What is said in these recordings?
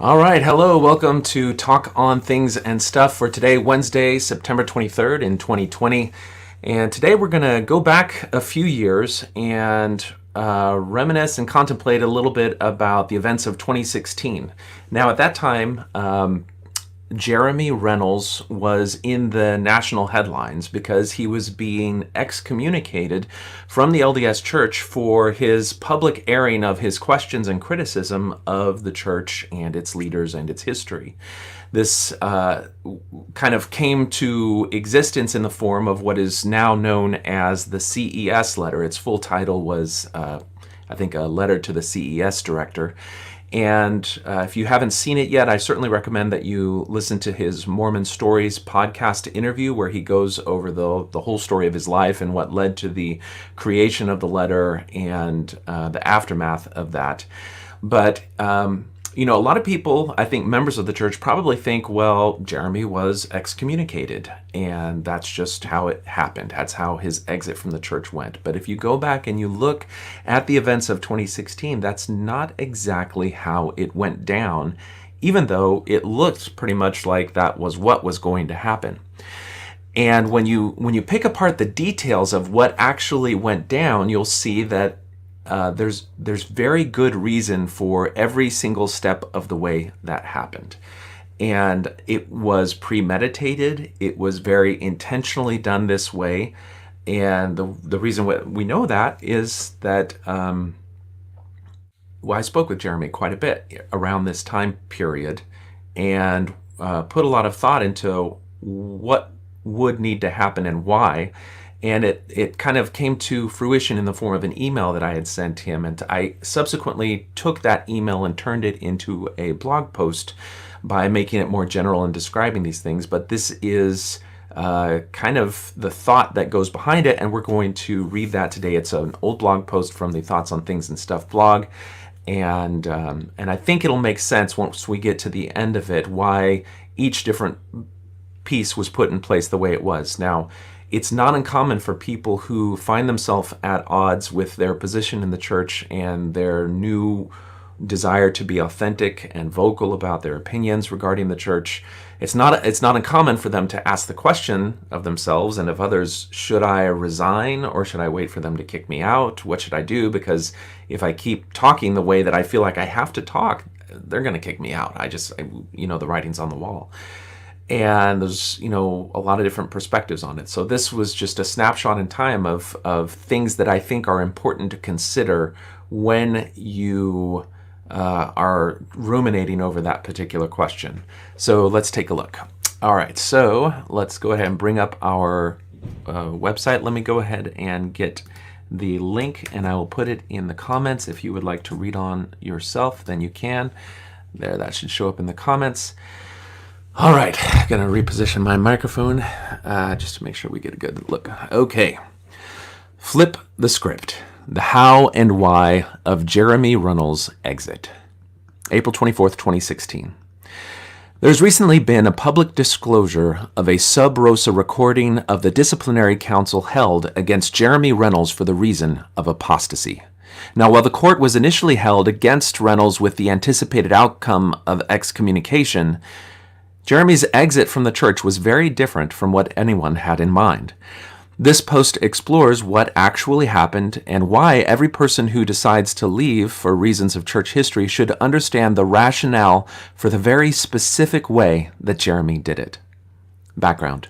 All right, hello, welcome to Talk on Things and Stuff for today, Wednesday, September 23rd in 2020. And today we're going to go back a few years and reminisce and contemplate a little bit about the events of 2016. Now, at that time, Jeremy Runnels was in the national headlines because he was being excommunicated from the LDS Church for his public airing of his questions and criticism of the church and its leaders and its history. This kind of came to existence in the form of what is now known as the CES Letter. Its full title was, I think, a letter to the CES director. And if you haven't seen it yet, I certainly recommend that you listen to his Mormon Stories podcast interview, where he goes over the whole story of his life and what led to the creation of the letter and the aftermath of that. But a lot of people, I think members of the church, probably think, well, Jeremy was excommunicated, and that's just how it happened. That's how his exit from the church went. But if you go back and you look at the events of 2016, that's not exactly how it went down, even though it looked pretty much like that was what was going to happen. And when you pick apart the details of what actually went down, you'll see that there's very good reason for every single step of the way that happened. And it was premeditated. It was very intentionally done this way. And the reason we know that is that I spoke with Jeremy quite a bit around this time period and put a lot of thought into what would need to happen and why. And it kind of came to fruition in the form of an email that I had sent him. And I subsequently took that email and turned it into a blog post by making it more general and describing these things. But this is kind of the thought that goes behind it, and we're going to read that today. It's an old blog post from the Thoughts on Things and Stuff blog. And I think it'll make sense once we get to the end of it why each different piece was put in place the way it was. Now, it's not uncommon for people who find themselves at odds with their position in the church and their new desire to be authentic and vocal about their opinions regarding the church. It's not uncommon for them to ask the question of themselves and of others, should I resign or should I wait for them to kick me out? What should I do? Because if I keep talking the way that I feel like I have to talk, they're going to kick me out. The writing's on the wall. And there's, a lot of different perspectives on it. So this was just a snapshot in time of things that I think are important to consider when you are ruminating over that particular question. So let's take a look. All right, so let's go ahead and bring up our website. Let me go ahead and get the link, and I will put it in the comments. If you would like to read on yourself, then you can. There, that should show up in the comments. All right, going to reposition my microphone just to make sure we get a good look. Okay, flip the script. The how and why of Jeremy Runnels' exit. April 24th, 2016. There's recently been a public disclosure of a sub rosa recording of the disciplinary council held against Jeremy Runnels for the reason of apostasy. Now, while the court was initially held against Runnels with the anticipated outcome of excommunication, Jeremy's exit from the church was very different from what anyone had in mind. This post explores what actually happened and why every person who decides to leave for reasons of church history should understand the rationale for the very specific way that Jeremy did it. Background.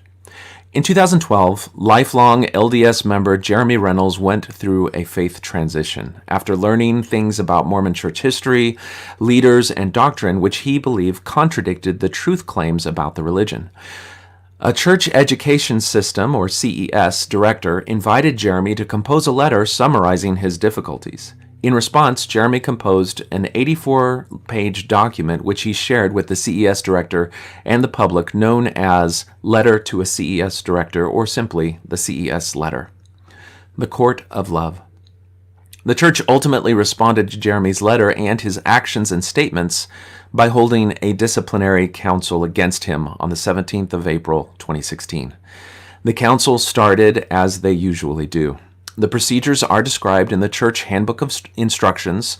In 2012, lifelong LDS member Jeremy Runnels went through a faith transition after learning things about Mormon church history, leaders, and doctrine which he believed contradicted the truth claims about the religion. A church education system, or CES, director invited Jeremy to compose a letter summarizing his difficulties. In response, Jeremy composed an 84-page document which he shared with the CES director and the public, known as Letter to a CES Director, or simply the CES Letter. The Court of Love. The church ultimately responded to Jeremy's letter and his actions and statements by holding a disciplinary council against him on the 17th of April, 2016. The council started as they usually do. The procedures are described in the Church Handbook of Instructions.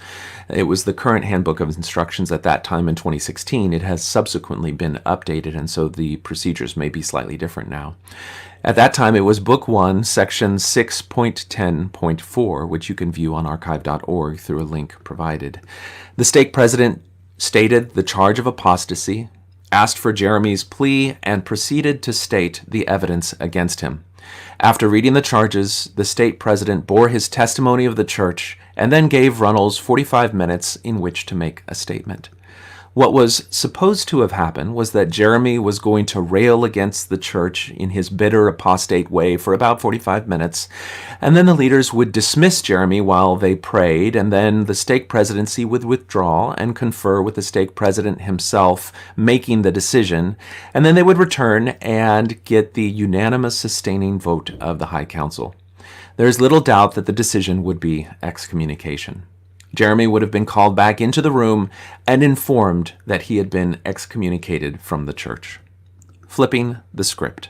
It was the current Handbook of Instructions at that time in 2016. It has subsequently been updated, and so the procedures may be slightly different now. At that time, it was Book 1, Section 6.10.4, which you can view on archive.org through a link provided. The stake president stated the charge of apostasy, asked for Jeremy's plea, and proceeded to state the evidence against him. After reading the charges, the stake president bore his testimony of the church and then gave Runnels 45 minutes in which to make a statement. What was supposed to have happened was that Jeremy was going to rail against the church in his bitter apostate way for about 45 minutes, and then the leaders would dismiss Jeremy while they prayed, and then the stake presidency would withdraw and confer with the stake president himself, making the decision, and then they would return and get the unanimous sustaining vote of the High Council. There is little doubt that the decision would be excommunication. Jeremy would have been called back into the room and informed that he had been excommunicated from the church. Flipping the script.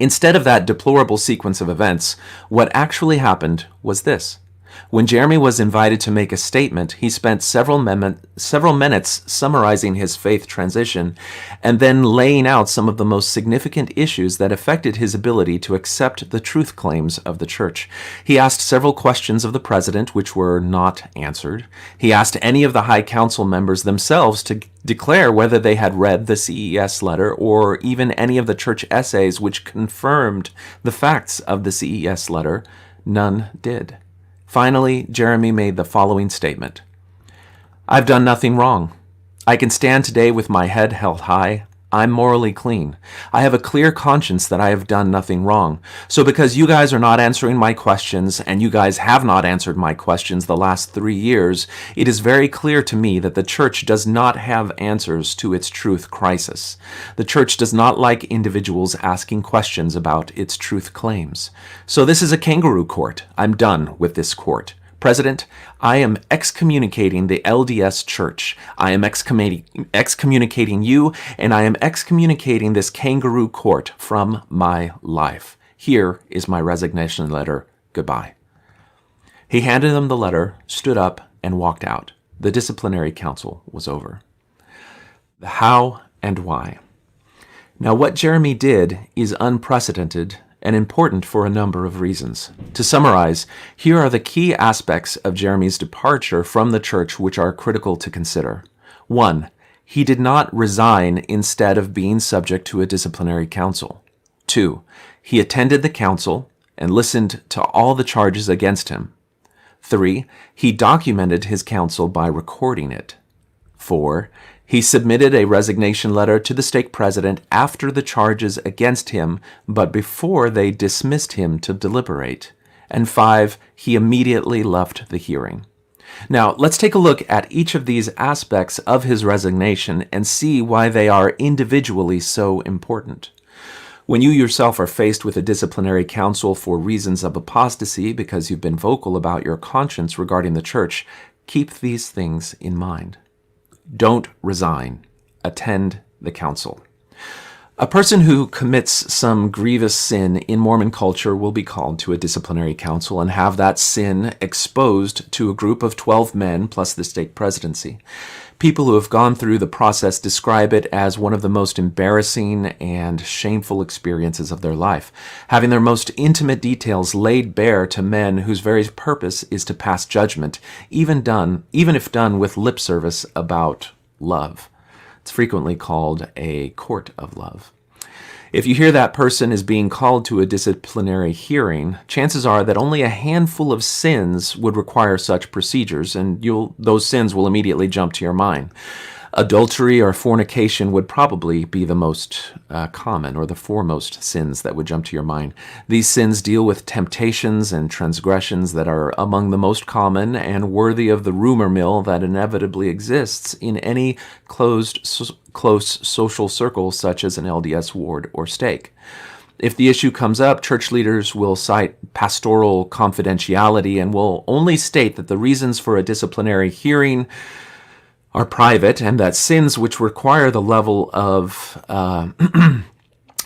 Instead of that deplorable sequence of events, what actually happened was this. When Jeremy was invited to make a statement, he spent several minutes summarizing his faith transition and then laying out some of the most significant issues that affected his ability to accept the truth claims of the church. He asked several questions of the president which were not answered. He asked any of the High Council members themselves to declare whether they had read the CES letter or even any of the church essays which confirmed the facts of the CES letter. None did. Finally, Jeremy made the following statement. I've done nothing wrong. I can stand today with my head held high. I'm morally clean. I have a clear conscience that I have done nothing wrong. So because you guys are not answering my questions, and you guys have not answered my questions the last 3 years, it is very clear to me that the church does not have answers to its truth crisis. The church does not like individuals asking questions about its truth claims. So this is a kangaroo court. I'm done with this court. President, I am excommunicating the LDS Church. I am excommunicating you, and I am excommunicating this kangaroo court from my life. Here is my resignation letter. Goodbye. He handed them the letter, stood up, and walked out. The disciplinary council was over. The how and why. Now, what Jeremy did is unprecedented and important for a number of reasons. To summarize, here are the key aspects of Jeremy's departure from the church which are critical to consider. 1. He did not resign instead of being subject to a disciplinary council. 2. He attended the council and listened to all the charges against him. 3. He documented his counsel by recording it. 4. He submitted a resignation letter to the stake president after the charges against him, but before they dismissed him to deliberate. And 5. He immediately left the hearing. Now, let's take a look at each of these aspects of his resignation and see why they are individually so important. When you yourself are faced with a disciplinary council for reasons of apostasy because you've been vocal about your conscience regarding the church, keep these things in mind. Don't resign. Attend the council. A person who commits some grievous sin in Mormon culture will be called to a disciplinary council and have that sin exposed to a group of 12 men plus the stake presidency. People who have gone through the process describe it as one of the most embarrassing and shameful experiences of their life, having their most intimate details laid bare to men whose very purpose is to pass judgment, even if done with lip service about love. It's frequently called a court of love. If you hear that person is being called to a disciplinary hearing, chances are that only a handful of sins would require such procedures, and those sins will immediately jump to your mind. Adultery or fornication would probably be the most common or the foremost sins that would jump to your mind. These sins deal with temptations and transgressions that are among the most common and worthy of the rumor mill that inevitably exists in any close social circle such as an LDS ward or stake. If the issue comes up, church leaders will cite pastoral confidentiality and will only state that the reasons for a disciplinary hearing are private, and that sins which require the level of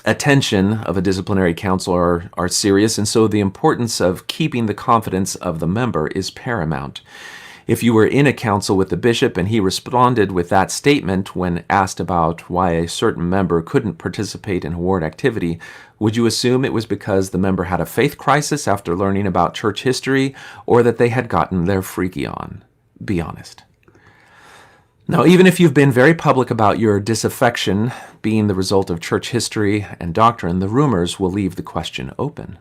attention of a disciplinary council are serious, and so the importance of keeping the confidence of the member is paramount. If you were in a council with the bishop and he responded with that statement when asked about why a certain member couldn't participate in ward activity, would you assume it was because the member had a faith crisis after learning about church history, or that they had gotten their freaky on? Be honest. Now, even if you've been very public about your disaffection being the result of church history and doctrine, the rumors will leave the question open.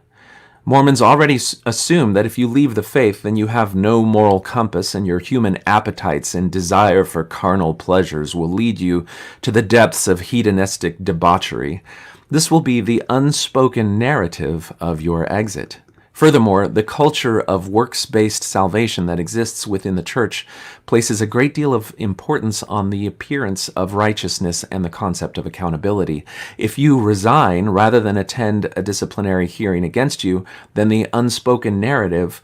Mormons already assume that if you leave the faith, then you have no moral compass, and your human appetites and desire for carnal pleasures will lead you to the depths of hedonistic debauchery. This will be the unspoken narrative of your exit. Furthermore, the culture of works-based salvation that exists within the church places a great deal of importance on the appearance of righteousness and the concept of accountability. If you resign rather than attend a disciplinary hearing against you, then the unspoken narrative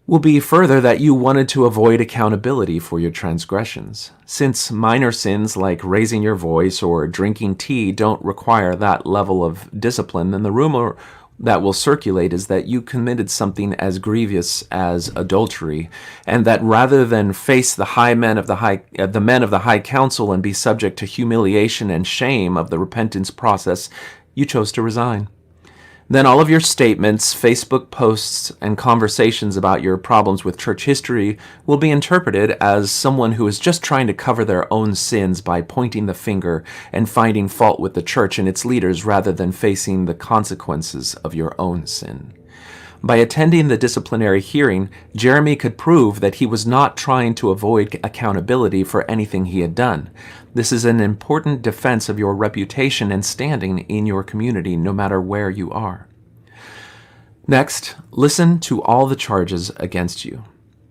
will be further that you wanted to avoid accountability for your transgressions. Since minor sins like raising your voice or drinking tea don't require that level of discipline, then the rumor that will circulate is that you committed something as grievous as adultery, and that rather than face the men of the high council and be subject to humiliation and shame of the repentance process, you chose to resign. Then all of your statements, Facebook posts, and conversations about your problems with church history will be interpreted as someone who is just trying to cover their own sins by pointing the finger and finding fault with the church and its leaders rather than facing the consequences of your own sin. By attending the disciplinary hearing, Jeremy could prove that he was not trying to avoid accountability for anything he had done. This is an important defense of your reputation and standing in your community, no matter where you are. Next, listen to all the charges against you.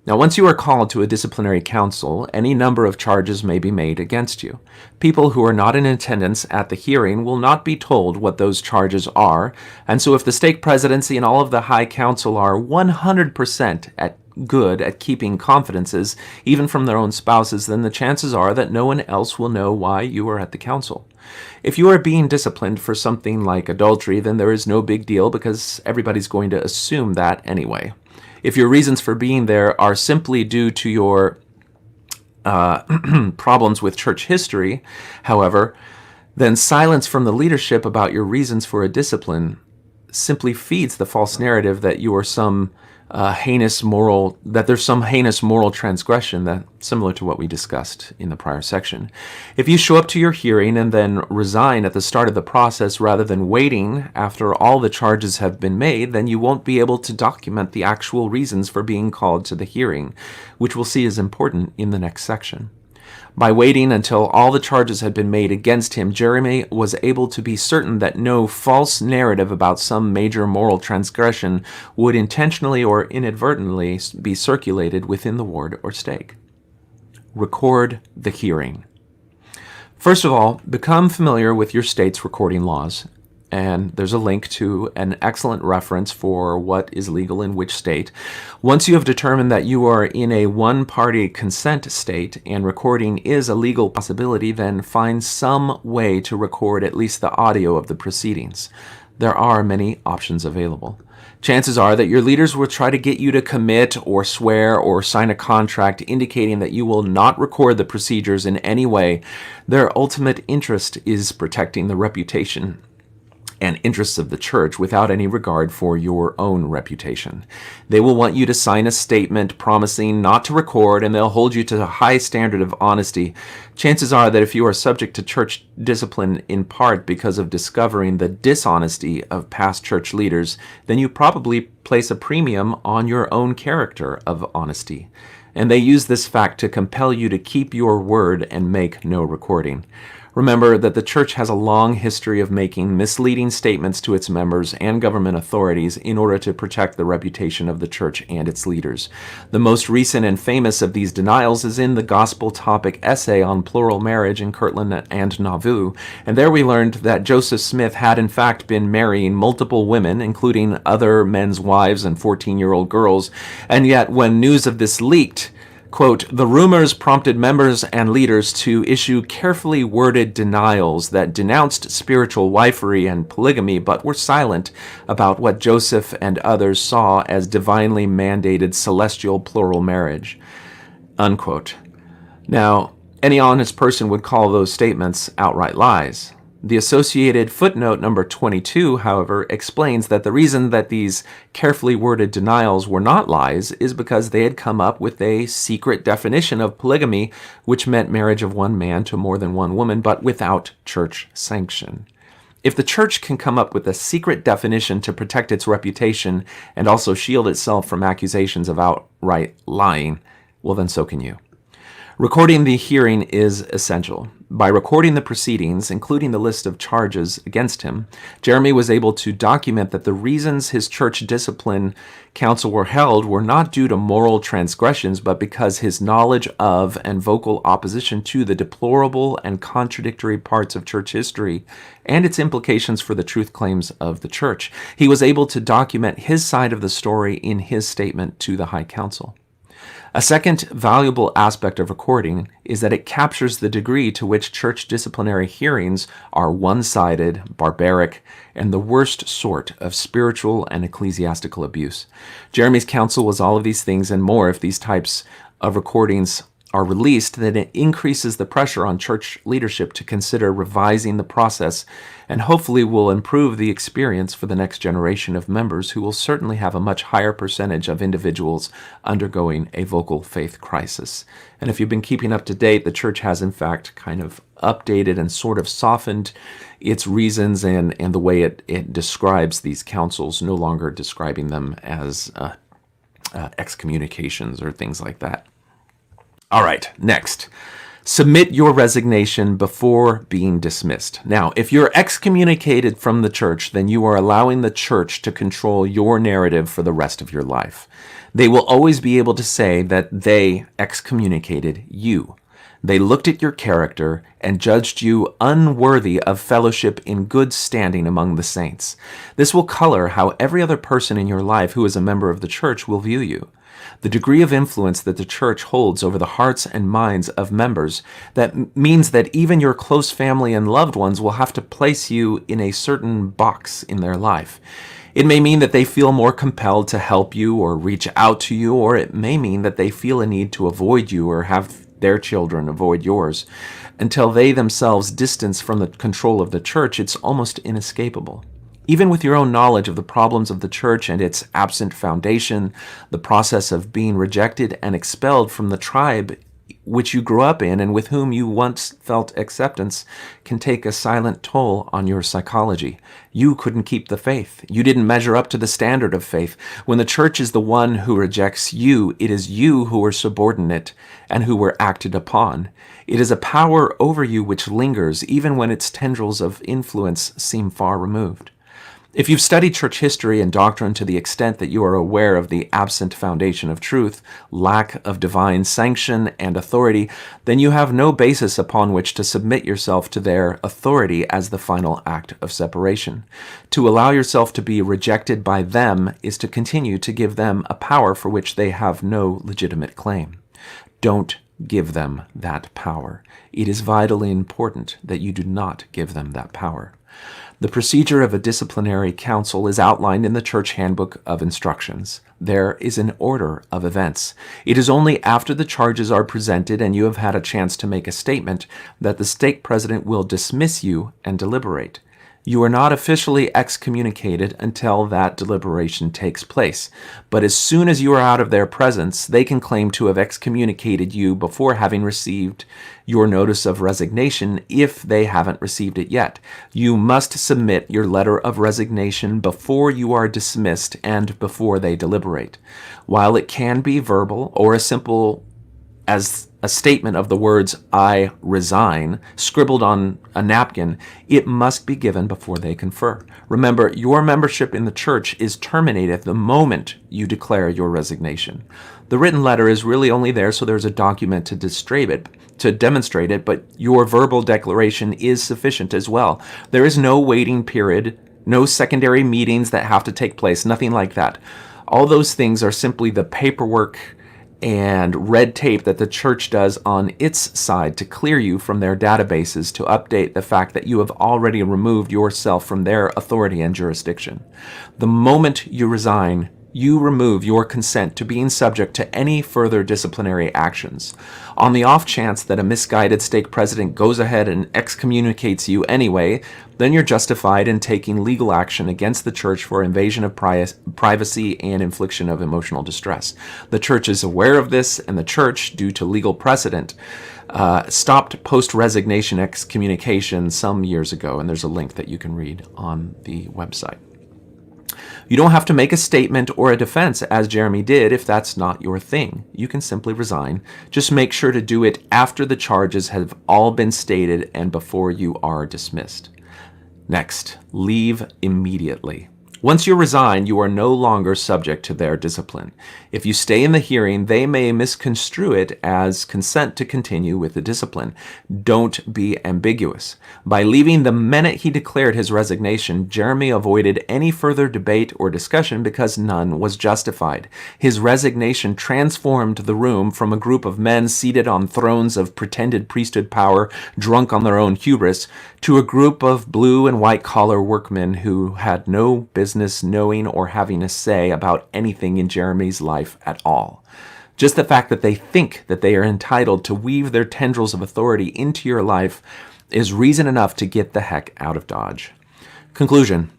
Now, once you are called to a disciplinary council, any number of charges may be made against you. People who are not in attendance at the hearing will not be told what those charges are, and so if the stake presidency and all of the high council are 100% good at keeping confidences, even from their own spouses, then the chances are that no one else will know why you are at the council. If you are being disciplined for something like adultery, then there is no big deal because everybody's going to assume that anyway. If your reasons for being there are simply due to your problems with church history, however, then silence from the leadership about your reasons for a discipline simply feeds the false narrative that you are there's some heinous moral transgression that similar to what we discussed in the prior section. If you show up to your hearing and then resign at the start of the process rather than waiting after all the charges have been made, then you won't be able to document the actual reasons for being called to the hearing, which we'll see is important in the next section. By waiting until all the charges had been made against him, Jeremy was able to be certain that no false narrative about some major moral transgression would intentionally or inadvertently be circulated within the ward or stake. Record the hearing. First of all, become familiar with your state's recording laws. And there's a link to an excellent reference for what is legal in which state. Once you have determined that you are in a one-party consent state and recording is a legal possibility, then find some way to record at least the audio of the proceedings. There are many options available. Chances are that your leaders will try to get you to commit or swear or sign a contract indicating that you will not record the procedures in any way. Their ultimate interest is protecting the reputation and interests of the church without any regard for your own reputation. They will want you to sign a statement promising not to record, and they'll hold you to a high standard of honesty. Chances are that if you are subject to church discipline in part because of discovering the dishonesty of past church leaders, then you probably place a premium on your own character of honesty. And they use this fact to compel you to keep your word and make no recording. Remember that the church has a long history of making misleading statements to its members and government authorities in order to protect the reputation of the church and its leaders. The most recent and famous of these denials is in the gospel topic essay on plural marriage in Kirtland and Nauvoo, and there we learned that Joseph Smith had in fact been marrying multiple women, including other men's wives and 14-year-old girls, and yet when news of this leaked, Quote, "The rumors prompted members and leaders to issue carefully worded denials that denounced spiritual wifery and polygamy, but were silent about what Joseph and others saw as divinely mandated celestial plural marriage." Unquote. Now, any honest person would call those statements outright lies. The associated footnote number 22, however, explains that the reason that these carefully worded denials were not lies is because they had come up with a secret definition of polygamy, which meant marriage of one man to more than one woman, but without church sanction. If the church can come up with a secret definition to protect its reputation and also shield itself from accusations of outright lying, well, then so can you. Recording the hearing is essential. By recording the proceedings, including the list of charges against him, Jeremy was able to document that the reasons his church discipline council were held were not due to moral transgressions, but because his knowledge of and vocal opposition to the deplorable and contradictory parts of church history and its implications for the truth claims of the church. He was able to document his side of the story in his statement to the High Council. A second valuable aspect of recording is that it captures the degree to which church disciplinary hearings are one-sided, barbaric, and the worst sort of spiritual and ecclesiastical abuse. Jeremy's counsel was all of these things and more. If these types of recordings are released, then it increases the pressure on church leadership to consider revising the process and hopefully will improve the experience for the next generation of members, who will certainly have a much higher percentage of individuals undergoing a vocal faith crisis. And if you've been keeping up to date, the church has in fact kind of updated and sort of softened its reasons and the way it describes these councils, no longer describing them as excommunications or things like that. All right, next. Submit your resignation before being dismissed. Now, if you're excommunicated from the church, then you are allowing the church to control your narrative for the rest of your life. They will always be able to say that they excommunicated you. They looked at your character and judged you unworthy of fellowship in good standing among the saints. This will color how every other person in your life who is a member of the church will view you. The degree of influence that the church holds over the hearts and minds of members, that means that even your close family and loved ones will have to place you in a certain box in their life. It may mean that they feel more compelled to help you or reach out to you, or it may mean that they feel a need to avoid you or have their children avoid yours. Until they themselves distance from the control of the church, it's almost inescapable. Even with your own knowledge of the problems of the church and its absent foundation, the process of being rejected and expelled from the tribe which you grew up in and with whom you once felt acceptance can take a silent toll on your psychology. You couldn't keep the faith. You didn't measure up to the standard of faith. When the church is the one who rejects you, it is you who are subordinate and who were acted upon. It is a power over you which lingers even when its tendrils of influence seem far removed. If you've studied church history and doctrine to the extent that you are aware of the absent foundation of truth, lack of divine sanction and authority, then you have no basis upon which to submit yourself to their authority as the final act of separation. To allow yourself to be rejected by them is to continue to give them a power for which they have no legitimate claim. Don't give them that power. It is vitally important that you do not give them that power. The procedure of a disciplinary council is outlined in the Church Handbook of Instructions. There is an order of events. It is only after the charges are presented and you have had a chance to make a statement that the stake president will dismiss you and deliberate. You are not officially excommunicated until that deliberation takes place, but as soon as you are out of their presence, they can claim to have excommunicated you before having received your notice of resignation if they haven't received it yet. You must submit your letter of resignation before you are dismissed and before they deliberate. While it can be verbal or as simple as a statement of the words, "I resign," scribbled on a napkin, it must be given before they confer. Remember, your membership in the church is terminated the moment you declare your resignation. The written letter is really only there so there's a document to demonstrate it, but your verbal declaration is sufficient as well. There is no waiting period, no secondary meetings that have to take place, nothing like that. All those things are simply the paperwork and red tape that the church does on its side to clear you from their databases to update the fact that you have already removed yourself from their authority and jurisdiction. The moment you resign, you remove your consent to being subject to any further disciplinary actions. On the off chance that a misguided stake president goes ahead and excommunicates you anyway, then you're justified in taking legal action against the church for invasion of privacy and infliction of emotional distress. The church is aware of this, and the church, due to legal precedent, stopped post-resignation excommunication some years ago, and there's a link that you can read on the website. You don't have to make a statement or a defense, as Jeremy did, if that's not your thing. You can simply resign. Just make sure to do it after the charges have all been stated and before you are dismissed. Next, leave immediately. Once you resign, you are no longer subject to their discipline. If you stay in the hearing, they may misconstrue it as consent to continue with the discipline. Don't be ambiguous. By leaving the minute he declared his resignation, Jeremy avoided any further debate or discussion because none was justified. His resignation transformed the room from a group of men seated on thrones of pretended priesthood power, drunk on their own hubris, to a group of blue and white collar workmen who had no business knowing or having a say about anything in Jeremy's life at all. Just the fact that they think that they are entitled to weave their tendrils of authority into your life is reason enough to get the heck out of Dodge. Conclusion.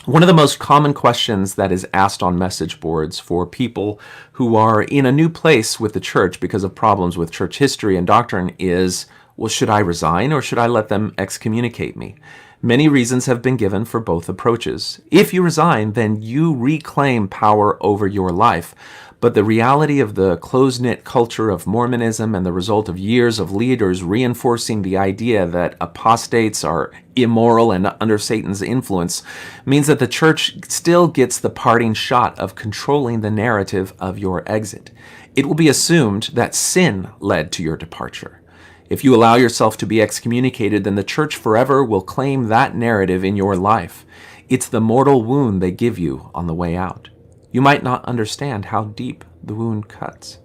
One of the most common questions that is asked on message boards for people who are in a new place with the church because of problems with church history and doctrine is, well, should I resign or should I let them excommunicate me? Many reasons have been given for both approaches. If you resign, then you reclaim power over your life. But the reality of the close-knit culture of Mormonism and the result of years of leaders reinforcing the idea that apostates are immoral and under Satan's influence means that the church still gets the parting shot of controlling the narrative of your exit. It will be assumed that sin led to your departure. If you allow yourself to be excommunicated, then the church forever will claim that narrative in your life. It's the mortal wound they give you on the way out. You might not understand how deep the wound cuts.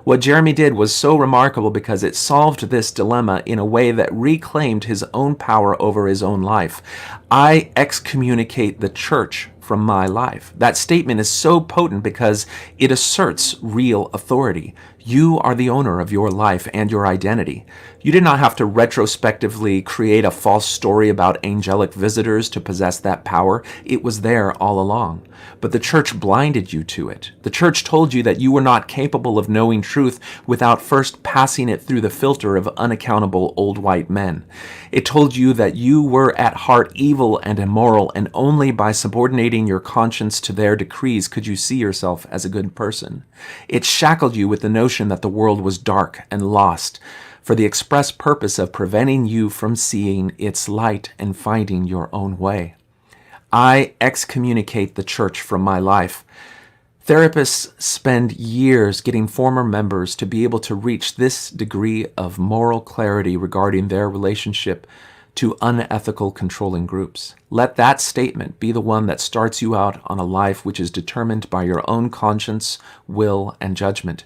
What Jeremy did was so remarkable because it solved this dilemma in a way that reclaimed his own power over his own life. I excommunicate the church from my life. That statement is so potent because it asserts real authority. You are the owner of your life and your identity. You did not have to retrospectively create a false story about angelic visitors to possess that power. It was there all along. But the church blinded you to it. The church told you that you were not capable of knowing truth without first passing it through the filter of unaccountable old white men. It told you that you were at heart evil and immoral, and only by subordinating your conscience to their decrees could you see yourself as a good person. It shackled you with the notion that the world was dark and lost, for the express purpose of preventing you from seeing its light and finding your own way. I excommunicate the church from my life. Therapists spend years getting former members to be able to reach this degree of moral clarity regarding their relationship to unethical controlling groups. Let that statement be the one that starts you out on a life which is determined by your own conscience, will, and judgment.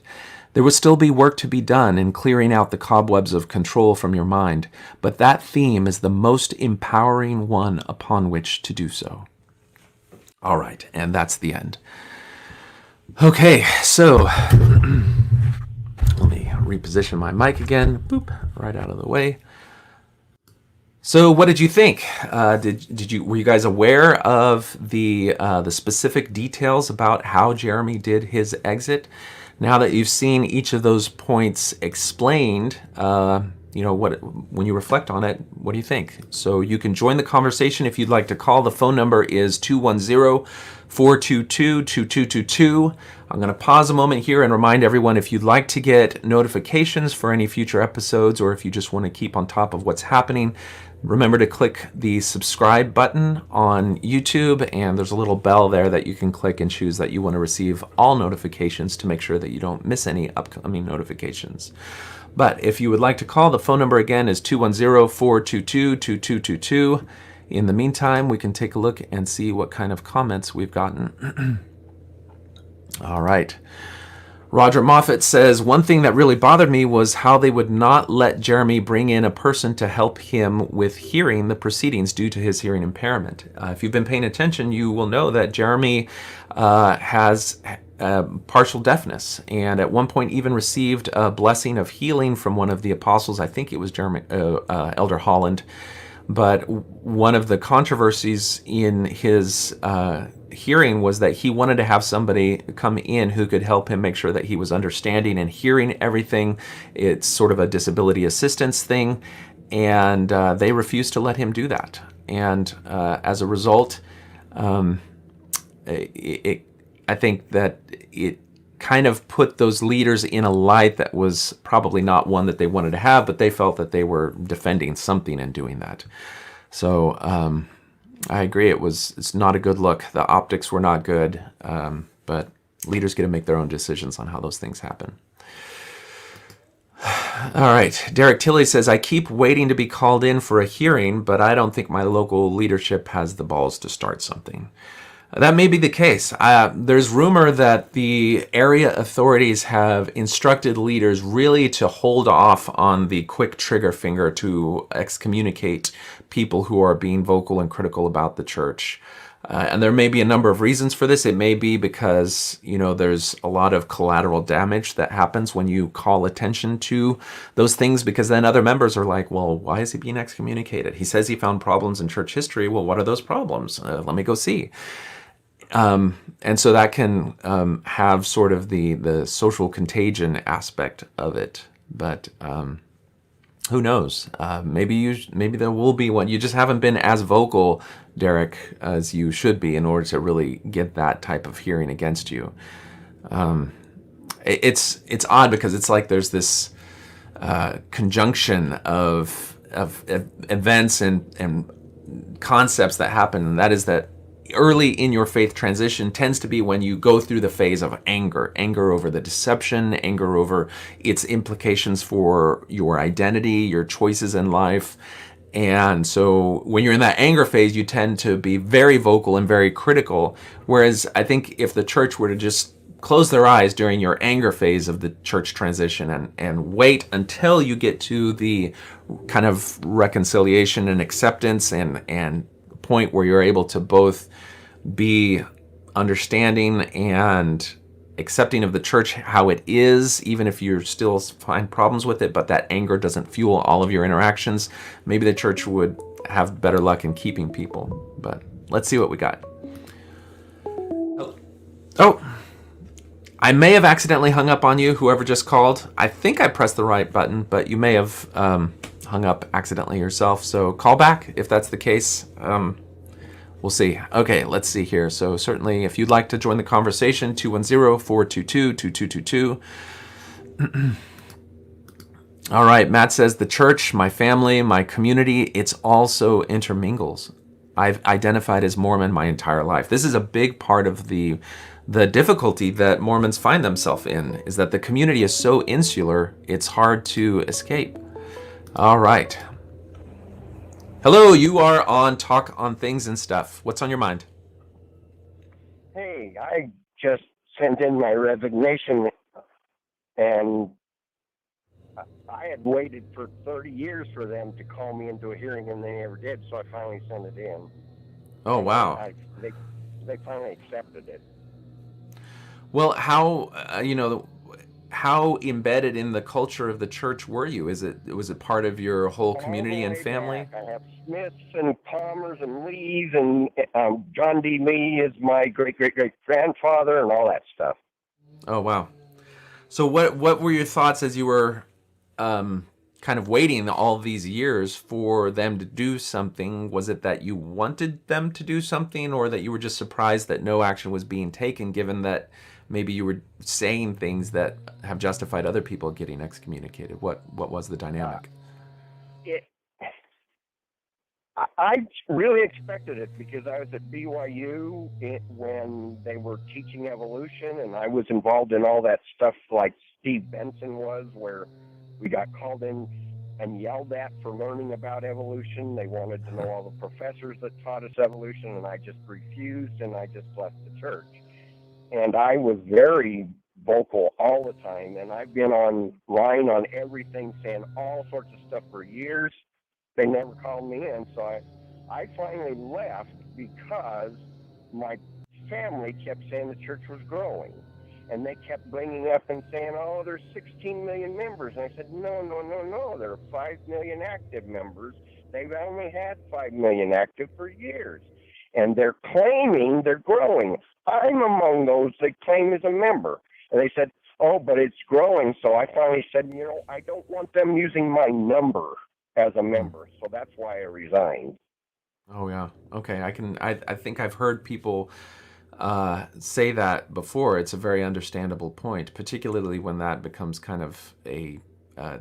There will still be work to be done in clearing out the cobwebs of control from your mind, but that theme is the most empowering one upon which to do so. All right, and that's the end. Okay, so let me reposition my mic again. Boop, right out of the way. So, what did you think? Were you guys aware of the specific details about how Jeremy did his exit? Now that you've seen each of those points explained, when you reflect on it, what do you think? So you can join the conversation if you'd like to call. The phone number is 210-422-2222. I'm going to pause a moment here and remind everyone, if you'd like to get notifications for any future episodes, or if you just want to keep on top of what's happening, remember to click the subscribe button on YouTube, and there's a little bell there that you can click and choose that you want to receive all notifications to make sure that you don't miss any upcoming notifications. But if you would like to call, the phone number again is 210-422-2222. In the meantime, we can take a look and see what kind of comments we've gotten. All right. Roger Moffat says, one thing that really bothered me was how they would not let Jeremy bring in a person to help him with hearing the proceedings due to his hearing impairment. If you've been paying attention, you will know that Jeremy has partial deafness, and at one point even received a blessing of healing from one of the apostles. I think it was Elder Holland. But one of the controversies in his hearing was that he wanted to have somebody come in who could help him make sure that he was understanding and hearing everything. It's sort of a disability assistance thing, and they refused to let him do that. And as a result, I think that it kind of put those leaders in a light that was probably not one that they wanted to have, but they felt that they were defending something in doing that. So I agree, it's not a good look. The optics were not good, but leaders get to make their own decisions on how those things happen. All right, Derek Tilley says, I keep waiting to be called in for a hearing, but I don't think my local leadership has the balls to start something. That may be the case. There's rumor that the area authorities have instructed leaders really to hold off on the quick trigger finger to excommunicate people who are being vocal and critical about the church. And there may be a number of reasons for this. It may be because, there's a lot of collateral damage that happens when you call attention to those things, because then other members are like, well, why is he being excommunicated? He says he found problems in church history. Well, what are those problems? Let me go see. And so that can have sort of the social contagion aspect of it. But who knows? Maybe there will be one. You just haven't been as vocal, Derek, as you should be in order to really get that type of hearing against you. It's odd because it's like there's this conjunction of events and concepts that happen, and that is that early in your faith transition tends to be when you go through the phase of anger over the deception, anger over its implications for your identity, your choices in life. And so when you're in that anger phase, you tend to be very vocal and very critical. Whereas I think if the church were to just close their eyes during your anger phase of the church transition and wait until you get to the kind of reconciliation and acceptance and point where you're able to both be understanding and accepting of the church how it is, even if you still find problems with it, but that anger doesn't fuel all of your interactions, maybe the church would have better luck in keeping people. But let's see what we got. Oh, I may have accidentally hung up on you, whoever just called. I think I pressed the right button, but you may have hung up accidentally yourself. So call back if that's the case. We'll see. Okay, let's see here. So certainly if you'd like to join the conversation, 210-422-2222. All right, Matt says, the church, my family, my community, it's also intermingles. I've identified as Mormon my entire life. This is a big part of the difficulty that Mormons find themselves in, is that the community is so insular, it's hard to escape. All right. Hello, you are on Talk on Things and Stuff. What's on your mind? Hey, I just sent in my resignation, and I had waited for 30 years for them to call me into a hearing, and they never did, so I finally sent it in. Oh, wow. They finally accepted it. Well, how embedded in the culture of the church were you? Was it part of your whole community and family? Back. I have Smiths and Palmers and Lees, and John D. Lee is my great-great-great-grandfather and all that stuff. Oh, wow. So what were your thoughts as you were kind of waiting all these years for them to do something? Was it that you wanted them to do something, or that you were just surprised that no action was being taken, given that maybe you were saying things that have justified other people getting excommunicated? What was the dynamic? I really expected it because I was at BYU when they were teaching evolution, and I was involved in all that stuff like Steve Benson was, where we got called in and yelled at for learning about evolution. They wanted to know all the professors that taught us evolution, and I just refused, and I just left the church. And I was very vocal all the time, and I've been online on everything saying all sorts of stuff for years. They never called me in, so I finally left because my family kept saying the church was growing. And they kept bringing up and saying, oh, there's 16 million members. And I said, no. There are 5 million active members. They've only had 5 million active for years. And they're claiming they're growing. I'm among those they claim as a member. And they said, oh, but it's growing. So I finally said, I don't want them using my number as a member. So that's why I resigned. Oh yeah. Okay. I think I've heard people say that before. It's a very understandable point, particularly when that becomes kind of a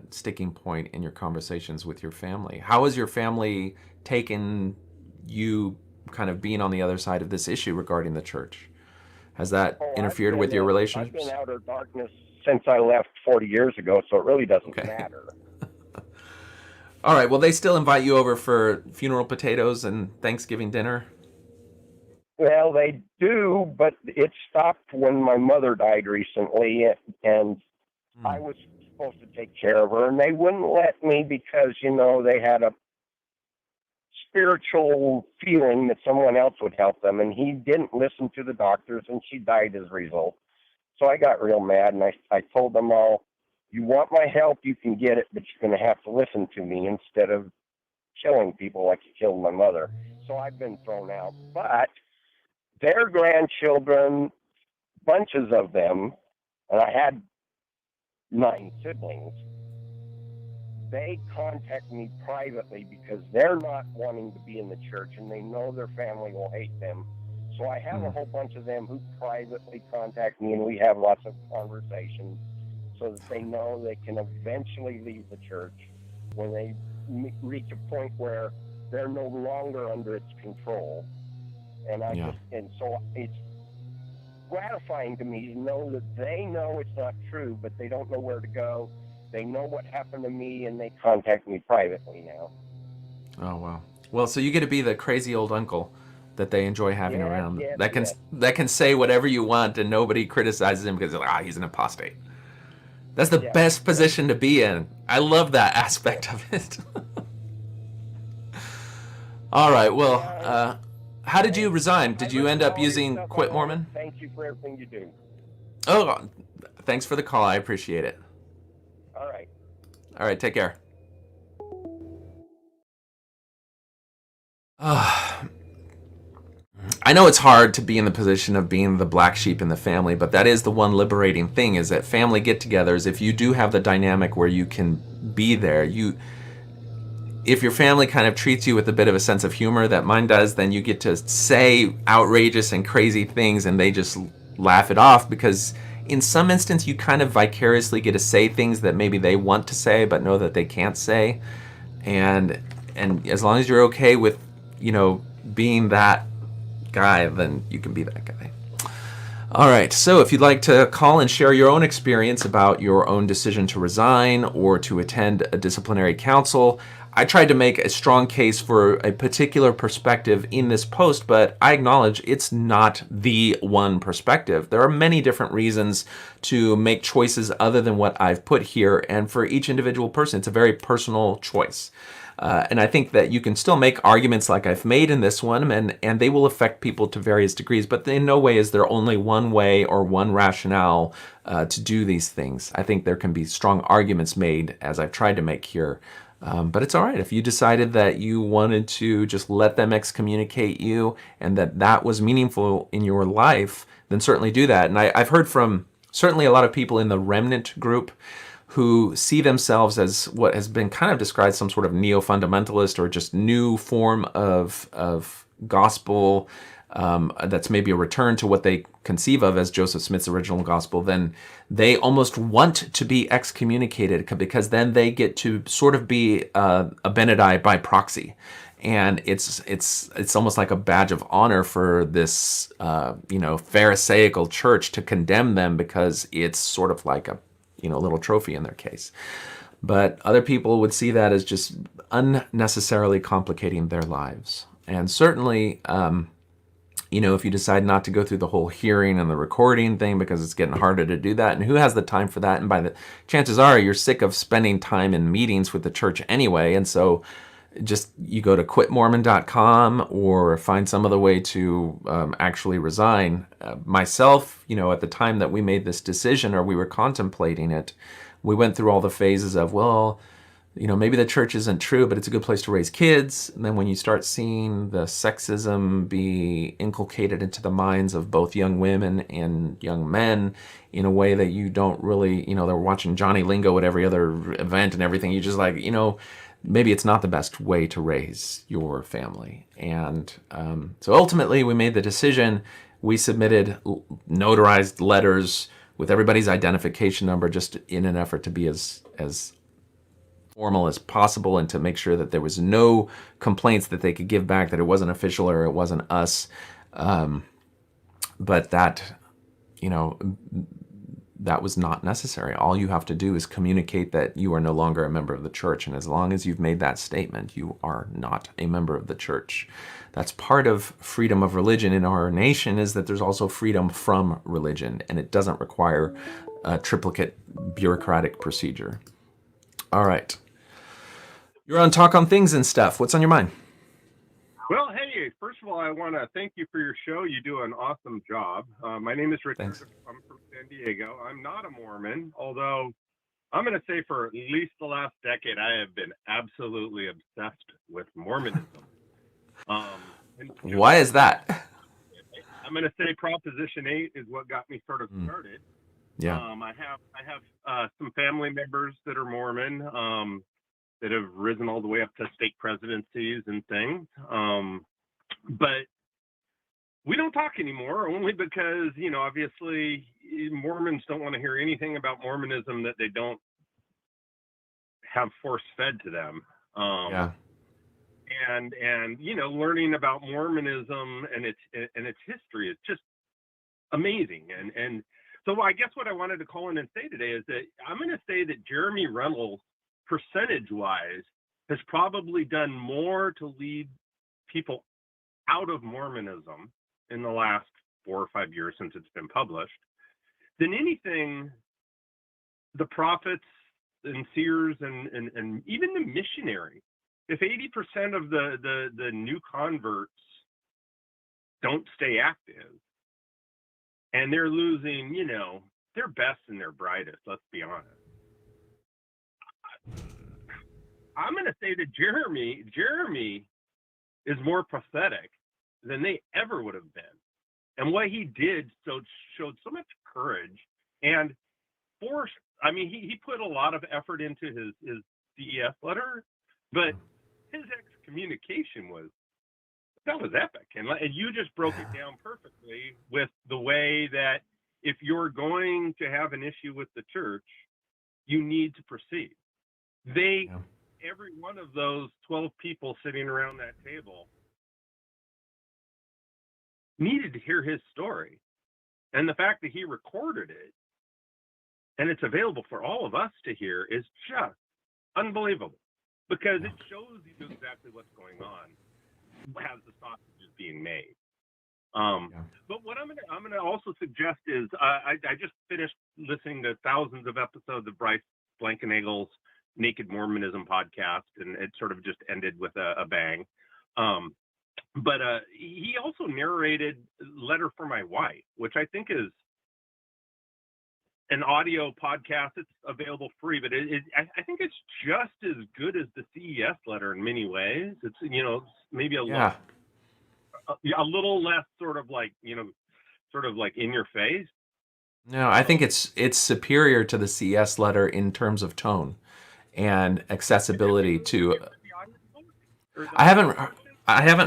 sticking point in your conversations with your family. How has your family taken you kind of being on the other side of this issue regarding the church? Has that interfered with your relationships? I've been out of darkness since I left 40 years ago, so it really doesn't matter. All right. Well, they still invite you over for funeral potatoes and Thanksgiving dinner? Well, they do, but it stopped when my mother died recently, and I was supposed to take care of her, and they wouldn't let me because, they had a spiritual feeling that someone else would help them, and he didn't listen to the doctors, and she died as a result. So I got real mad, and I told them all, you want my help, you can get it, but you're going to have to listen to me instead of killing people like you killed my mother. So I've been thrown out. But their grandchildren, bunches of them, and I had 9 siblings, they contact me privately because they're not wanting to be in the church and they know their family will hate them. So I have a whole bunch of them who privately contact me, and we have lots of conversations so that they know they can eventually leave the church when they reach a point where they're no longer under its control. And so it's gratifying to me to know that they know it's not true, but they don't know where to go. They know what happened to me, and they contact me privately now. Oh wow! Well, so you get to be the crazy old uncle that they enjoy having around. That can say whatever you want, and nobody criticizes him because they're like, he's an apostate. That's the best position to be in. I love that aspect of it. All right. Well, how did you resign? Did you end up using Quit Mormon? Thank you for everything you do. Oh, thanks for the call. I appreciate it. All right. All right. Take care. I know it's hard to be in the position of being the black sheep in the family, but that is the one liberating thing, is that family get-togethers, if you do have the dynamic where you can be there, if your family kind of treats you with a bit of a sense of humor that mine does, then you get to say outrageous and crazy things and they just laugh it off, because in some instance you kind of vicariously get to say things that maybe they want to say but know that they can't say. And as long as you're okay with, being that guy, then you can be that guy. All right, so if you'd like to call and share your own experience about your own decision to resign or to attend a disciplinary council, I tried to make a strong case for a particular perspective in this post, but I acknowledge it's not the one perspective. There are many different reasons to make choices other than what I've put here, and for each individual person, it's a very personal choice. And I think that you can still make arguments like I've made in this one, and they will affect people to various degrees, but in no way is there only one way or one rationale to do these things. I think there can be strong arguments made, as I've tried to make here. But it's all right. If you decided that you wanted to just let them excommunicate you and that was meaningful in your life, then certainly do that. And I've heard from certainly a lot of people in the remnant group who see themselves as what has been kind of described some sort of neo-fundamentalist or just new form of gospel that's maybe a return to what they conceive of as Joseph Smith's original gospel. Then they almost want to be excommunicated because then they get to sort of be a Benedai by proxy. And it's almost like a badge of honor for this Pharisaical church to condemn them because it's sort of like a little trophy in their case. But other people would see that as just unnecessarily complicating their lives. And certainly, if you decide not to go through the whole hearing and the recording thing because it's getting harder to do that, and who has the time for that? And by the chances are you're sick of spending time in meetings with the church anyway, and so just you go to quitmormon.com or find some other way to actually resign. Myself, at the time that we made this decision or we were contemplating it, we went through all the phases of, well, maybe the church isn't true, but it's a good place to raise kids. And then when you start seeing the sexism be inculcated into the minds of both young women and young men in a way that you don't really, they're watching Johnny Lingo at every other event and everything. You just like, maybe it's not the best way to raise your family. And so ultimately we made the decision. We submitted notarized letters with everybody's identification number just in an effort to be as formal as possible and to make sure that there was no complaints that they could give back, that it wasn't official or it wasn't us. But that, that was not necessary. All you have to do is communicate that you are no longer a member of the church. And as long as you've made that statement, you are not a member of the church. That's part of freedom of religion in our nation, is that there's also freedom from religion, and it doesn't require a triplicate bureaucratic procedure. All right. You're on Talk on Things and Stuff. What's on your mind? Well, hey, first of all, I want to thank you for your show. You do an awesome job. My name is Richard. Thanks. I'm from San Diego. I'm not a Mormon, although I'm going to say for at least the last decade, I have been absolutely obsessed with Mormonism. Why is that? I'm going to say Proposition 8 is what got me sort of started. Yeah. I have some family members that are Mormon that have risen all the way up to stake presidencies and things. But we don't talk anymore, only because, obviously Mormons don't want to hear anything about Mormonism that they don't have force fed to them. Yeah. And learning about Mormonism and its history is just amazing. And so I guess what I wanted to call in and say today is that I'm going to say that Jeremy Runnels, percentage-wise, has probably done more to lead people out of Mormonism in the last 4 or 5 years since it's been published than anything the prophets and seers and even the missionaries. If 80% of the new converts don't stay active, and they're losing, their best and their brightest, let's be honest. I'm going to say that Jeremy is more prophetic than they ever would have been. And what he did showed so much courage and force. I mean, he put a lot of effort into his CES letter, but his excommunication was epic. And you just broke it down perfectly with the way that if you're going to have an issue with the church, you need to proceed. Every one of those 12 people sitting around that table needed to hear his story. And the fact that he recorded it and it's available for all of us to hear is just unbelievable, because it shows you exactly what's going on as the sausage is being made. But what I'm gonna also suggest is I just finished listening to thousands of episodes of Bryce Blankenagel's Naked Mormonism podcast, and it sort of just ended with a bang. But he also narrated Letter for My Wife, which I think is an audio podcast. It's available free, but I think it's just as good as the CES letter in many ways. It's, maybe a little less sort of like in your face. No, I think it's superior to the CES letter in terms of tone and accessibility to. I haven't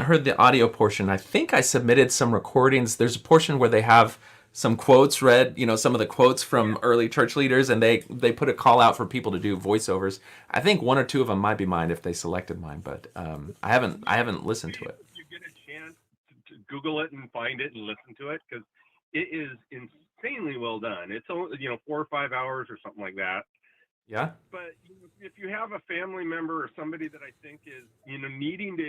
heard the audio portion. I think I submitted some recordings. There's a portion where they have some quotes read, some of the quotes from early church leaders, and they put a call out for people to do voiceovers. I think 1 or 2 of them might be mine if they selected mine, but I haven't listened to it. If you get a chance to Google it and find it and listen to it, because it is insanely well done. It's only 4 or 5 hours or something like that. Yeah. But if you have a family member or somebody that I think is needing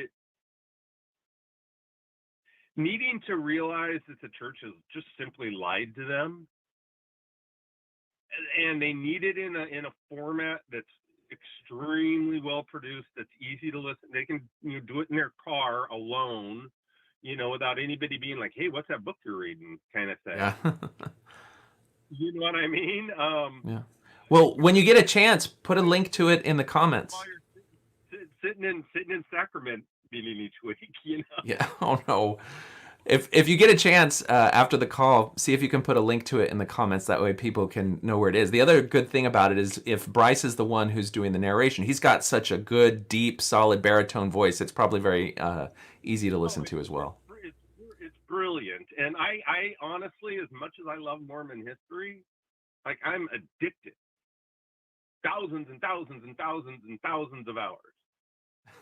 needing to realize that the church has just simply lied to them, and they need it in a format that's extremely well produced, that's easy to listen. They can do it in their car alone, without anybody being like, "Hey, what's that book you're reading?" kind of thing. Yeah. You know what I mean? Yeah. Well, when you get a chance, put a link to it in the comments. While you're sitting in Sacrament meeting each week, Yeah. Oh no. If you get a chance after the call, see if you can put a link to it in the comments. That way people can know where it is. The other good thing about it is if Bryce is the one who's doing the narration, he's got such a good, deep, solid baritone voice. It's probably very easy to listen to as well. It's brilliant. And I honestly, as much as I love Mormon history, like, I'm addicted. Thousands and thousands and thousands and thousands of hours.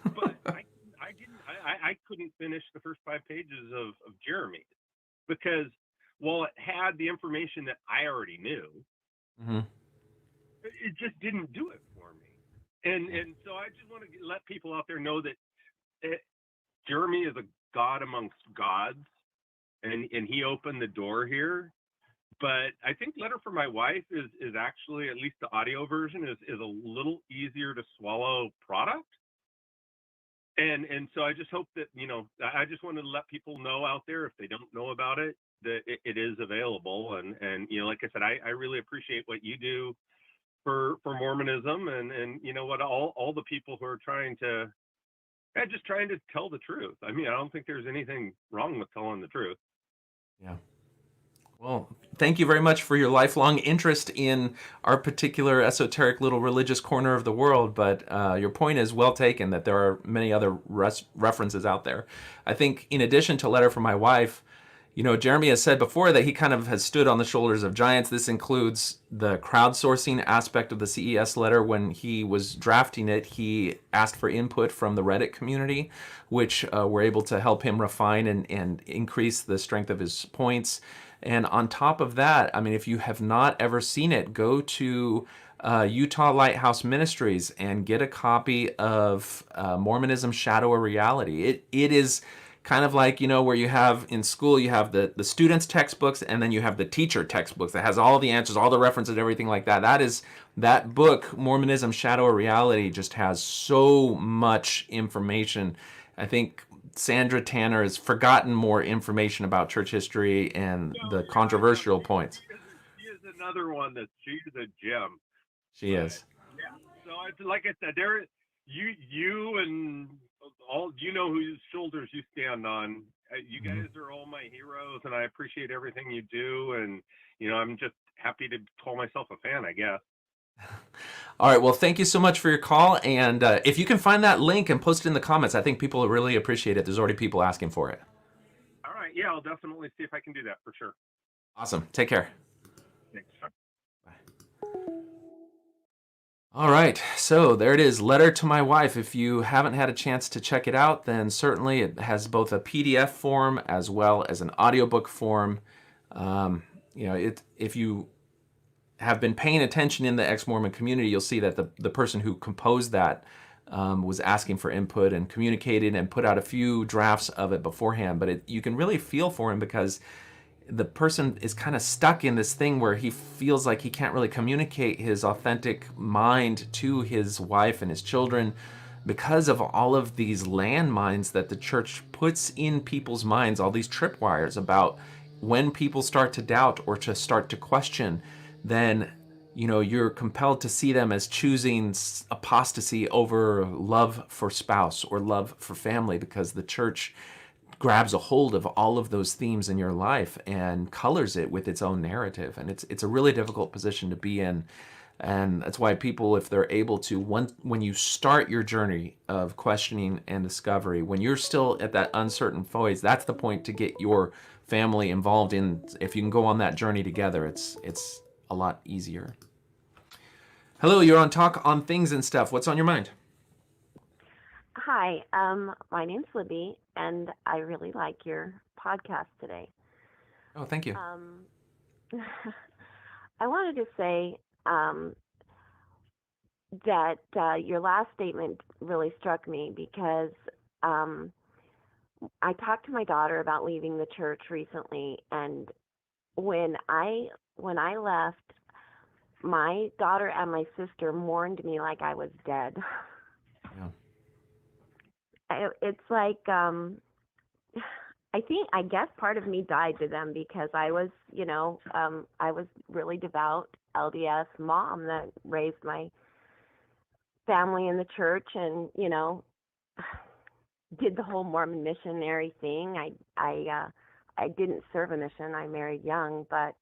But I couldn't finish the first 5 pages of Jeremy, because while it had the information that I already knew, Mm-hmm. it just didn't do it for me. And so I just want to let people out there know that Jeremy is a God amongst gods, and he opened the door here. But I think Letter for My Wife is actually, at least the audio version, is a little easier to swallow product. And so I just hope that, I just wanted to let people know out there, if they don't know about it, that it is available. And like I said, I really appreciate what you do for Mormonism, and what all the people who are trying to tell the truth. I mean, I don't think there's anything wrong with telling the truth. Yeah. Well, thank you very much for your lifelong interest in our particular esoteric little religious corner of the world. But your point is well taken, that there are many other references out there. I think in addition to Letter from My Wife, Jeremy has said before that he kind of has stood on the shoulders of giants. This includes the crowdsourcing aspect of the CES letter. When he was drafting it, he asked for input from the Reddit community, which were able to help him refine and increase the strength of his points. And on top of that, I mean, if you have not ever seen it, go to Utah Lighthouse Ministries and get a copy of Mormonism, Shadow or Reality. It is kind of like, where you have in school, you have the students' textbooks, and then you have the teacher textbooks that has all the answers, all the references, everything like that. That book, Mormonism, Shadow or Reality, just has so much information. I think Sandra Tanner has forgotten more information about church history and the controversial points. She is another one she's a gem. She is. Yeah. So like I said, you and all, whose shoulders you stand on. You guys are all my heroes, and I appreciate everything you do. And I'm just happy to call myself a fan, I guess. All right. Well, thank you so much for your call. And if you can find that link and post it in the comments, I think people will really appreciate it. There's already people asking for it. All right. Yeah, I'll definitely see if I can do that for sure. Awesome. Take care. Thanks. Bye. All right. So there it is, Letter to My Wife. If you haven't had a chance to check it out, then certainly it has both a PDF form as well as an audiobook form. If you have been paying attention in the ex-Mormon community, you'll see that the person who composed that was asking for input and communicated and put out a few drafts of it beforehand. But you can really feel for him, because the person is kind of stuck in this thing where he feels like he can't really communicate his authentic mind to his wife and his children, because of all of these landmines that the church puts in people's minds, all these tripwires about when people start to doubt or to start to question, then you're compelled to see them as choosing apostasy over love for spouse or love for family, because the church grabs a hold of all of those themes in your life and colors it with its own narrative. And it's a really difficult position to be in. And that's why people, if they're able to, when you start your journey of questioning and discovery, when you're still at that uncertain phase, that's the point to get your family involved in. If you can go on that journey together, it's a lot easier. Hello, you're on Talk on Things and Stuff. What's on your mind? Hi, my name's Libby, and I really like your podcast today. Oh, thank you. I wanted to say that your last statement really struck me, because I talked to my daughter about leaving the church recently, and when I left, my daughter and my sister mourned me like I was dead. Yeah. It's like I guess part of me died to them because I was, I was really devout LDS mom that raised my family in the church, and did the whole Mormon missionary thing. I didn't serve a mission. I married young, but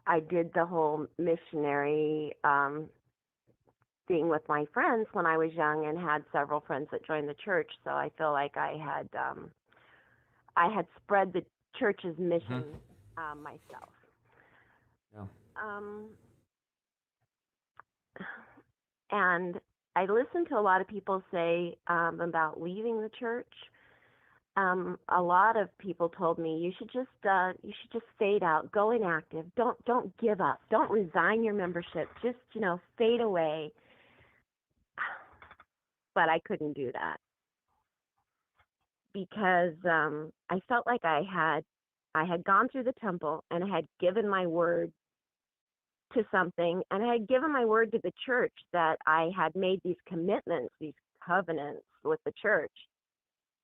I did the whole missionary thing with my friends when I was young, and had several friends that joined the church. So I feel like I had spread the church's mission myself. Yeah. And I listened to a lot of people say about leaving the church. A lot of people told me you should just fade out, go inactive, don't give up, don't resign your membership, just fade away. But I couldn't do that because I felt like I had gone through the temple, and I had given my word to something, and I had given my word to the church that I had made these commitments, these covenants with the church.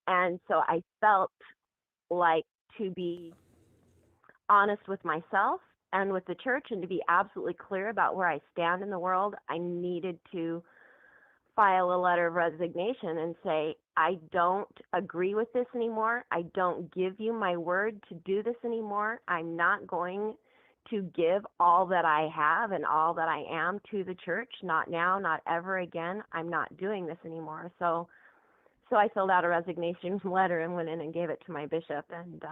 And so I felt like, to be honest with myself and with the church, and to be absolutely clear about where I stand in the world, I needed to file a letter of resignation and say, I don't agree with this anymore. I don't give you my word to do this anymore. I'm not going to give all that I have and all that I am to the church. Not now, not ever again. I'm not doing this anymore. So I filled out a resignation letter and went in and gave it to my bishop. And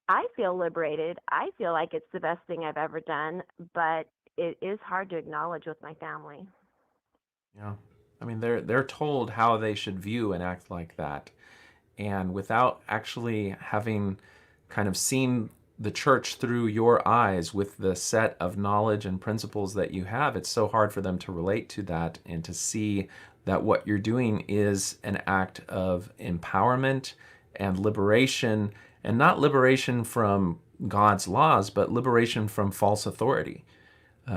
I feel liberated. I feel like it's the best thing I've ever done, but it is hard to acknowledge with my family. Yeah. I mean, they're told how they should view and act like that. And without actually having kind of seen the church through your eyes with the set of knowledge and principles that you have, it's so hard for them to relate to that and to see that what you're doing is an act of empowerment and liberation, and not liberation from God's laws, but liberation from false authority.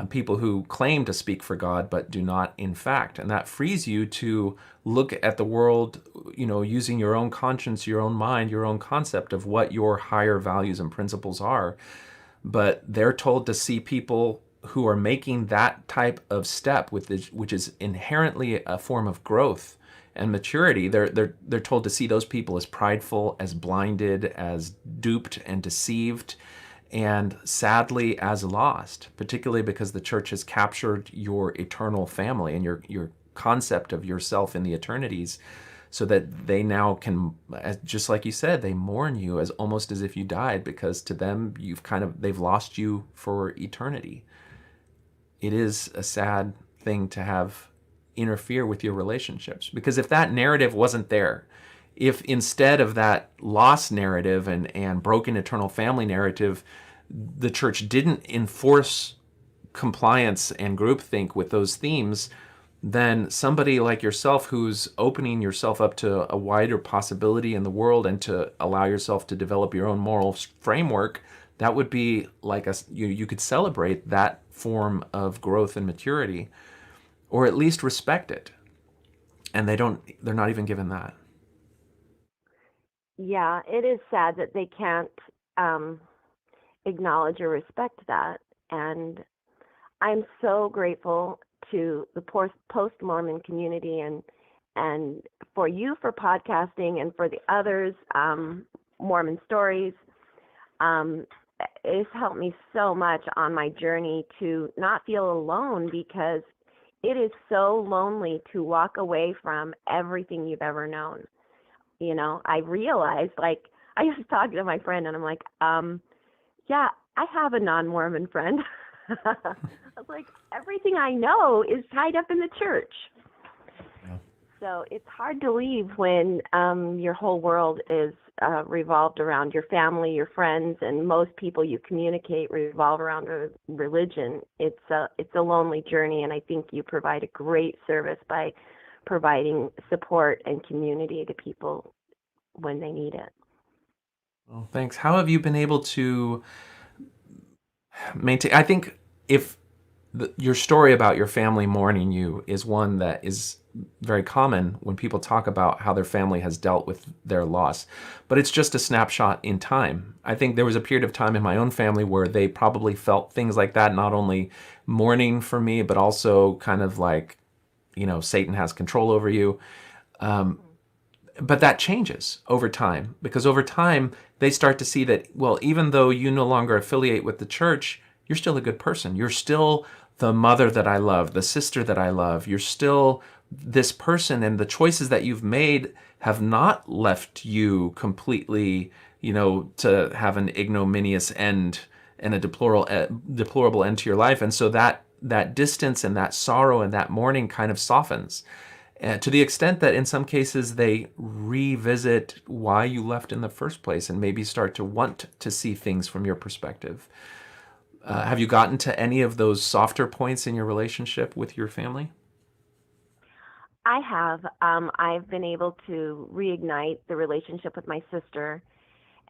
People who claim to speak for God but do not in fact. And that frees you to look at the world, using your own conscience, your own mind, your own concept of what your higher values and principles are. But they're told to see people who are making that type of step, which is inherently a form of growth and maturity. They're told to see those people as prideful, as blinded, as duped and deceived, and sadly as lost, particularly because the church has captured your eternal family and your concept of yourself in the eternities, so that they now can, just like you said, they mourn you as almost as if you died, because to them they've lost you for eternity. It is a sad thing to have interfere with your relationships, because if that narrative wasn't there, if instead of that lost narrative and broken eternal family narrative, the church didn't enforce compliance and groupthink with those themes, then somebody like yourself, who's opening yourself up to a wider possibility in the world and to allow yourself to develop your own moral framework, that would be like you could celebrate that form of growth and maturity, or at least respect it. And they're not even given that. Yeah, it is sad that they can't acknowledge or respect that. And I'm so grateful to the post-Mormon community, and for you for podcasting, and for the others, Mormon Stories. It's helped me so much on my journey to not feel alone, because it is so lonely to walk away from everything you've ever known. I realized, like, I was talking to my friend, and I'm like, yeah, I have a non-Mormon friend. I was like, everything I know is tied up in the church. Yeah. So it's hard to leave when your whole world is revolved around your family, your friends, and most people you communicate revolve around religion. It's a lonely journey, and I think you provide a great service by providing support and community to people when they need it. Well, thanks. How have you been able to maintain? I think if your story about your family mourning you is one that is very common when people talk about how their family has dealt with their loss, but it's just a snapshot in time. I think there was a period of time in my own family where they probably felt things like that, not only mourning for me, but also kind of like, Satan has control over you. But that changes over time, because over time they start to see that, well, even though you no longer affiliate with the church, you're still a good person. You're still the mother that I love, the sister that I love. You're still this person, and the choices that you've made have not left you completely, to have an ignominious end and a deplorable end to your life. And so that distance and that sorrow and that mourning kind of softens. To the extent that in some cases they revisit why you left in the first place and maybe start to want to see things from your perspective. Have you gotten to any of those softer points in your relationship with your family? I have. I've been able to reignite the relationship with my sister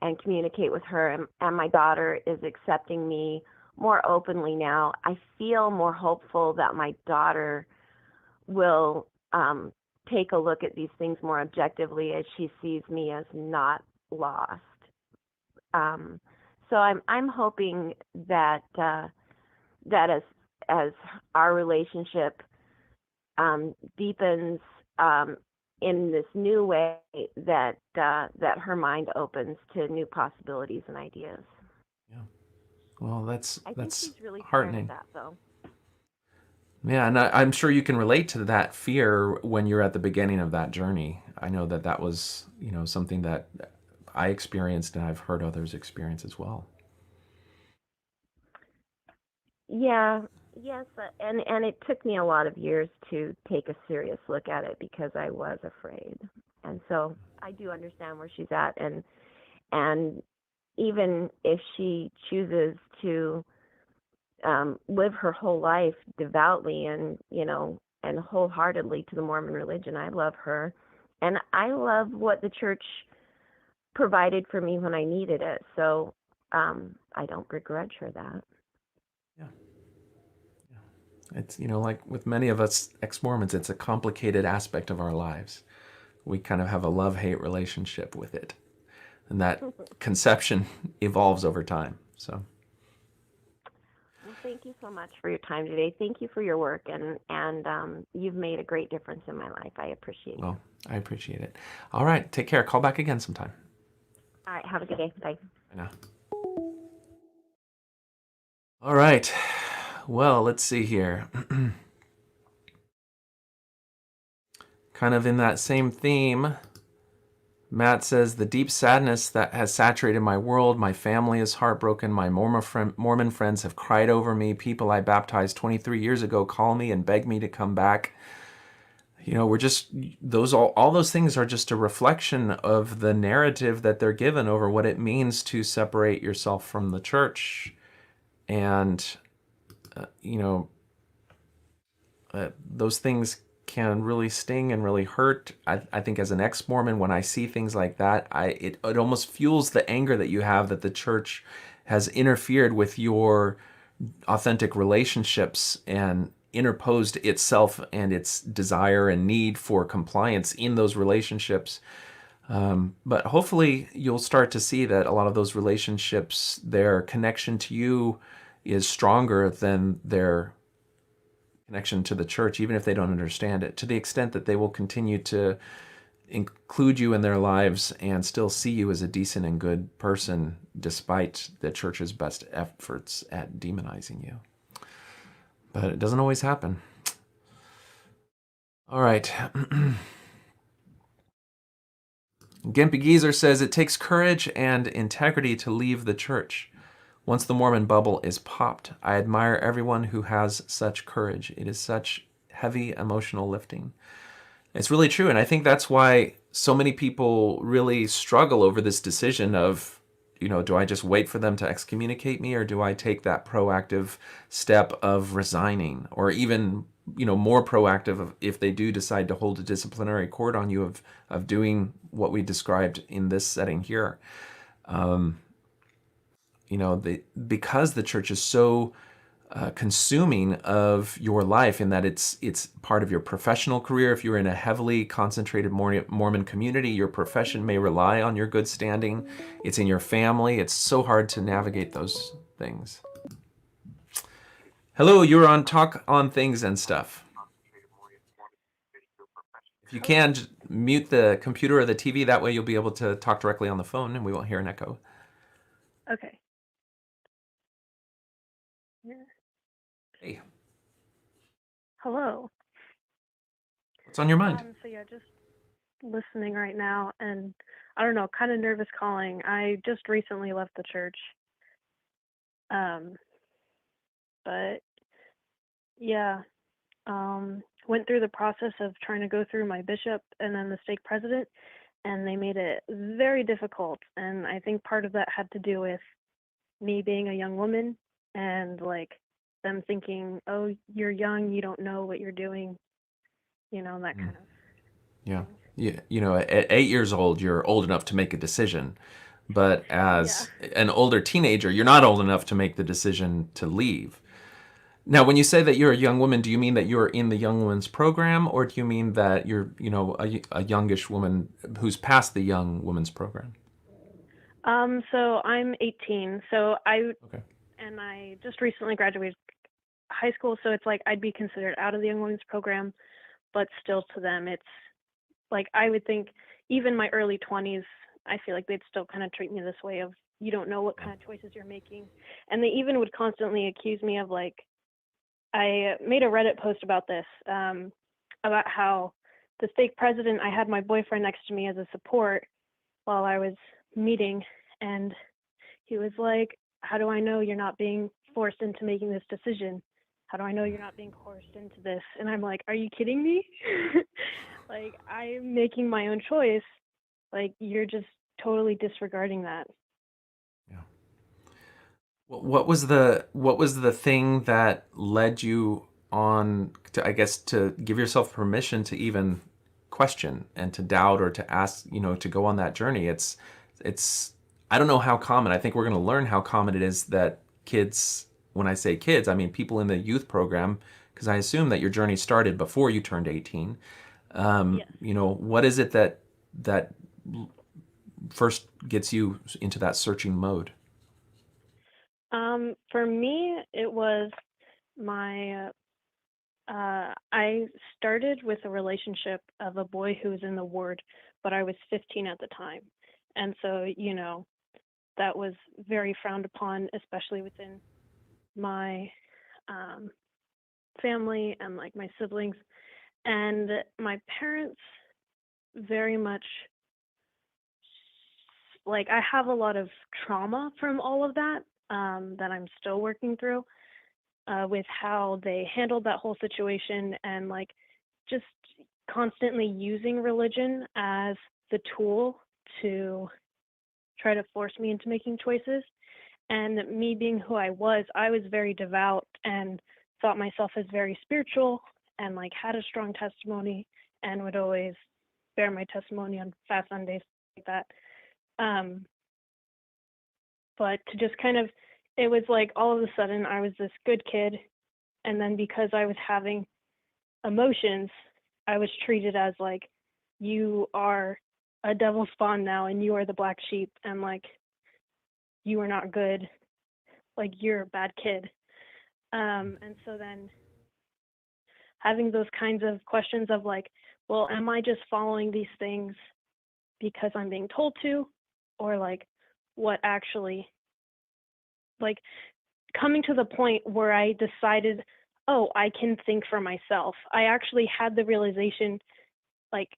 and communicate with her, and my daughter is accepting me more openly now. I feel more hopeful that my daughter will take a look at these things more objectively as she sees me as not lost. So I'm hoping that that as our relationship deepens in this new way, that her mind opens to new possibilities and ideas. Yeah. Well, I think that's she's really scared heartening. of that, though. Yeah, and I'm sure you can relate to that fear when you're at the beginning of that journey. I know that was, something that I experienced and I've heard others experience as well. Yeah, yes, and it took me a lot of years to take a serious look at it because I was afraid. And so I do understand where she's at, and even if she chooses to live her whole life devoutly and wholeheartedly to the Mormon religion, I love her, and I love what the church provided for me when I needed it. So I don't begrudge her that. Yeah. It's, like with many of us ex-Mormons, it's a complicated aspect of our lives. We kind of have a love-hate relationship with it. And that conception evolves over time. So, Well, thank you so much for your time today. Thank you for your work, and you've made a great difference in my life. I appreciate it. well, I appreciate it. All right. Take care. Call back again sometime. All right, have a good day. Bye. Bye now. All right. Well, let's see here. Kind of in that same theme, Matt says, the deep sadness that has saturated my world, my family is heartbroken, my Mormon friends have cried over me, people I baptized 23 years ago call me and beg me to come back. We're just, all those things are just a reflection of the narrative that they're given over what it means to separate yourself from the church. And, those things can really sting and really hurt. I think as an ex-Mormon, when I see things like that, it almost fuels the anger that you have that the church has interfered with your authentic relationships and interposed itself and its desire and need for compliance in those relationships. But hopefully you'll start to see that a lot of those relationships, their connection to you is stronger than their connection to the church, even if they don't understand it, to the extent that they will continue to include you in their lives and still see you as a decent and good person despite the church's best efforts at demonizing you. But it doesn't always happen. All right. Gimpy Geezer says, it takes courage and integrity to leave the church. Once the Mormon bubble is popped, I admire everyone who has such courage. It is such heavy emotional lifting. It's really true. And I think that's why so many people really struggle over this decision of, do I just wait for them to excommunicate me, or do I take that proactive step of resigning, or even, more proactive if they do decide to hold a disciplinary court on you of doing what we described in this setting here. Because the church is so consuming of your life, in that it's part of your professional career. If you're in a heavily concentrated Mormon community, your profession may rely on your good standing. It's in your family. It's so hard to navigate those things. Hello, you're on Talk on Things and Stuff. If you can, just mute the computer or the TV. That way you'll be able to talk directly on the phone and we won't hear an echo. Okay. Yeah. Hey, Hello. what's on your mind? So yeah, just listening right now, and I don't know, kind of nervous calling. I just recently left the church. But yeah, went through the process of trying to go through my bishop and then the stake president, and they made it very difficult. And I think part of that had to do with me being a young woman and like them thinking, oh, you're young, you don't know what you're doing, that kind of Yeah. thing. At 8 years old, you're old enough to make a decision. But Yeah. as an older teenager, you're not old enough to make the decision to leave. Now, when you say that you're a young woman, do you mean that you're in the young women's program, or do you mean that you're, a youngish woman who's past the young women's program? So I'm 18. So Okay. I just recently graduated high school, so it's like I'd be considered out of the young women's program, but still to them, it's like I would think even my early 20s, I feel like they'd still kind of treat me this way of you don't know what kind of choices you're making. And they even would constantly accuse me of like, I made a Reddit post about this, about how the stake president, I had my boyfriend next to me as a support while I was meeting, and he was like, how do I know you're not being forced into making this decision? How do I know you're not being coerced into this? And I'm like, are you kidding me? Like, I'm making my own choice. Like, you're just totally disregarding that. Yeah. What was the thing that led you on to, I guess, to give yourself permission to even question and to doubt or to ask, to go on that journey? It's I don't know how common. I think we're going to learn how common it is that kids, when I say kids, I mean people in the youth program, because I assume that your journey started before you turned 18. Yes. What is it that first gets you into that searching mode? For me, it was my I started with a relationship of a boy who was in the ward, but I was 15 at the time. And so, that was very frowned upon, especially within my family and like my siblings. And my parents very much, like, I have a lot of trauma from all of that, that I'm still working through, with how they handled that whole situation and like just constantly using religion as the tool to try to force me into making choices. And me being who I was very devout and thought myself as very spiritual and like had a strong testimony and would always bear my testimony on fast Sundays like that. But to just kind of, it was like all of a sudden I was this good kid, and then because I was having emotions, I was treated as like, you are a devil spawn now and you are the black sheep and like you are not good, like you're a bad kid. And so then having those kinds of questions of like, well, am I just following these things because I'm being told to, or like what actually, like coming to the point where I decided, oh, I can think for myself. I actually had the realization like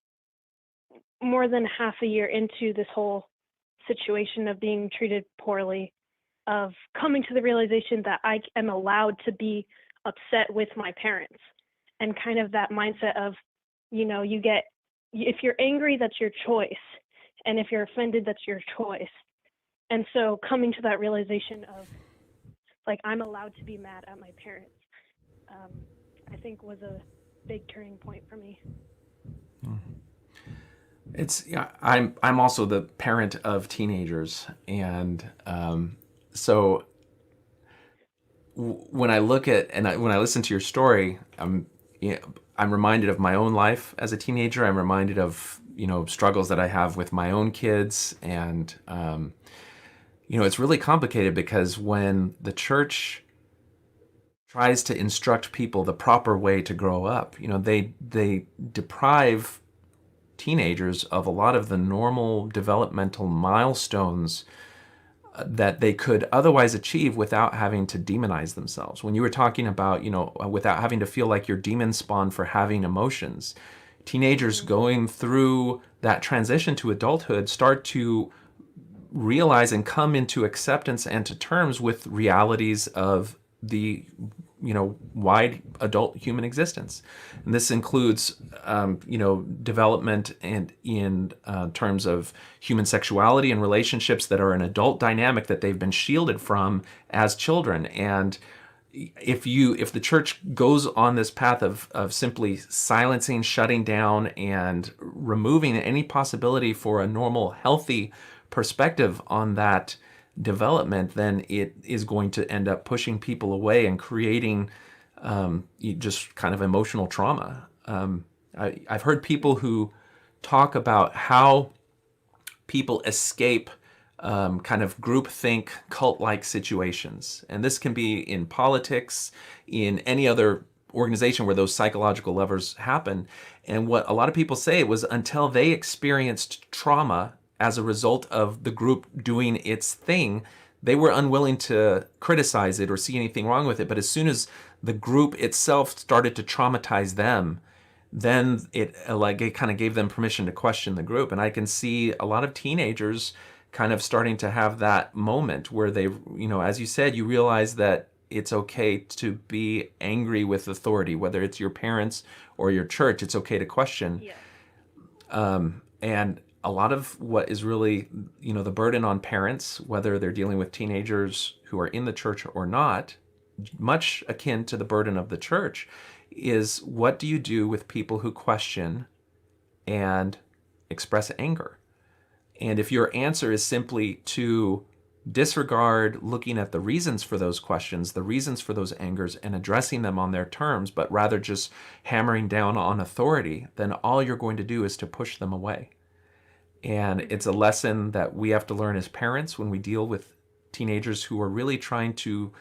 more than half a year into this whole situation of being treated poorly, of coming to the realization that I am allowed to be upset with my parents, and kind of that mindset of you know, if you're angry, that's your choice. And if you're offended, that's your choice. And so coming to that realization of, like, I'm allowed to be mad at my parents, I think was a big turning point for me. I'm also the parent of teenagers, and so when I look at when I listen to your story, I'm reminded of my own life as a teenager. I'm reminded of struggles that I have with my own kids, and it's really complicated because when the church tries to instruct people the proper way to grow up, they deprive teenagers of a lot of the normal developmental milestones that they could otherwise achieve without having to demonize themselves. When you were talking about, without having to feel like you're demon spawned for having emotions, teenagers going through that transition to adulthood start to realize and come into acceptance and to terms with realities of the wide adult human existence. And this includes development and in terms of human sexuality and relationships that are an adult dynamic that they've been shielded from as children. And if the church goes on this path of simply silencing, shutting down, and removing any possibility for a normal, healthy perspective on that development, then it is going to end up pushing people away and creating just kind of emotional trauma. I've heard people who talk about how people escape kind of groupthink, cult-like situations. And this can be in politics, in any other organization where those psychological levers happen. And what a lot of people say was until they experienced trauma as a result of the group doing its thing, they were unwilling to criticize it or see anything wrong with it. But as soon as the group itself started to traumatize them, then it kind of gave them permission to question the group. And I can see a lot of teenagers kind of starting to have that moment where they, as you said, you realize that it's okay to be angry with authority, whether it's your parents or your church. It's okay to question. Yeah. And a lot of what is really, the burden on parents, whether they're dealing with teenagers who are in the church or not, much akin to the burden of the church, is what do you do with people who question and express anger? And if your answer is simply to disregard looking at the reasons for those questions, the reasons for those angers, and addressing them on their terms, but rather just hammering down on authority, then all you're going to do is to push them away. And it's a lesson that we have to learn as parents when we deal with teenagers who are really trying to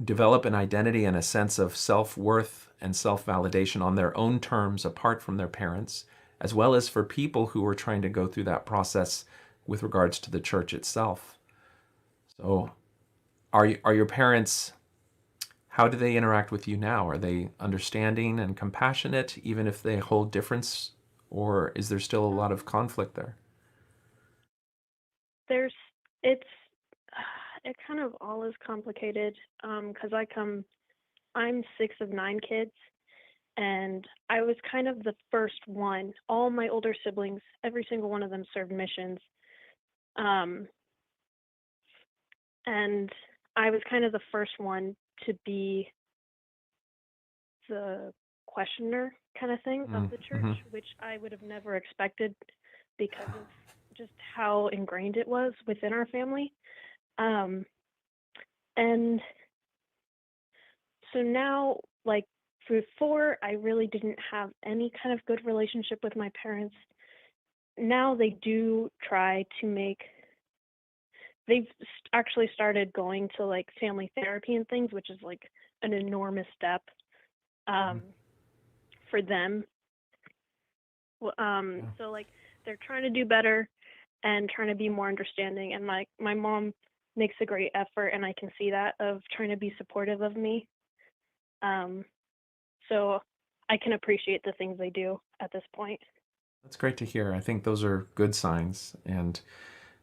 develop an identity and a sense of self-worth and self-validation on their own terms apart from their parents, as well as for people who are trying to go through that process with regards to the church itself. So are your parents, how do they interact with you now? Are they understanding and compassionate even if they hold difference, or is there still a lot of conflict there? It kind of all is complicated because I'm 6 of 9 kids, and I was kind of the first one. All my older siblings, every single one of them served missions. And I was kind of the first one to be the questioner kind of thing of the church, which I would have never expected because of just how ingrained it was within our family. And so now, like, before, I really didn't have any kind of good relationship with my parents. Now they do try to they've actually started going to, like, family therapy and things, which is, like, an enormous step for them. So, like, they're trying to do better and trying to be more understanding. And my mom makes a great effort, and I can see that, of trying to be supportive of me. So I can appreciate the things they do at this point. That's great to hear. I think those are good signs. And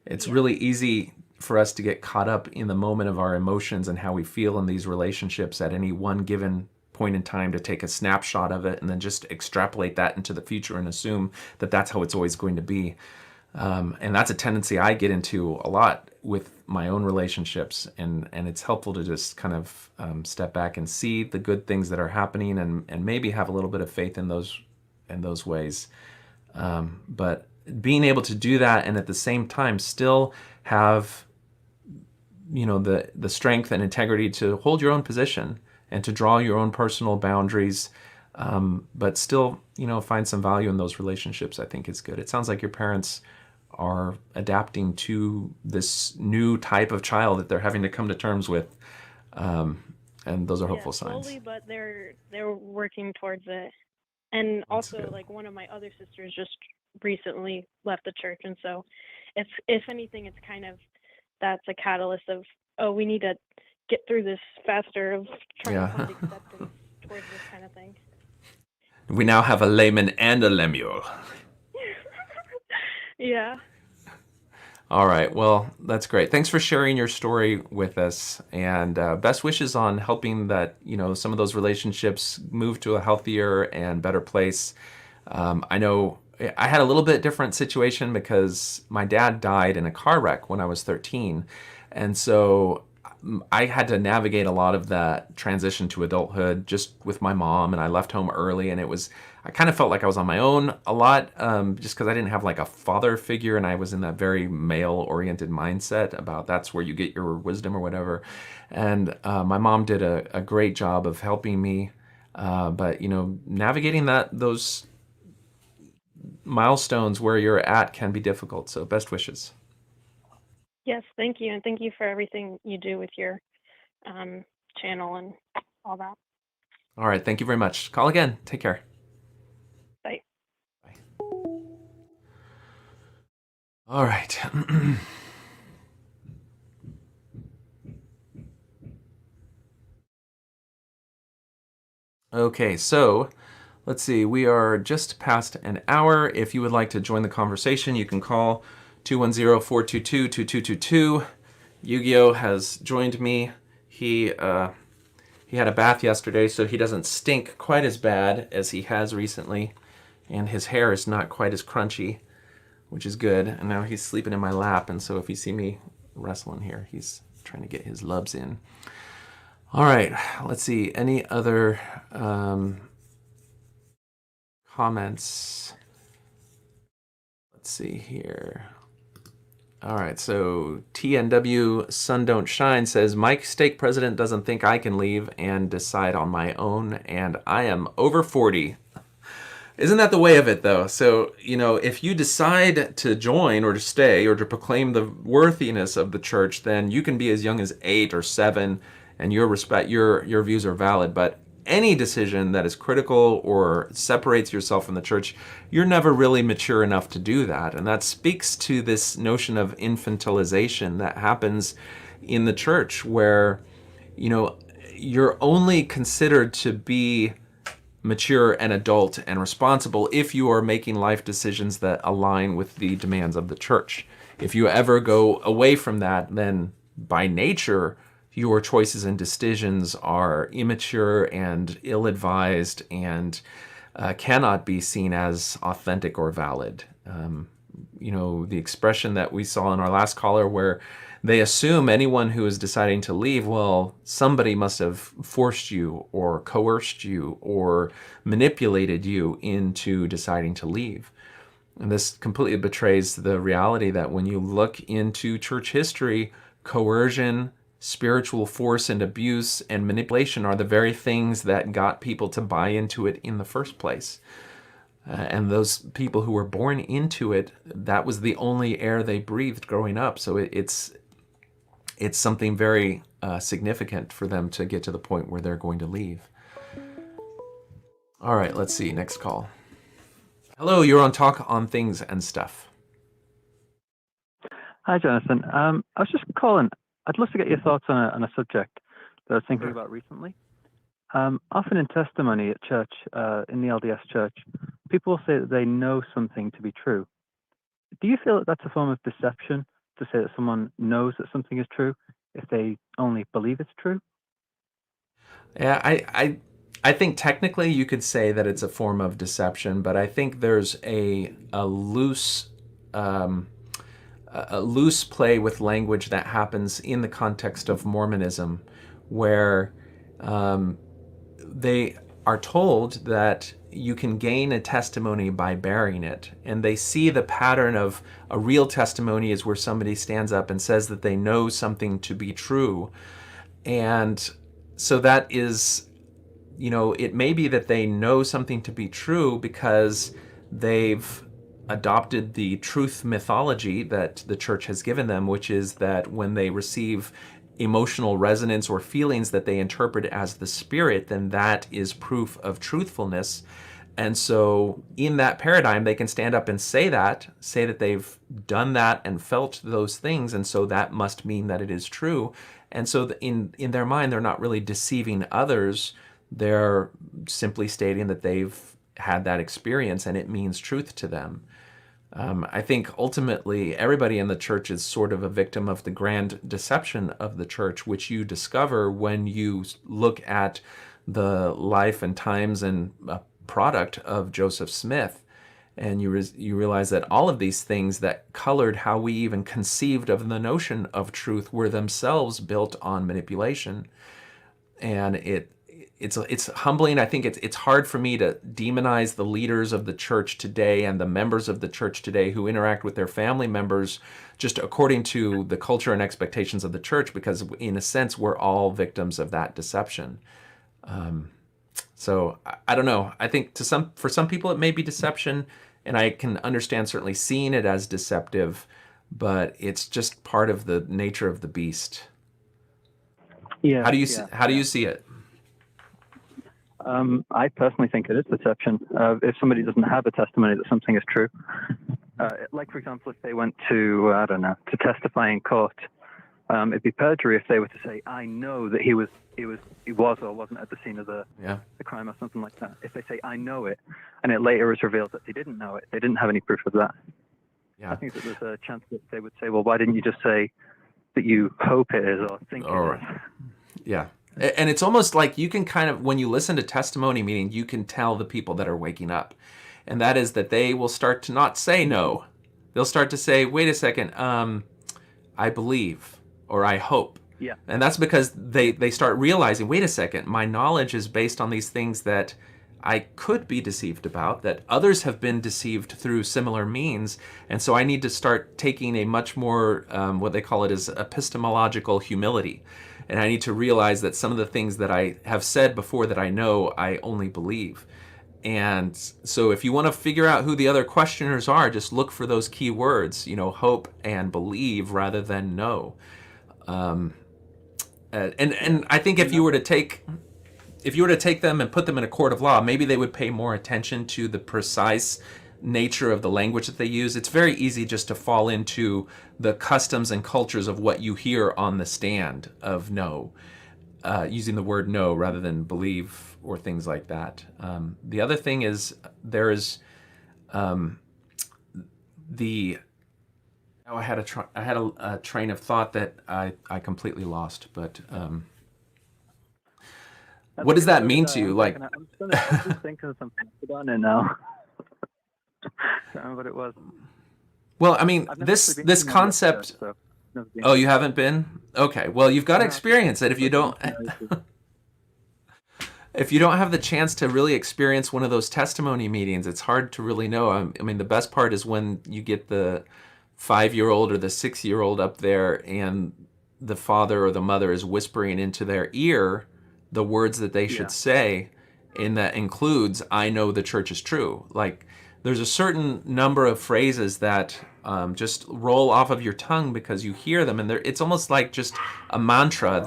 it's really easy for us to get caught up in the moment of our emotions and how we feel in these relationships at any one given point in time to take a snapshot of it and then just extrapolate that into the future and assume that that's how it's always going to be. And that's a tendency I get into a lot with my own relationships, and it's helpful to just kind of step back and see the good things that are happening, and maybe have a little bit of faith in those ways. But being able to do that and at the same time still have the strength and integrity to hold your own position and to draw your own personal boundaries, but still find some value in those relationships, I think is good. It sounds like your parents are adapting to this new type of child that they're having to come to terms with, and those are hopeful signs. Slowly, but they're working towards it. And That's also, good. like, one of my other sisters just recently left the church, and so if anything, it's kind of, that's a catalyst of, oh, we need to get through this faster, of trying to find acceptance towards this kind of thing. We now have a layman and a Lemuel. Yeah. All right. Well, that's great. Thanks for sharing your story with us, and best wishes on helping that some of those relationships move to a healthier and better place. I know I had a little bit different situation because my dad died in a car wreck when I was 13, and so I had to navigate a lot of that transition to adulthood just with my mom, and I left home early, and I kind of felt like I was on my own a lot, just because I didn't have like a father figure, and I was in that very male-oriented mindset about that's where you get your wisdom or whatever. And my mom did a great job of helping me, but navigating those milestones where you're at can be difficult. So best wishes. Yes, thank you, and thank you for everything you do with your channel and all that. All right. Thank you very much. Call again. Take care. Bye. Bye. All right. Okay, so let's see. We are just past an hour. If you would like to join the conversation, you can call 210-422-2222. Yu-Gi-Oh has joined me. He had a bath yesterday, so he doesn't stink quite as bad as he has recently, and his hair is not quite as crunchy, which is good. And now he's sleeping in my lap, and so if you see me wrestling here, he's trying to get his lubs in. All right, let's see. Any other comments? Let's see here. All right, so TNW Sun Don't Shine says, Mike, stake president, doesn't think I can leave and decide on my own, and I am over 40. Isn't that the way of it, though? So, if you decide to join or to stay or to proclaim the worthiness of the church, then you can be as young as 8 or 7, and your views are valid. But any decision that is critical or separates yourself from the church, you're never really mature enough to do that. And that speaks to this notion of infantilization that happens in the church, where, you're only considered to be mature and adult and responsible if you are making life decisions that align with the demands of the church. If you ever go away from that, then by nature, your choices and decisions are immature and ill-advised and cannot be seen as authentic or valid. The expression that we saw in our last caller, where they assume anyone who is deciding to leave, well, somebody must have forced you or coerced you or manipulated you into deciding to leave. And this completely betrays the reality that when you look into church history, coercion, spiritual force and abuse and manipulation are the very things that got people to buy into it in the first place. And those people who were born into it, that was the only air they breathed growing up. So it's something very significant for them to get to the point where they're going to leave. All right, let's see. Next call. Hello, you're on Talk on Things and Stuff. Hi, Jonathan. I was just calling. I'd love to get your thoughts on a subject that I was thinking about recently. Often in testimony at church, in the LDS church, people will say that they know something to be true. Do you feel that that's a form of deception to say that someone knows that something is true if they only believe it's true? Yeah, I think technically you could say that it's a form of deception, but I think there's a loose a loose play with language that happens in the context of Mormonism, where they are told that you can gain a testimony by bearing it. And they see the pattern of a real testimony is where somebody stands up and says that they know something to be true. And so that is, it may be that they know something to be true because they've adopted the truth mythology that the church has given them, which is that when they receive emotional resonance or feelings that they interpret as the spirit, then that is proof of truthfulness. And so in that paradigm, they can stand up and say that they've done that and felt those things, and so that must mean that it is true. And so in their mind, they're not really deceiving others. They're simply stating that they've had that experience and it means truth to them. I think ultimately everybody in the church is sort of a victim of the grand deception of the church, which you discover when you look at the life and times and product of Joseph Smith. And you realize that all of these things that colored how we even conceived of the notion of truth were themselves built on manipulation. And it's humbling. I think it's hard for me to demonize the leaders of the church today and the members of the church today who interact with their family members just according to the culture and expectations of the church, because in a sense we're all victims of that deception. So I don't know. I think for some people it may be deception, and I can understand certainly seeing it as deceptive, but it's just part of the nature of the beast. Yeah. How do you see it? I personally think it is deception. If somebody doesn't have a testimony that something is true, like for example, if they went to testify in court, it'd be perjury if they were to say, "I know that he was or wasn't at the scene of the crime," or something like that. If they say, "I know it," and it later is revealed that they didn't know it, they didn't have any proof of that. Yeah. I think that there's a chance that they would say, "Well, why didn't you just say that you hope it is or think it is?" Yeah. And it's almost like you can kind of, when you listen to testimony meeting, you can tell the people that are waking up. And that is that they will start to not say no. They'll start to say, wait a second, I believe, or I hope. Yeah. And that's because they start realizing, wait a second, my knowledge is based on these things that I could be deceived about, that others have been deceived through similar means. And so I need to start taking a much more, what they call it is epistemological humility. And I need to realize that some of the things that I have said before that I know, I only believe. And so if you want to figure out who the other questioners are, just look for those key words, hope and believe rather than know. And I think if you were to take them and put them in a court of law, maybe they would pay more attention to the precise nature of the language that they use. It's very easy just to fall into the customs and cultures of what you hear on the stand of no, using the word no rather than believe or things like that. The other thing is there is I had a train of thought that I completely lost, but what does that mean to you? Like, I was thinking of something. I've forgotten it now. I don't remember what it was. Well, I mean, this concept. Oh, you haven't been? Okay. Well, you've got to experience it. If you don't have the chance to really experience one of those testimony meetings, it's hard to really know. I mean, the best part is when you get the 5-year-old or the 6-year-old up there and the father or the mother is whispering into their ear the words that they should say, and that includes, "I know the church is true." Like, there's a certain number of phrases that just roll off of your tongue because you hear them, and it's almost like just a mantra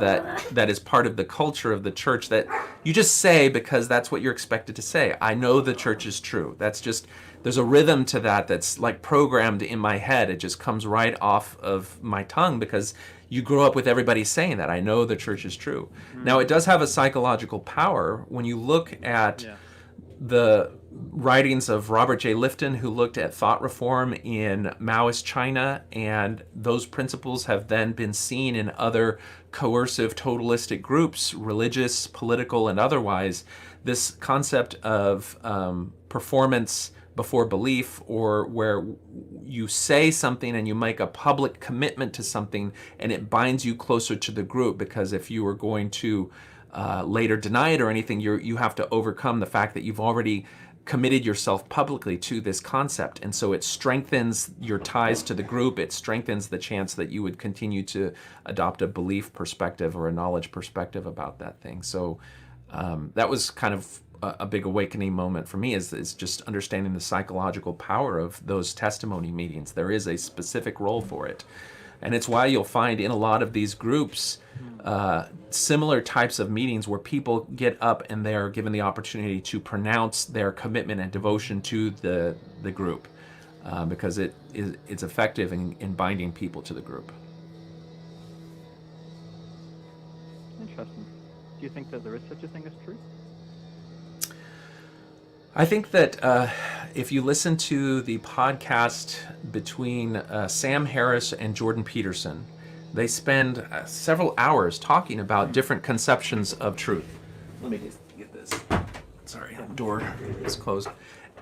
that is part of the culture of the church that you just say because that's what you're expected to say. "I know the church is true." That's just, there's a rhythm to that that's like programmed in my head. It just comes right off of my tongue because you grow up with everybody saying that. "I know the church is true." Now, it does have a psychological power when you look at the writings of Robert J. Lifton, who looked at thought reform in Maoist China, and those principles have then been seen in other coercive totalistic groups, religious, political, and otherwise. This concept of performance before belief, or where you say something and you make a public commitment to something and it binds you closer to the group, because if you are going to later deny it or anything, you have to overcome the fact that you've already committed yourself publicly to this concept. And so it strengthens your ties to the group. It strengthens the chance that you would continue to adopt a belief perspective or a knowledge perspective about that thing. So that was kind of a big awakening moment for me, is just understanding the psychological power of those testimony meetings. There is a specific role for it. And it's why you'll find in a lot of these groups similar types of meetings where people get up and they're given the opportunity to pronounce their commitment and devotion to the group, because it's effective in binding people to the group. Interesting. Do you think that there is such a thing as truth? I think that if you listen to the podcast between Sam Harris and Jordan Peterson, they spend several hours talking about different conceptions of truth. Let me just get this. Sorry, the door is closed.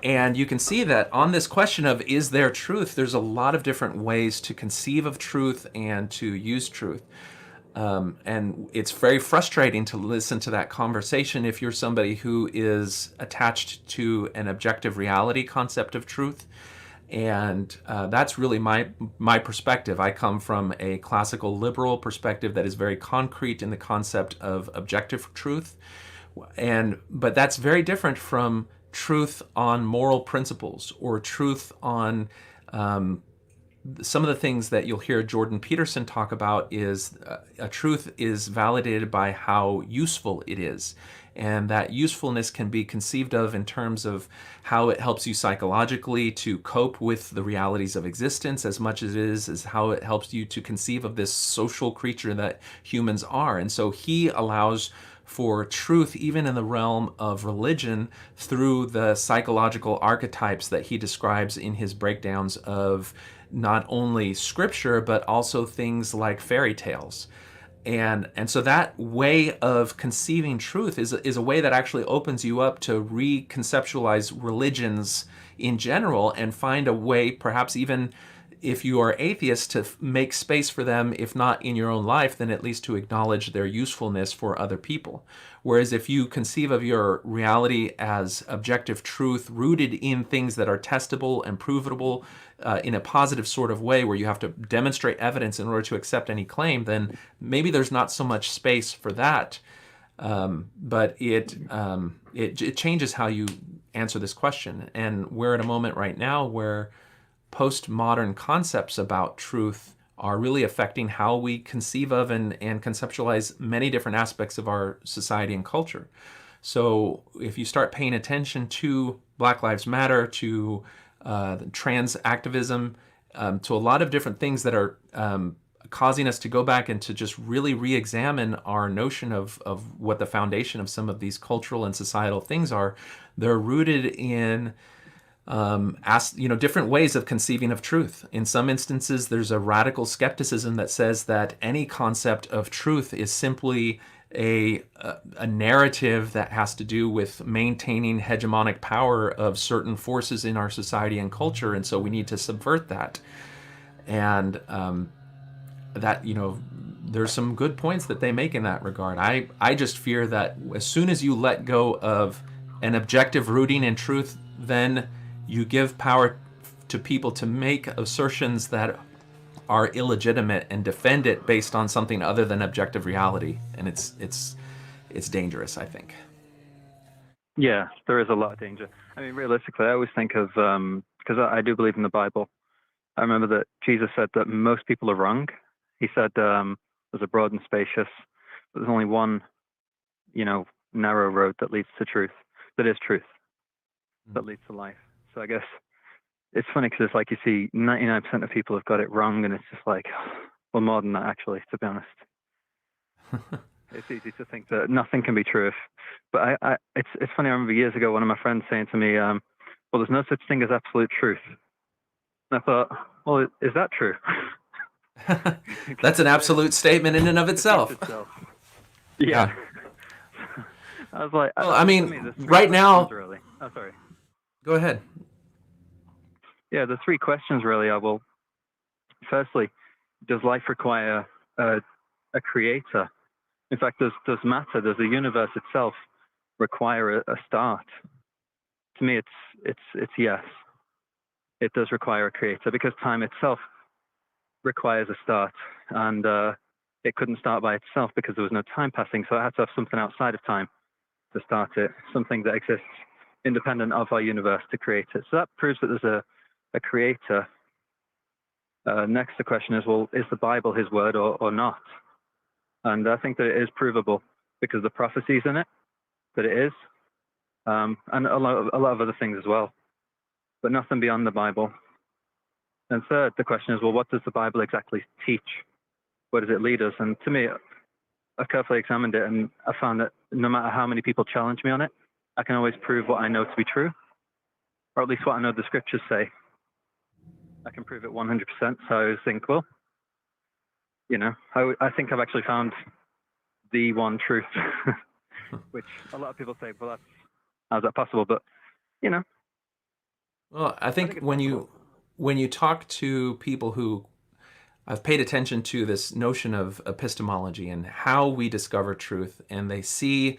And you can see that on this question of is there truth, there's a lot of different ways to conceive of truth and to use truth. And it's very frustrating to listen to that conversation if you're somebody who is attached to an objective reality concept of truth. And that's really my perspective. I come from a classical liberal perspective that is very concrete in the concept of objective truth. But that's very different from truth on moral principles or truth on some of the things that you'll hear Jordan Peterson talk about. Is a truth is validated by how useful it is. And that usefulness can be conceived of in terms of how it helps you psychologically to cope with the realities of existence, as much as it is how it helps you to conceive of this social creature that humans are. And so he allows for truth even in the realm of religion through the psychological archetypes that he describes in his breakdowns of not only scripture, but also things like fairy tales. And so that way of conceiving truth is a way that actually opens you up to reconceptualize religions in general and find a way, perhaps even if you are atheist, to make space for them, if not in your own life, then at least to acknowledge their usefulness for other people. Whereas if you conceive of your reality as objective truth rooted in things that are testable and provable in a positive sort of way, where you have to demonstrate evidence in order to accept any claim, then maybe there's not so much space for that. But it changes how you answer this question. And we're at a moment right now where postmodern concepts about truth are really affecting how we conceive of and conceptualize many different aspects of our society and culture. So if you start paying attention to Black Lives Matter, to trans activism, to a lot of different things that are causing us to go back and to just really re-examine our notion of what the foundation of some of these cultural and societal things are, they're rooted in different ways of conceiving of truth. In some instances, there's a radical skepticism that says that any concept of truth is simply a narrative that has to do with maintaining hegemonic power of certain forces in our society and culture, and so we need to subvert that. And that, there's some good points that they make in that regard. I just fear that as soon as you let go of an objective rooting in truth, then you give power to people to make assertions that are illegitimate and defend it based on something other than objective reality, and it's dangerous, I think. Yeah, there is a lot of danger. I mean, realistically, I always think of because I do believe in the Bible. I remember that Jesus said that most people are wrong. He said there's a broad and spacious, but there's only one, narrow road that leads to truth. That is truth. That leads to life. So I guess it's funny because it's like you see 99% of people have got it wrong, and it's just like, well, more than that, actually, to be honest. It's easy to think that nothing can be true. But it's funny. I remember years ago, one of my friends saying to me, "Well, there's no such thing as absolute truth." And I thought, "Well, is that true?" That's an absolute statement in and of itself. Yeah. I was like, well, I mean, there's three right now. questions, really. Oh, sorry. Go ahead. Yeah, the three questions really are: well, firstly, does life require a creator? In fact, does matter, does the universe itself require a start? To me, it's yes. It does require a creator because time itself requires a start, and it couldn't start by itself because there was no time passing. So it had to have something outside of time to start it, something that exists independent of our universe to create it. So that proves that there's a creator. Next, the question is, well, is the Bible his word or not? And I think that it is provable because the prophecies in it, that it is, and a lot of other things as well, but nothing beyond the Bible. And third, the question is, well, what does the Bible exactly teach? Where does it lead us? And to me, I've carefully examined it, and I found that no matter how many people challenge me on it, I can always prove what I know to be true, or at least what I know the scriptures say. I can prove it 100%. So I always think, well, I think I've actually found the one truth, which a lot of people say, well, how's that possible? But, Well, I think when you talk to people who I've paid attention to this notion of epistemology and how we discover truth, and they see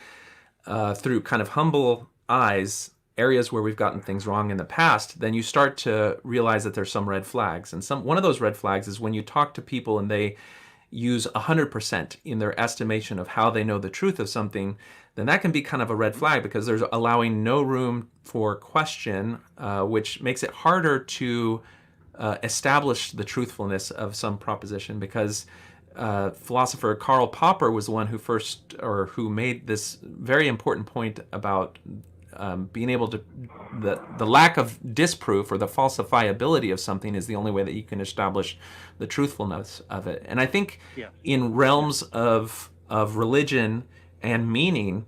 through kind of humble eyes areas where we've gotten things wrong in the past, then you start to realize that there's some red flags. And one of those red flags is when you talk to people and they use 100% in their estimation of how they know the truth of something, then that can be kind of a red flag because there's allowing no room for question, which makes it harder to establish the truthfulness of some proposition, because philosopher Karl Popper was the one who made this very important point about being able to, the lack of disproof or the falsifiability of something is the only way that you can establish the truthfulness of it. And I think in realms of religion and meaning,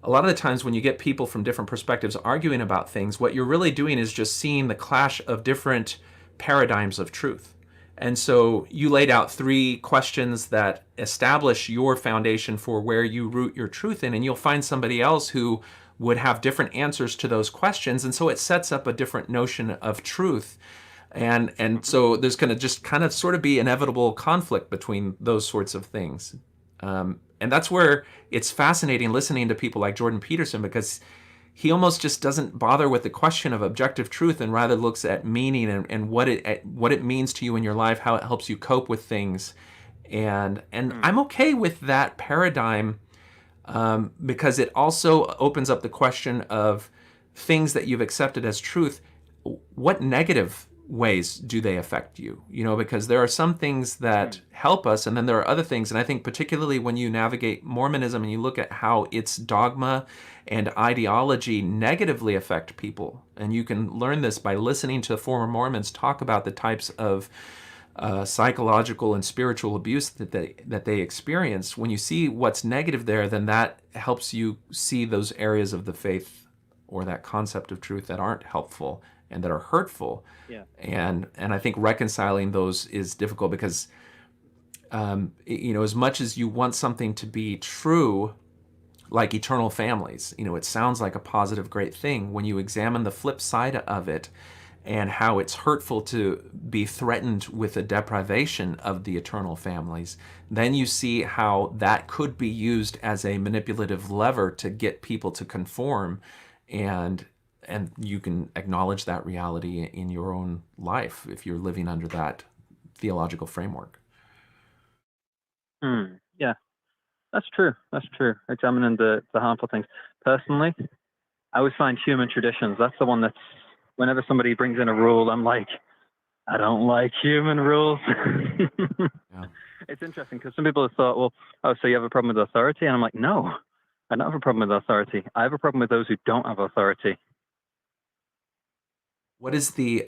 a lot of the times when you get people from different perspectives arguing about things, what you're really doing is just seeing the clash of different paradigms of truth. And so you laid out three questions that establish your foundation for where you root your truth in, and you'll find somebody else who would have different answers to those questions. And so it sets up a different notion of truth. And so there's going to just kind of sort of be inevitable conflict between those sorts of things. And that's where it's fascinating listening to people like Jordan Peterson, because he almost just doesn't bother with the question of objective truth and rather looks at meaning and what it means to you in your life, how it helps you cope with things. And I'm okay with that paradigm because it also opens up the question of things that you've accepted as truth. What negative ways do they affect you? Because there are some things that help us, and then there are other things. And I think particularly when you navigate Mormonism and you look at how its dogma and ideology negatively affect people, and you can learn this by listening to former Mormons talk about the types of psychological and spiritual abuse that they experience. When you see what's negative there, then that helps you see those areas of the faith or that concept of truth that aren't helpful and that are hurtful. Yeah. And I think reconciling those is difficult because as much as you want something to be true, like eternal families, it sounds like a positive, great thing. When you examine the flip side of it and how it's hurtful to be threatened with a deprivation of the eternal families, then you see how that could be used as a manipulative lever to get people to conform, and you can acknowledge that reality in your own life if you're living under that theological framework. Yeah, that's true. Examining the harmful things. Personally, I always find human traditions. That's the one that's, whenever somebody brings in a rule, I'm like, I don't like human rules. Yeah. It's interesting because some people have thought, well, so you have a problem with authority? And I'm like, no, I don't have a problem with authority. I have a problem with those who don't have authority. What is the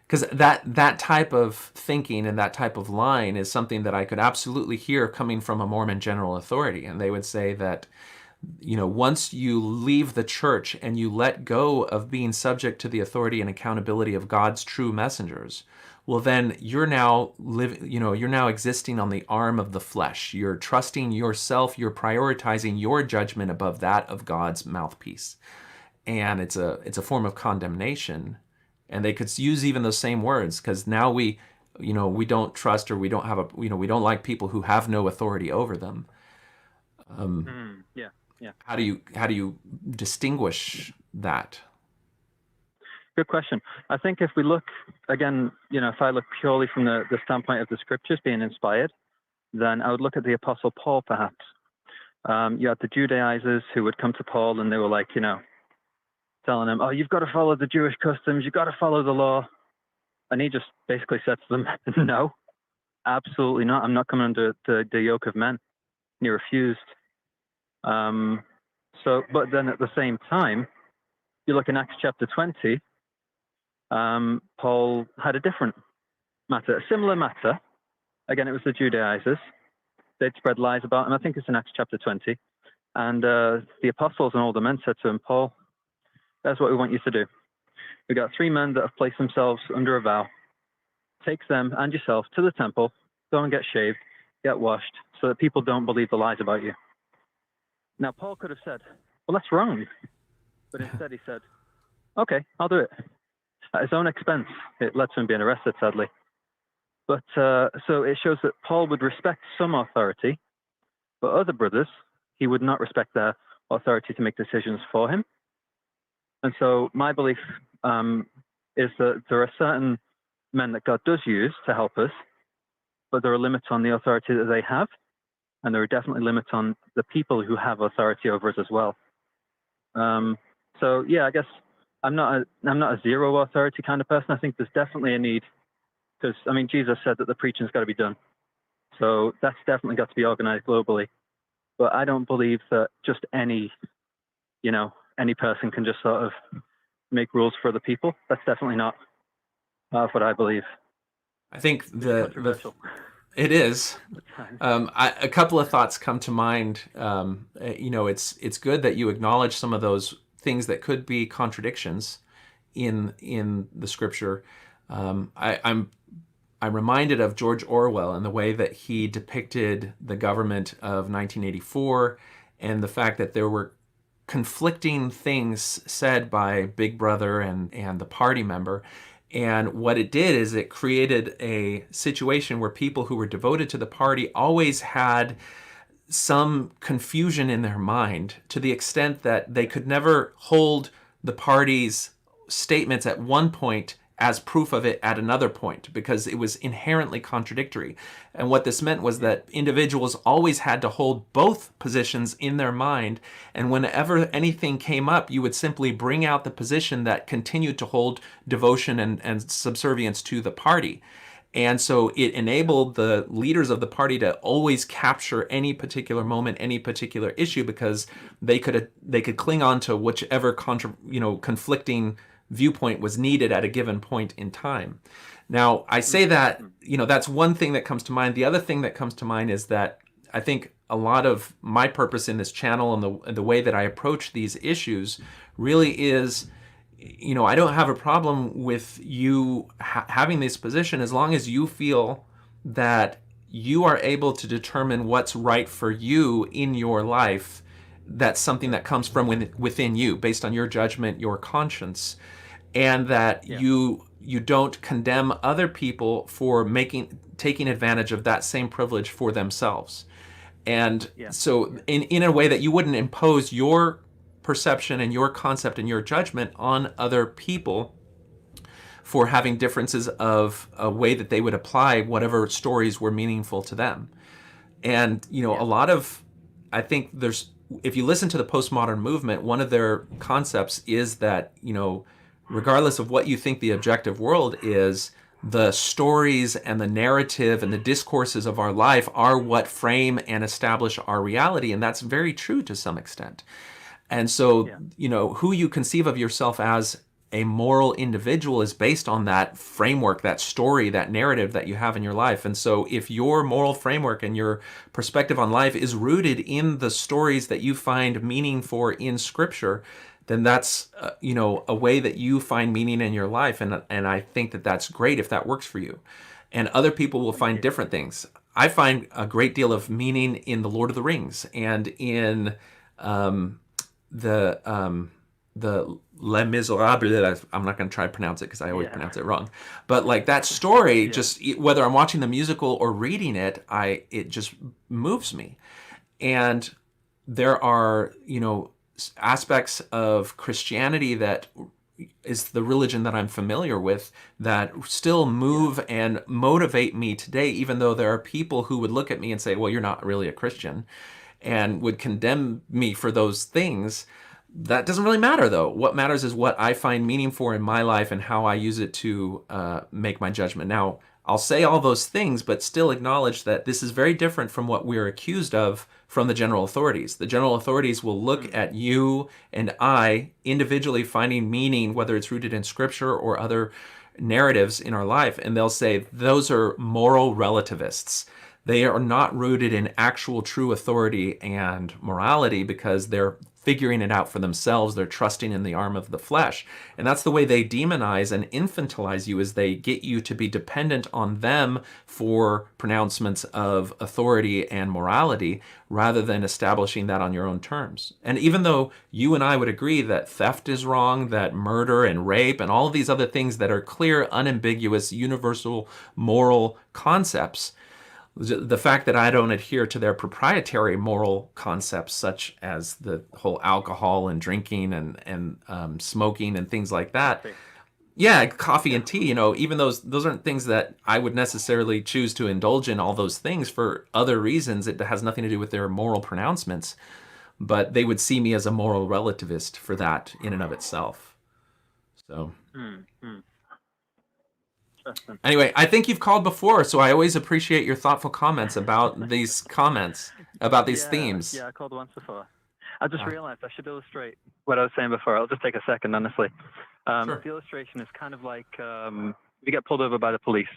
because that type of thinking and that type of line is something that I could absolutely hear coming from a Mormon general authority. And they would say that, once you leave the church and you let go of being subject to the authority and accountability of God's true messengers, well, then you're now you're now existing on the arm of the flesh. You're trusting yourself. You're prioritizing your judgment above that of God's mouthpiece. And it's a form of condemnation. And they could use even those same words, because now we don't trust, or we don't have we don't like people who have no authority over them. Yeah. How do you distinguish that? Good question. I think if we look, again, if I look purely from the standpoint of the scriptures being inspired, then I would look at the Apostle Paul, perhaps. You had the Judaizers who would come to Paul, and they were like, telling him, oh, you've got to follow the Jewish customs, you've got to follow the law. And he just basically said to them, no, absolutely not. I'm not coming under the yoke of men. And he refused. But then at the same time, you look in Acts chapter 20, Paul had a different matter, a similar matter. Again, it was the Judaizers. They'd spread lies about him. I think it's in Acts chapter 20. And the apostles and all the men said to him, Paul, that's what we want you to do. We got 3 men that have placed themselves under a vow. Take them and yourself to the temple, go and get shaved, get washed, so that people don't believe the lies about you. Now, Paul could have said, well, that's wrong. But instead he said, okay, I'll do it. At his own expense. It led to him being arrested, sadly. But so it shows that Paul would respect some authority, but other brothers, he would not respect their authority to make decisions for him. And so my belief is that there are certain men that God does use to help us, but there are limits on the authority that they have, and there are definitely limits on the people who have authority over us as well. So yeah, I guess I'm not a zero authority kind of person. I think there's definitely a need, because Jesus said that the preaching's got to be done, so that's definitely got to be organized globally. But I don't believe that just any person can just sort of make rules for the people. That's definitely not what I believe. I think it is. A couple of thoughts come to mind. It's good that you acknowledge some of those things that could be contradictions in the scripture. I'm reminded of George Orwell and the way that he depicted the government of 1984, and the fact that there were conflicting things said by Big Brother and the party member. And what it did is it created a situation where people who were devoted to the party always had some confusion in their mind, to the extent that they could never hold the party's statements at one point as proof of it at another point, because it was inherently contradictory. And what this meant was that individuals always had to hold both positions in their mind, and whenever anything came up, you would simply bring out the position that continued to hold devotion and subservience to the party. And so it enabled the leaders of the party to always capture any particular moment, any particular issue, because they could cling on to whichever conflicting viewpoint was needed at a given point in time. Now, I say that, that's one thing that comes to mind. The other thing that comes to mind is that I think a lot of my purpose in this channel and the way that I approach these issues really is, I don't have a problem with you having this position, as long as you feel that you are able to determine what's right for you in your life. That's something that comes from within you, based on your judgment, your conscience, and that you don't condemn other people for taking advantage of that same privilege for themselves. And so in a way that you wouldn't impose your perception and your concept and your judgment on other people for having differences of a way that they would apply whatever stories were meaningful to them. And, a lot of, I think if you listen to the postmodern movement, one of their concepts is that, regardless of what you think the objective world is, the stories and the narrative and the discourses of our life are what frame and establish our reality. And that's very true to some extent. And so, who you conceive of yourself as a moral individual is based on that framework, that story, that narrative that you have in your life. And so if your moral framework and your perspective on life is rooted in the stories that you find meaning for in Scripture, then that's a way that you find meaning in your life. And I think that that's great if that works for you. And other people will find different things. I find a great deal of meaning in the Lord of the Rings and in the Les Miserables. I'm not going to try to pronounce it because I always pronounce it wrong. But like that story, just whether I'm watching the musical or reading it, it just moves me. And there are, aspects of Christianity that is the religion that I'm familiar with that still move and motivate me today, even though there are people who would look at me and say, well, you're not really a Christian, and would condemn me for those things. That doesn't really matter, though. What matters is what I find meaning for in my life and how I use it to make my judgment. Now, I'll say all those things, but still acknowledge that this is very different from what we're accused of from the general authorities. The general authorities will look at you and I individually finding meaning, whether it's rooted in Scripture or other narratives in our life, and they'll say those are moral relativists. They are not rooted in actual true authority and morality because they're figuring it out for themselves. They're trusting in the arm of the flesh. And that's the way they demonize and infantilize you, is they get you to be dependent on them for pronouncements of authority and morality rather than establishing that on your own terms. And even though you and I would agree that theft is wrong, that murder and rape and all of these other things that are clear, unambiguous, universal moral concepts, the fact that I don't adhere to their proprietary moral concepts, such as the whole alcohol and drinking and smoking and things like that. Yeah, coffee and tea, even those aren't things that I would necessarily choose to indulge in all those things for other reasons. It has nothing to do with their moral pronouncements, but they would see me as a moral relativist for that in and of itself. So. Anyway, I think you've called before, so I always appreciate your thoughtful comments about these themes. Yeah, I called once before. I just realized I should illustrate what I was saying before. I'll just take a second, honestly. Sure. The illustration is kind of like you get pulled over by the police.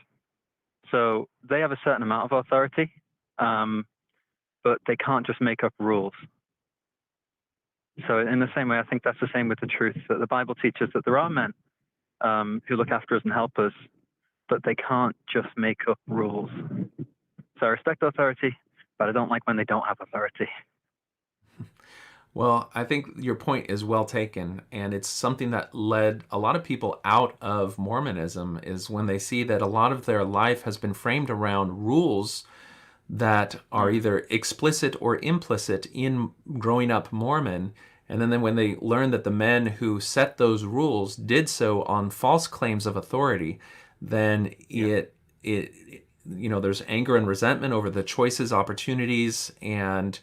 So they have a certain amount of authority, but they can't just make up rules. So in the same way, I think that's the same with the truth, that the Bible teaches that there are men who look after us and help us, but they can't just make up rules. So I respect authority, but I don't like when they don't have authority. Well, I think your point is well taken, and it's something that led a lot of people out of Mormonism, is when they see that a lot of their life has been framed around rules that are either explicit or implicit in growing up Mormon. And then when they learn that the men who set those rules did so on false claims of authority, then there's anger and resentment over the choices, opportunities, and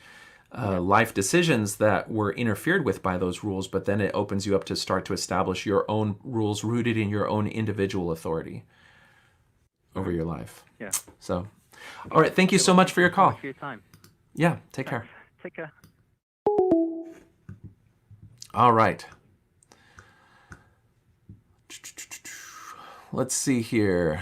life decisions that were interfered with by those rules. But then it opens you up to start to establish your own rules rooted in your own individual authority over your life. Yeah. So, all right. Thank you so much for your call. For your time. Yeah. Take care. Take care. All right. Let's see here.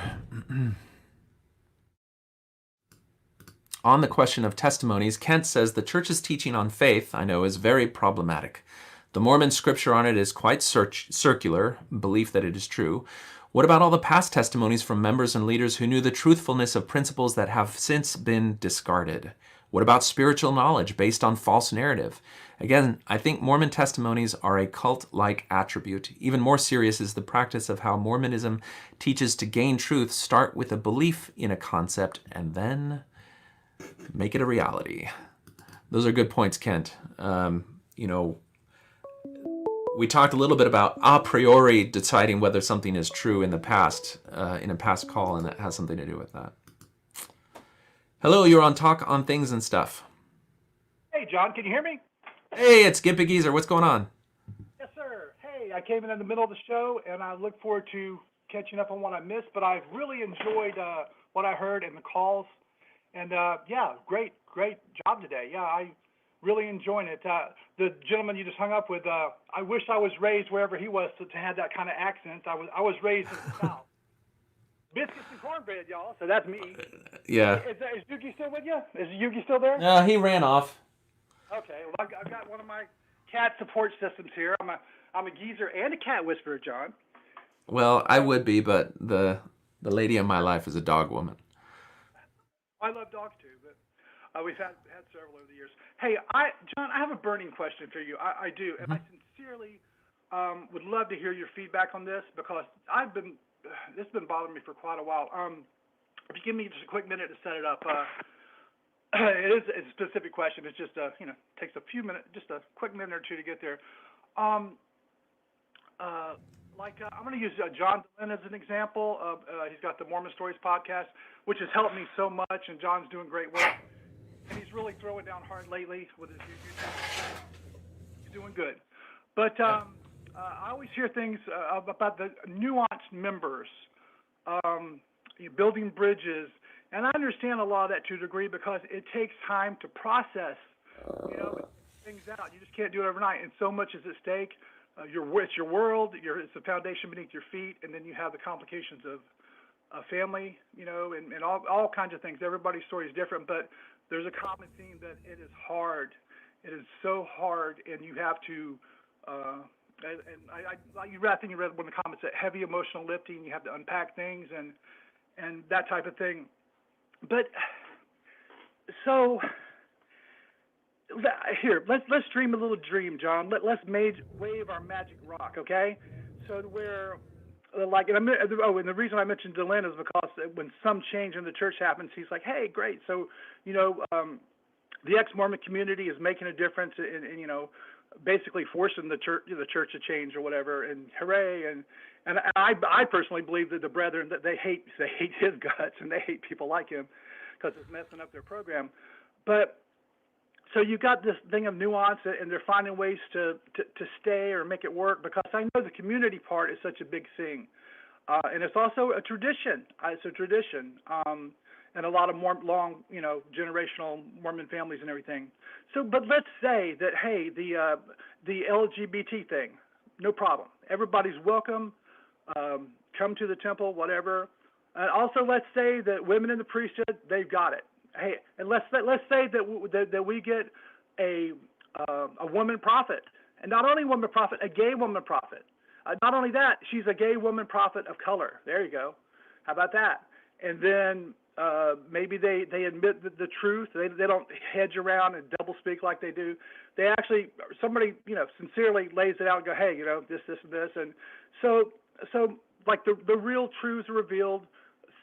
On the question of testimonies, Kent says the church's teaching on faith, I know, is very problematic. The Mormon scripture on it is quite circular, belief that it is true. What about all the past testimonies from members and leaders who knew the truthfulness of principles that have since been discarded? What about spiritual knowledge based on false narrative? Again, I think Mormon testimonies are a cult-like attribute. Even more serious is the practice of how Mormonism teaches to gain truth, start with a belief in a concept, and then make it a reality. Those are good points, Kent. We talked a little bit about a priori deciding whether something is true in the past, in a past call, and that has something to do with that. Hello, you're on Talk on Things and Stuff. Hey, John, can you hear me? Hey, it's Gimpy Geezer. What's going on? Yes, sir. Hey, I came in the middle of the show, and I look forward to catching up on what I missed, but I've really enjoyed what I heard in the calls. And, great job today. Yeah, really enjoying it. The gentleman you just hung up with, I wish I was raised wherever he was to have that kind of accent. I was raised in the South. Biscuits and cornbread, y'all. So that's me. Yeah. Is Yuki still with you? Is Yuki still there? No, he ran off. Okay. Well, I've got one of my cat support systems here. I'm a geezer and a cat whisperer, John. Well, I would be, but the lady in my life is a dog woman. I love dogs too, but we've had several over the years. Hey, John, I have a burning question for you. I do, and I sincerely would love to hear your feedback on this because this has been bothering me for quite a while. If you give me just a quick minute to set it up, it's a specific question. It's just takes a few minutes, just a quick minute or two to get there. I'm going to use John Dehlin as an example. He's got the Mormon Stories podcast, which has helped me so much, and John's doing great work. And he's really throwing down hard lately with his YouTube. He's doing good. But I always hear things about the nuanced members, building bridges, and I understand a lot of that to a degree because it takes time to process, things out. You just can't do it overnight, and so much is at stake. It's your world, it's the foundation beneath your feet, and then you have the complications of family, and all kinds of things. Everybody's story is different, but there's a common theme that it is hard. It is so hard, and you have to. I think you read one of the comments that heavy emotional lifting. You have to unpack things and that type of thing. But so. Here, let's dream a little dream, John. Let's wave our magic rock, okay? So where, and the reason I mentioned Dehlin is because when some change in the church happens, he's like, hey, great. So, the ex-Mormon community is making a difference in basically forcing the church to change or whatever, and hooray. And I personally believe that the brethren, that they hate his guts and they hate people like him because it's messing up their program. But so you got this thing of nuance, and they're finding ways to stay or make it work because I know the community part is such a big thing, and it's also a tradition. It's a tradition, and a lot of more long, generational Mormon families and everything. So, but let's say that hey, the LGBT thing, no problem. Everybody's welcome. Come to the temple, whatever. And also, let's say that women in the priesthood, they've got it. Hey, and let's say that we get a woman prophet, and not only a woman prophet, a gay woman prophet. Not only that, she's a gay woman prophet of color. There you go. How about that? And then maybe they admit the truth. They don't hedge around and double speak like they do. They actually, somebody sincerely lays it out and go, hey, this and this, and so like the real truths are revealed.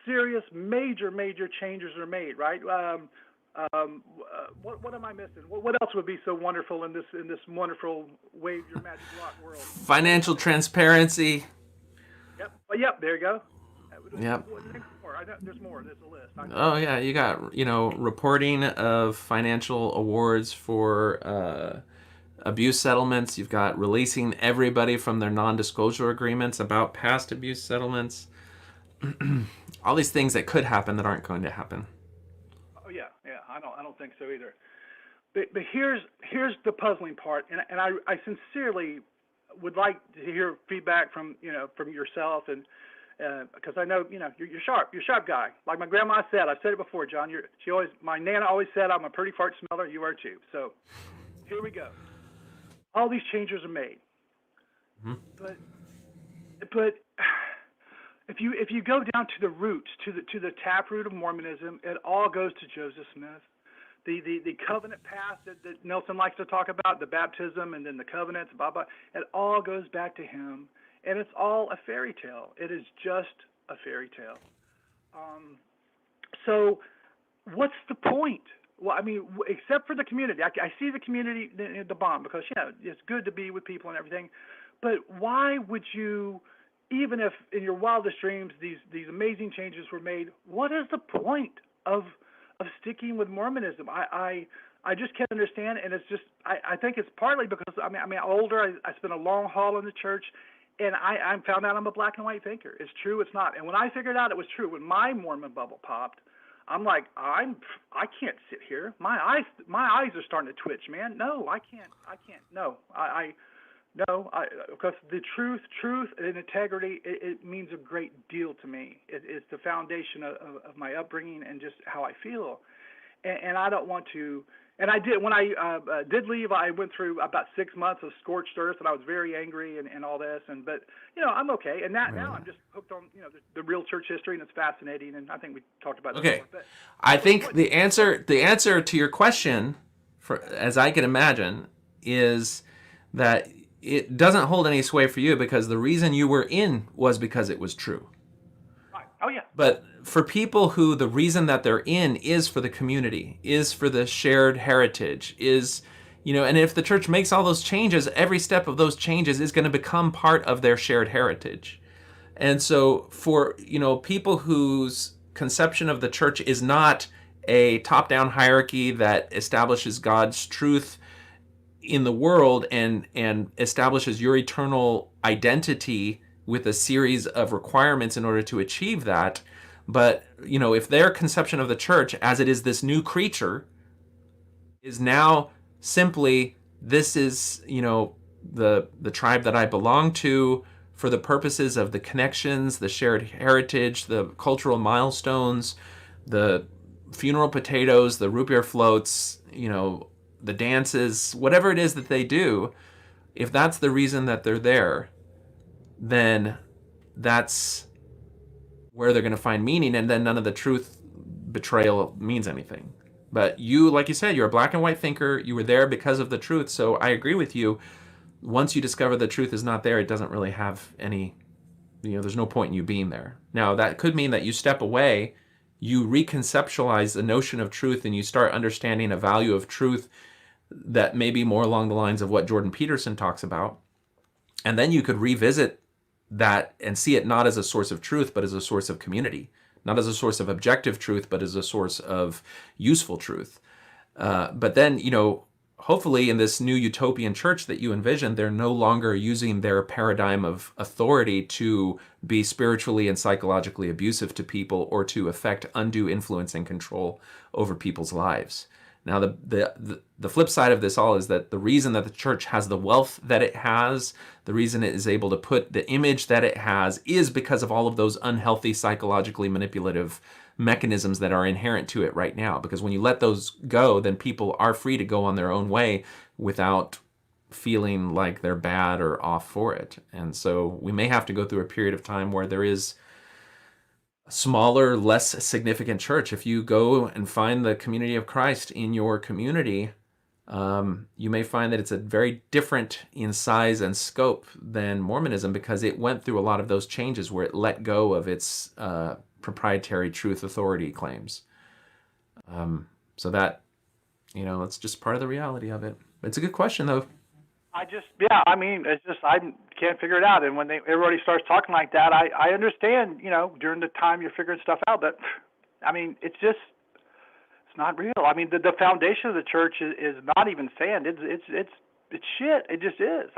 Serious, major changes are made, right? What am I missing? What else would be so wonderful in this wonderful wave your magic rock world? Financial transparency. Yep. There you go. Yep. There's more. There's a list. Oh yeah, you got reporting of financial awards for abuse settlements. You've got releasing everybody from their non-disclosure agreements about past abuse settlements. All these things that could happen that aren't going to happen. Oh yeah. I don't think so either. But here's the puzzling part, and I sincerely would like to hear feedback from yourself, and because I know you're sharp. You're a sharp guy. Like my grandma said, I've said it before, John. My Nana always said I'm a pretty fart smeller. You are too. So here we go. All these changes are made, but. If you go down to the roots, to the taproot of Mormonism, it all goes to Joseph Smith. The covenant path that Nelson likes to talk about, the baptism and then the covenants, blah, blah, it all goes back to him. And it's all a fairy tale. It is just a fairy tale. So what's the point? Well, I mean, except for the community. I see the community, the bond, because, it's good to be with people and everything. But why would you... Even if in your wildest dreams these amazing changes were made, what is the point of sticking with Mormonism? I just can't understand, and it's just I think it's partly because I'm older. I spent a long haul in the church, and I found out I'm a black and white thinker. It's true, it's not. And when I figured out it was true, when my Mormon bubble popped, I'm like, I can't sit here. My eyes are starting to twitch, man. No, I can't. No, no, because the truth and integrity, it means a great deal to me. It's the foundation of my upbringing and just how I feel. And I don't want to. And I did, when I did leave, I went through about 6 months of scorched earth, and I was very angry and all this. But I'm okay. And now I'm just hooked on the real church history, and it's fascinating. And I think we talked about that before. But I think the answer to your question, as I can imagine, is that it doesn't hold any sway for you because the reason you were in was because it was true. Right. Oh yeah. But for people who the reason that they're in is for the community, is for the shared heritage, is, and if the church makes all those changes, every step of those changes is going to become part of their shared heritage. And so for, people whose conception of the church is not a top-down hierarchy that establishes God's truth in the world and establishes your eternal identity with a series of requirements in order to achieve that. But, if their conception of the church as it is this new creature is now simply, this is, the tribe that I belong to for the purposes of the connections, the shared heritage, the cultural milestones, the funeral potatoes, the root beer floats, the dances, whatever it is that they do, if that's the reason that they're there, then that's where they're going to find meaning, and then none of the truth betrayal means anything. But you, like you said, you're a black and white thinker. You were there because of the truth. So I agree with you. Once you discover the truth is not there, it doesn't really have any, there's no point in you being there. Now, that could mean that you step away, you reconceptualize the notion of truth, and you start understanding a value of truth that may be more along the lines of what Jordan Peterson talks about. And then you could revisit that and see it not as a source of truth, but as a source of community, not as a source of objective truth, but as a source of useful truth. But then, hopefully in this new utopian church that you envision, they're no longer using their paradigm of authority to be spiritually and psychologically abusive to people or to affect undue influence and control over people's lives. Now, the flip side of this all is that the reason that the church has the wealth that it has, the reason it is able to put the image that it has, is because of all of those unhealthy, psychologically manipulative mechanisms that are inherent to it right now. Because when you let those go, then people are free to go on their own way without feeling like they're bad or off for it. And so we may have to go through a period of time where there is a smaller, less significant church. If you go and find the community of Christ in your community, you may find that it's a very different in size and scope than Mormonism, because it went through a lot of those changes where it let go of its proprietary truth authority claims. So that, it's just part of the reality of it. It's a good question, though. It's just, I can't figure it out. And when everybody starts talking like that, I understand, during the time you're figuring stuff out, but it's not real. The foundation of the church is not even sand. It's shit. It just is.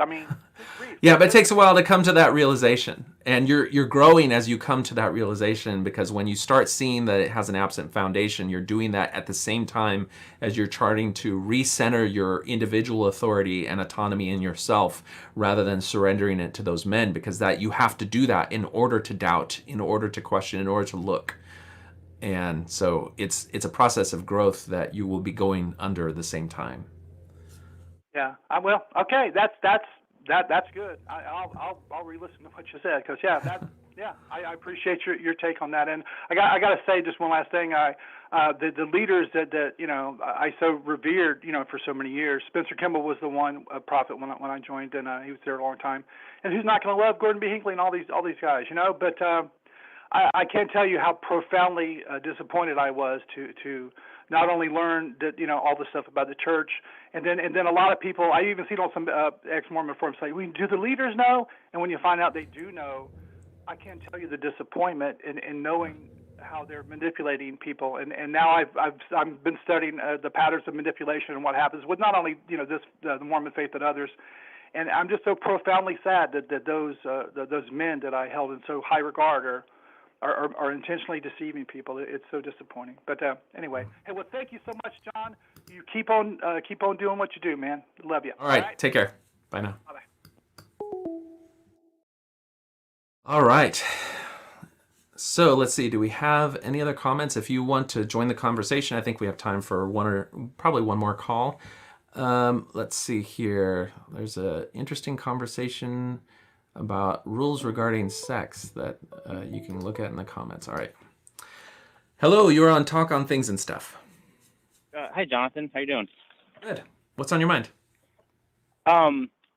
Yeah, but it takes a while to come to that realization, and you're growing as you come to that realization, because when you start seeing that it has an absent foundation, you're doing that at the same time as you're charting to recenter your individual authority and autonomy in yourself, rather than surrendering it to those men, because that you have to do that in order to doubt, in order to question, in order to look. And so it's a process of growth that you will be going under at the same time. Yeah, I will. Okay, that's good. I'll re-listen to what you said, because I appreciate your take on that. And I got to say just one last thing. The leaders that I so revered for so many years. Spencer Kimball was the one prophet when I joined, and he was there a long time. And who's not going to love Gordon B. Hinckley and all these guys, But I can't tell you how profoundly disappointed I was to not only learn that all this stuff about the church, and then a lot of people, I even seen on some ex-Mormon forums say, "Do the leaders know?" And when you find out they do know, I can't tell you the disappointment in knowing how they're manipulating people. And now I've been studying the patterns of manipulation and what happens with not only the Mormon faith but others. And I'm just so profoundly sad that those men that I held in so high regard are are intentionally deceiving people. It's so disappointing. But anyway, hey, well, thank you so much, John. You keep on doing what you do, man. Love you. All right. Take care. Bye now. Bye-bye. All right. So let's see. Do we have any other comments? If you want to join the conversation, I think we have time for probably one more call. Let's see here. There's an interesting conversation about rules regarding sex that you can look at in the comments. All right. Hello, you're on Talk on Things and Stuff. Hi, Jonathan. How you doing? Good. What's on your mind?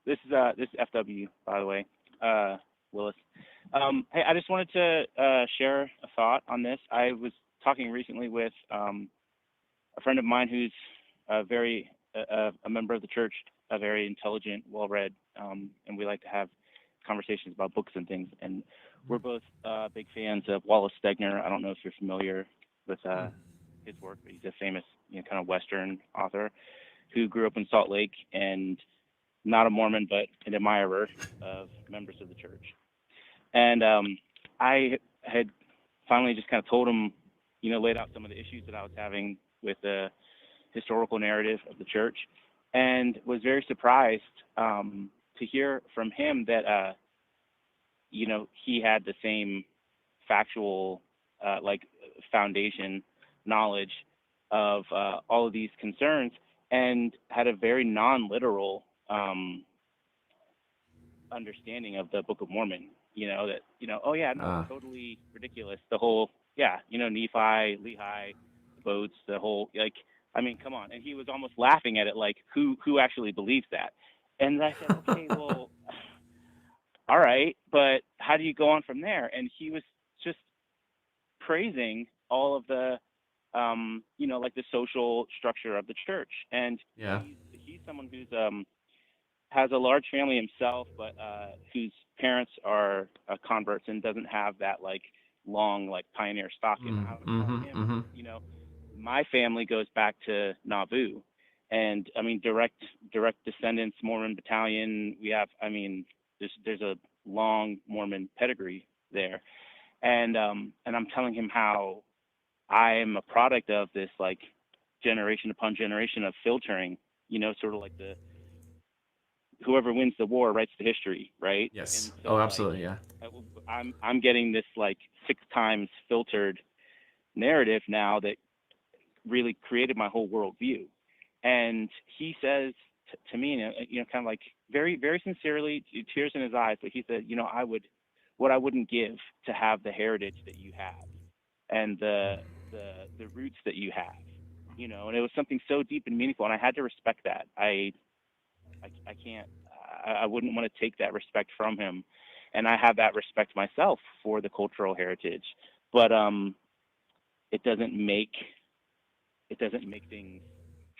This is FW, by the way, Willis. Hey, I just wanted to share a thought on this. I was talking recently with a friend of mine who's a member of the church, a very intelligent, well-read, and we like to have conversations about books and things. And we're both big fans of Wallace Stegner. I don't know if you're familiar with his work, but he's a famous, kind of Western author who grew up in Salt Lake and not a Mormon, but an admirer of members of the church. And I had finally just kind of told him, laid out some of the issues that I was having with the historical narrative of the church, and was very surprised to hear from him that, he had the same factual, foundation knowledge of all of these concerns, and had a very non-literal understanding of the Book of Mormon. Totally ridiculous. The whole, Nephi, Lehi, boats, the whole, come on. And he was almost laughing at it, like, who actually believes that? And I said, okay, well, all right, but how do you go on from there? And he was just praising all of the, the social structure of the church. And he's someone who's has a large family himself, but whose parents are converts and doesn't have that long pioneer stock in him. My family goes back to Nauvoo, and direct descendants, Mormon battalion. We have, there's a long Mormon pedigree there, and I'm telling him how I am a product of this generation upon generation of filtering. Sort of like the whoever wins the war writes the history, right? Yes. So, absolutely, yeah. I'm getting this 6 times filtered narrative now that really created my whole worldview. And he says to me, kind of very, very sincerely, tears in his eyes, but he said, what I wouldn't give to have the heritage that you have and the roots that you have, and it was something so deep and meaningful, and I had to respect that. I can't, I wouldn't want to take that respect from him. And I have that respect myself for the cultural heritage, but it doesn't make things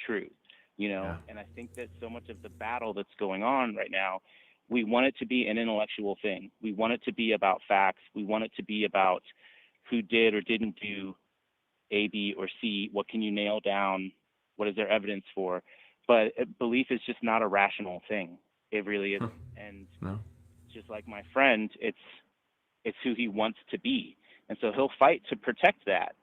true, And I think that so much of the battle that's going on right now, we want it to be an intellectual thing. We want it to be about facts. We want it to be about who did or didn't do A, B, or C. What can you nail down? What is there evidence for? But belief is just not a rational thing. It really isn't. And just like my friend, it's who he wants to be. And so he'll fight to protect that.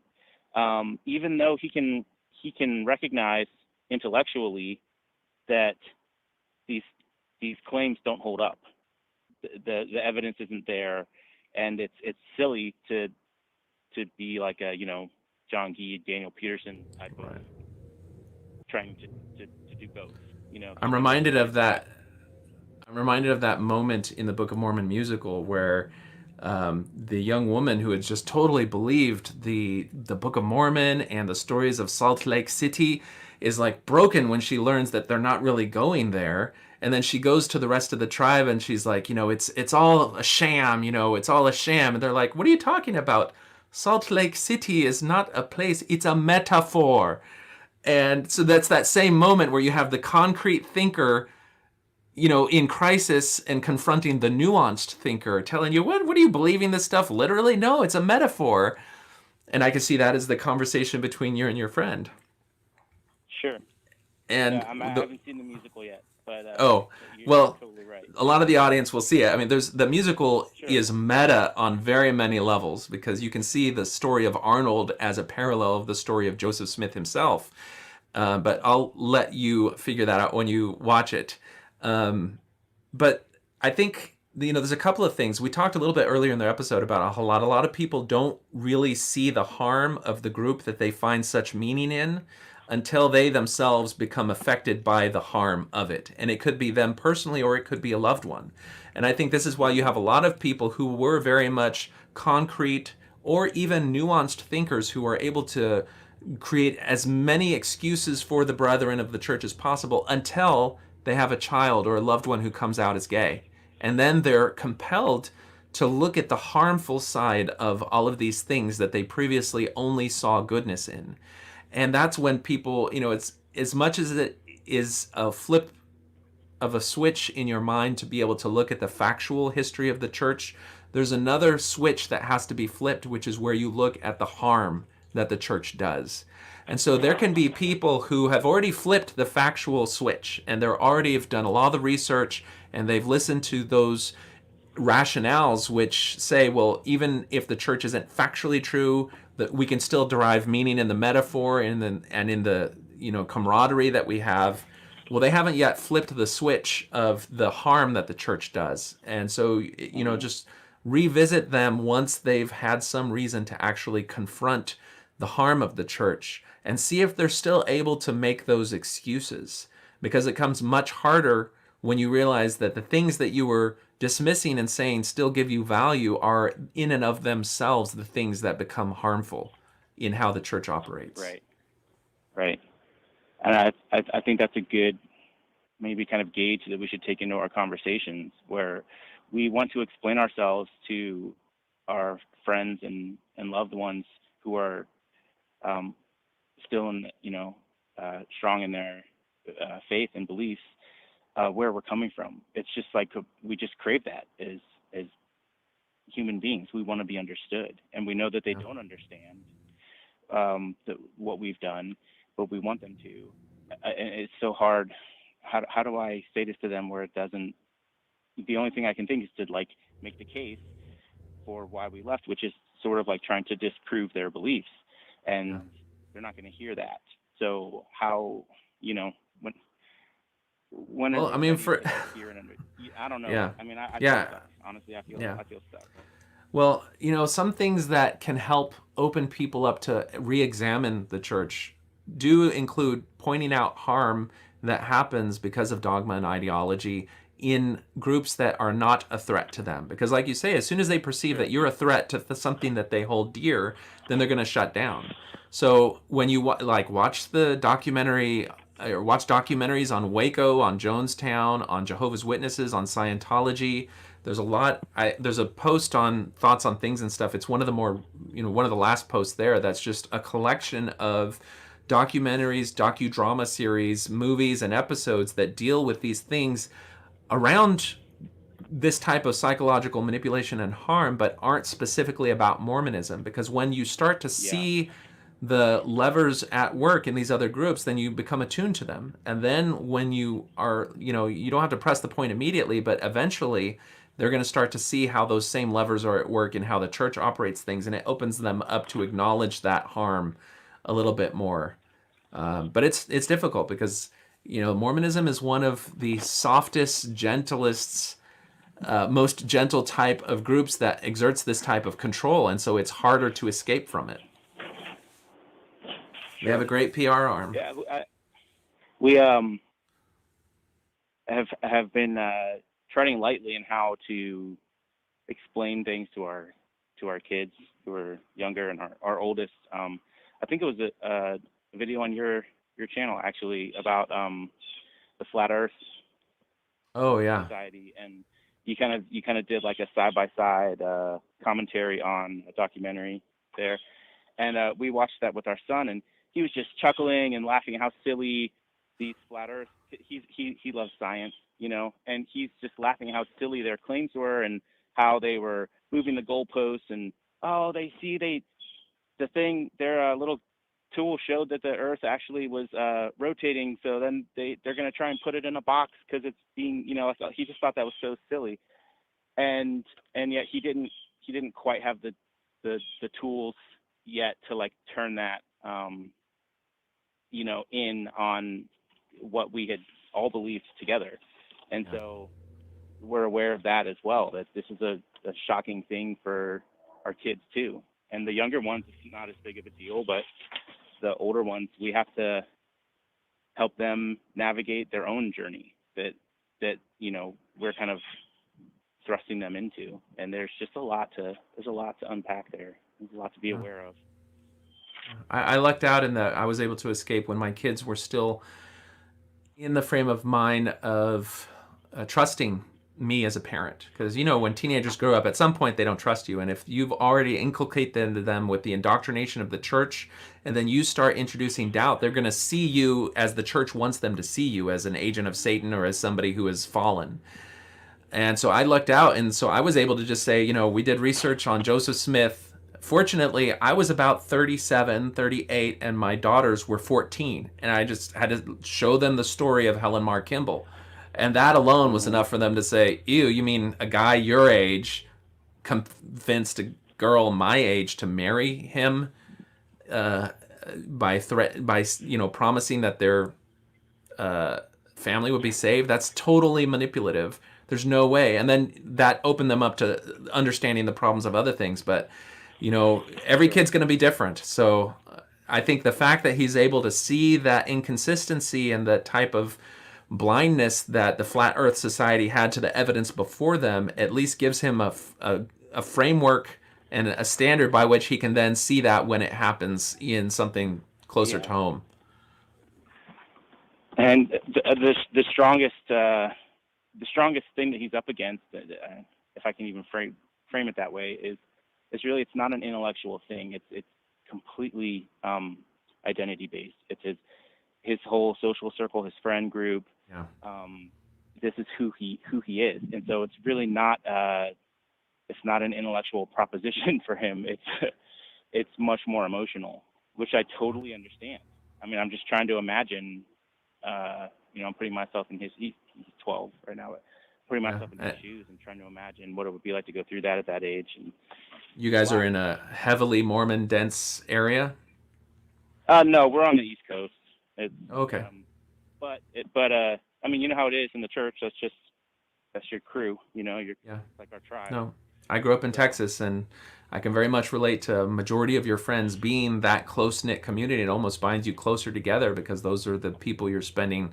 Even though he can recognize intellectually that these claims don't hold up. The evidence isn't there, and it's silly to be like a John Gee, Daniel Peterson type of trying to do both. I'm reminded of that. I'm reminded of that moment in the Book of Mormon musical where the young woman who had just totally believed the Book of Mormon and the stories of Salt Lake City is broken when she learns that they're not really going there. And then she goes to the rest of the tribe and she's like, it's all a sham, it's all a sham. And they're like, what are you talking about? Salt Lake City is not a place, it's a metaphor. And so that's that same moment where you have the concrete thinker, in crisis and confronting the nuanced thinker, telling you, what are you believing this stuff literally? No, it's a metaphor. And I can see that as the conversation between you and your friend. Sure. And I haven't seen the musical yet. Oh, but you're well, totally right. a lot of the audience will see it. I mean, there's the musical Sure. is meta on very many levels because you can see the story of Arnold as a parallel of the story of Joseph Smith himself. But I'll let you figure that out when you watch it. But I think there's a couple of things we talked a little bit earlier in the episode about a lot of people don't really see the harm of the group that they find such meaning in until they themselves become affected by the harm of it, and it could be them personally or it could be a loved one. And I think this is why you have a lot of people who were very much concrete or even nuanced thinkers who are able to create as many excuses for the brethren of the church as possible until they have a child or a loved one who comes out as gay. And then they're compelled to look at the harmful side of all of these things that they previously only saw goodness in. And that's when people, it's as much as it is a flip of a switch in your mind to be able to look at the factual history of the church, there's another switch that has to be flipped, which is where you look at the harm that the church does. And so there can be people who have already flipped the factual switch and they're already have done a lot of the research and they've listened to those rationales which say, well, even if the church isn't factually true, that we can still derive meaning in the metaphor and in the camaraderie that we have. Well, they haven't yet flipped the switch of the harm that the church does. And so, just revisit them once they've had some reason to actually confront the harm of the church and see if they're still able to make those excuses. Because it comes much harder when you realize that the things that you were dismissing and saying still give you value are in and of themselves the things that become harmful in how the church operates. Right. Right. And I think that's a good maybe kind of gauge that we should take into our conversations where we want to explain ourselves to our friends and loved ones who are still strong in their faith and beliefs, where we're coming from. It's just like we just crave that as human beings. We want to be understood, and we know that they don't understand what we've done, but we want them to. And it's so hard. How do I say this to them where it doesn't? The only thing I can think is to like make the case for why we left, which is sort of like trying to disprove their beliefs, and they're not going to hear that. So how when Well, are we I mean, ready to hear and understand? I don't know. Yeah. I mean, I feel Yeah. stuck. Honestly, I feel stuck. Well, some things that can help open people up to re-examine the church do include pointing out harm that happens because of dogma and ideology in groups that are not a threat to them. Because like you say, as soon as they perceive that you're a threat to something that they hold dear, then they're going to shut down. So when you watch the documentary or watch documentaries on Waco, on Jonestown, on Jehovah's Witnesses, on Scientology, there's a lot. There's a post on Thoughts on Things and stuff. It's one of the more, one of the last posts there that's just a collection of documentaries, docudrama series, movies, and episodes that deal with these things around this type of psychological manipulation and harm, but aren't specifically about Mormonism. Because when you start to see the levers at work in these other groups, then you become attuned to them. And then when you are, you don't have to press the point immediately, but eventually they're going to start to see how those same levers are at work and how the church operates things. And it opens them up to acknowledge that harm a little bit more. But it's difficult because, Mormonism is one of the softest, gentlest, most gentle type of groups that exerts this type of control. And so it's harder to escape from it. They have a great PR arm. Yeah, we have been treading lightly in how to explain things to our kids who are younger and our oldest. I think it was a video on your channel actually about the flat Earth society, and you kind of did like a side-by-side commentary on a documentary there, and we watched that with our son, and he was just chuckling and laughing at how silly these flat Earth. He loves science, and he's just laughing at how silly their claims were and how they were moving the goalposts, and their little tool showed that the Earth actually was rotating. So then they're going to try and put it in a box because it's being, he just thought that was so silly, and yet he didn't quite have the tools yet to like turn that in on what we had all believed together. And so we're aware of that as well, that this is a shocking thing for our kids too. And the younger ones, it's not as big of a deal, but the older ones, we have to help them navigate their own journey that we're kind of thrusting them into. And there's a lot to unpack there. There's a lot to be aware of. I lucked out in that I was able to escape when my kids were still in the frame of mind of trusting me as a parent. Because, when teenagers grow up, at some point they don't trust you. And if you've already inculcated them with the indoctrination of the church, and then you start introducing doubt, they're going to see you as the church wants them to see you, as an agent of Satan or as somebody who has fallen. And so I lucked out. And so I was able to just say, we did research on Joseph Smith. Fortunately, I was about 37, 38, and my daughters were 14. And I just had to show them the story of Helen Mar Kimball. And that alone was enough for them to say, ew, you mean a guy your age convinced a girl my age to marry him by promising that their family would be saved? That's totally manipulative. There's no way. And then that opened them up to understanding the problems of other things. But every kid's going to be different. So I think the fact that he's able to see that inconsistency and the type of blindness that the Flat Earth Society had to the evidence before them at least gives him a framework and a standard by which he can then see that when it happens in something closer to home. And the strongest thing that he's up against, if I can even frame it that way, is really, it's not an intellectual thing. It's completely identity based. It's his whole social circle, his friend group. Yeah. This is who he is, and so it's really not it's not an intellectual proposition for him. It's much more emotional, which I totally understand. I mean, I'm just trying to imagine. I'm putting myself in he's 12 right now, but putting myself in his shoes and trying to imagine what it would be like to go through that at that age. And you guys are in a heavily Mormon dense area? No, we're on the East Coast. Okay. But I mean, you know how it is in the church. That's your crew. You're like our tribe. No, I grew up in Texas, and I can very much relate to a majority of your friends being that close-knit community. It almost binds you closer together because those are the people you're spending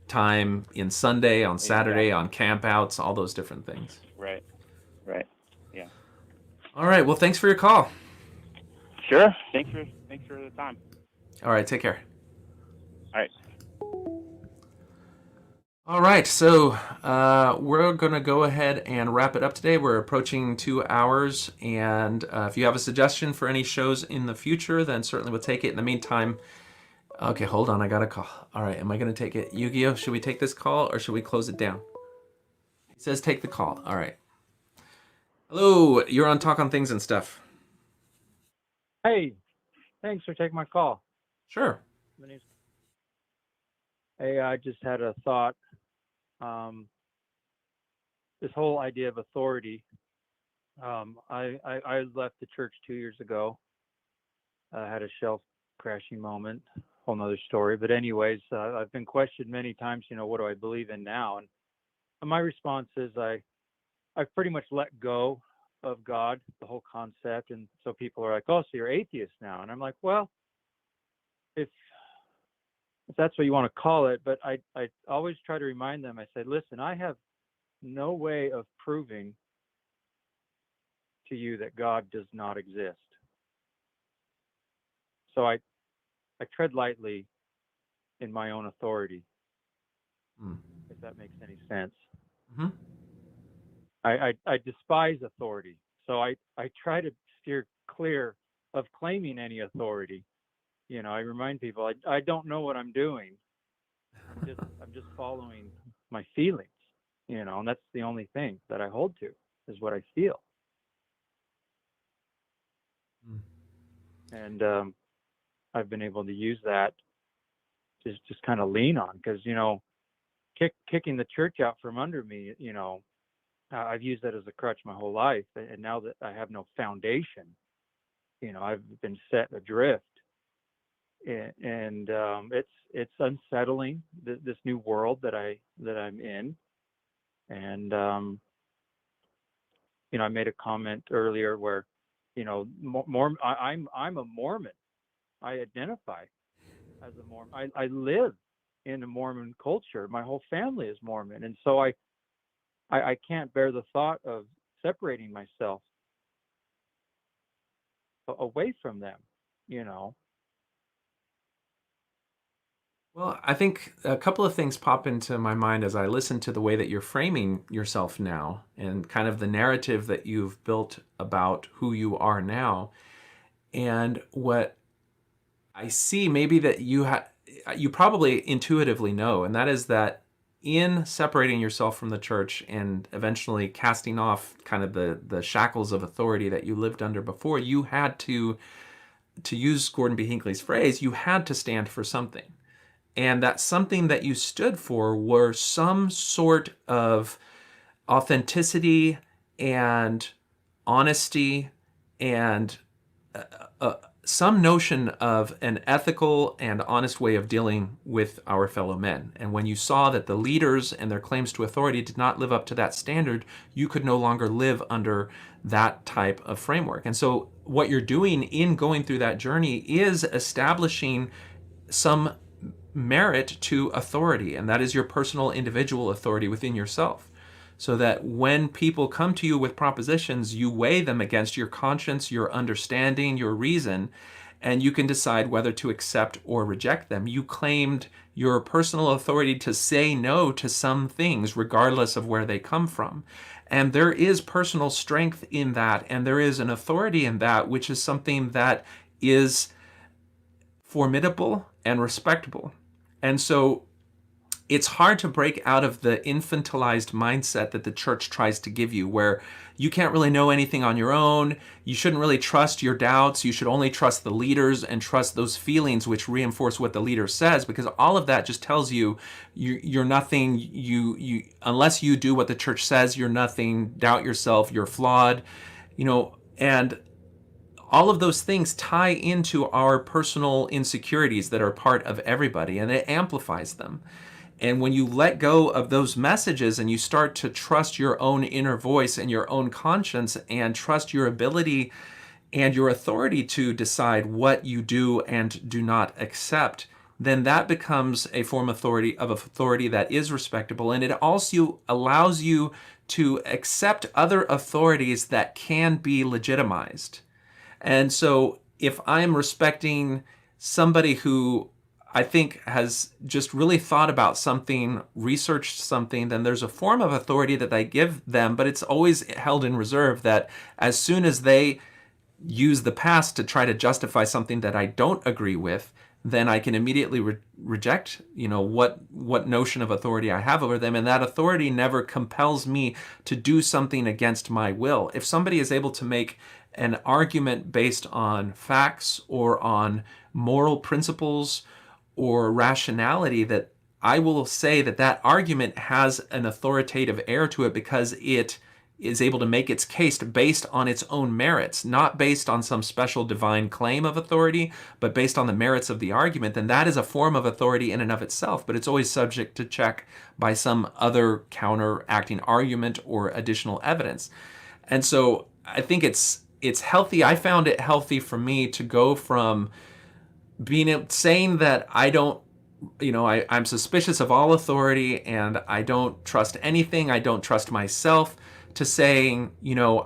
time in Sunday, on Saturday, on campouts, all those different things. Right. Yeah. All right. Well, thanks for your call. Sure. Thanks for the time. All right. Take care. All right. All right. So we're going to go ahead and wrap it up today. We're approaching 2 hours. And if you have a suggestion for any shows in the future, then certainly we'll take it. In the meantime, okay, hold on. I got a call. All right. Am I going to take it? Yu-Gi-Oh, should we take this call or should we close it down? It says take the call. All right. Hello. You're on Talk on Things and Stuff. Hey, thanks for taking my call. Sure. Hey, I just had a thought. This whole idea of authority. I left the church 2 years ago. I had a shelf crashing moment. Whole nother story. But anyways, I've been questioned many times. What do I believe in now? And my response is I've pretty much let go of God, the whole concept. And so people are like, "Oh, so you're atheist now?" And I'm like, "Well, if that's what you want to call it," but I always try to remind them. I say, "Listen, I have no way of proving to you that God does not exist. So I tread lightly in my own authority." If that makes any sense. Mm-hmm. I despise authority, so I try to steer clear of claiming any authority. I remind people I don't know what I'm doing. I'm just following my feelings, and that's the only thing that I hold to is what I feel. And I've been able to use that to just kind of lean on, because kicking the church out from under me, I've used that as a crutch my whole life, and now that I have no foundation, I've been set adrift, and it's unsettling, this new world that I'm in. And I made a comment earlier where, I'm a Mormon. I identify as a Mormon. I live in a Mormon culture. My whole family is Mormon, and so I can't bear the thought of separating myself away from them. Well, I think a couple of things pop into my mind as I listen to the way that you're framing yourself now and kind of the narrative that you've built about who you are now. And what I see maybe that you probably intuitively know, and that is that in separating yourself from the church and eventually casting off kind of the shackles of authority that you lived under before, you had to use Gordon B. Hinckley's phrase, you had to stand for something. And that something that you stood for were some sort of authenticity and honesty and some notion of an ethical and honest way of dealing with our fellow men. And when you saw that the leaders and their claims to authority did not live up to that standard, you could no longer live under that type of framework. And so what you're doing in going through that journey is establishing some merit to authority, and that is your personal individual authority within yourself. So that when people come to you with propositions, you weigh them against your conscience, your understanding, your reason, and you can decide whether to accept or reject them. You claimed your personal authority to say no to some things, regardless of where they come from. And there is personal strength in that, and there is an authority in that, which is something that is formidable and respectable. And so it's hard to break out of the infantilized mindset that the church tries to give you, where you can't really know anything on your own. You shouldn't really trust your doubts. You should only trust the leaders and trust those feelings which reinforce what the leader says, because all of that just tells you you're nothing. You unless you do what the church says, you're nothing. Doubt yourself. You're flawed. And all of those things tie into our personal insecurities that are part of everybody, and it amplifies them. And when you let go of those messages and you start to trust your own inner voice and your own conscience and trust your ability and your authority to decide what you do and do not accept, then that becomes a form of authority that is respectable. And it also allows you to accept other authorities that can be legitimized. And so if I'm respecting somebody who I think has just really thought about something, researched something, then there's a form of authority that I give them, but it's always held in reserve that as soon as they use the past to try to justify something that I don't agree with, then I can immediately reject, what notion of authority I have over them. And that authority never compels me to do something against my will. If somebody is able to make an argument based on facts or on moral principles or rationality, that I will say that argument has an authoritative air to it because it is able to make its case based on its own merits, not based on some special divine claim of authority, but based on the merits of the argument, then that is a form of authority in and of itself, but it's always subject to check by some other counteracting argument or additional evidence. And so I think it's healthy. I found it healthy for me to go from saying that I don't, I'm suspicious of all authority and I don't trust anything, I don't trust myself, to saying,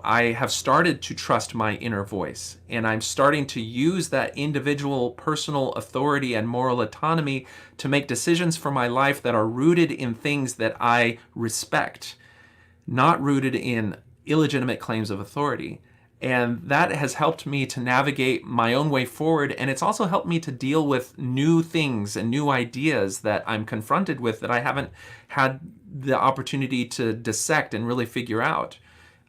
I have started to trust my inner voice and I'm starting to use that individual personal authority and moral autonomy to make decisions for my life that are rooted in things that I respect, not rooted in illegitimate claims of authority. And that has helped me to navigate my own way forward. And it's also helped me to deal with new things and new ideas that I'm confronted with that I haven't had the opportunity to dissect and really figure out.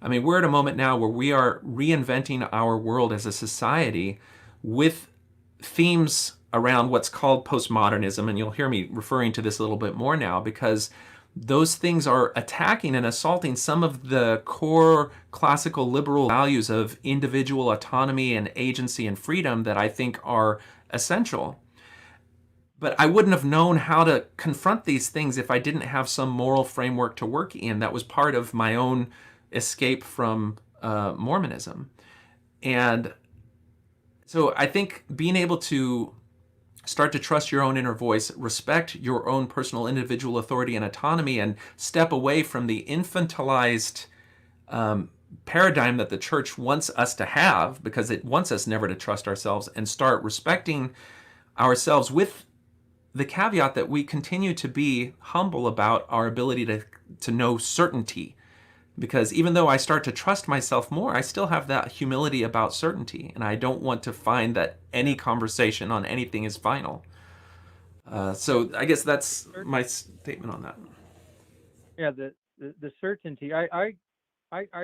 I mean, we're at a moment now where we are reinventing our world as a society with themes around what's called postmodernism, and you'll hear me referring to this a little bit more now, because those things are attacking and assaulting some of the core classical liberal values of individual autonomy and agency and freedom that I think are essential. But I wouldn't have known how to confront these things if I didn't have some moral framework to work in that was part of my own escape from Mormonism. And so I think being able to start to trust your own inner voice, respect your own personal individual authority and autonomy, and step away from the infantilized paradigm that the church wants us to have, because it wants us never to trust ourselves, and start respecting ourselves with the caveat that we continue to be humble about our ability to know certainty. Because even though I start to trust myself more, I still have that humility about certainty, and I don't want to find that any conversation on anything is final. So I guess that's my statement on that. Yeah, the certainty. I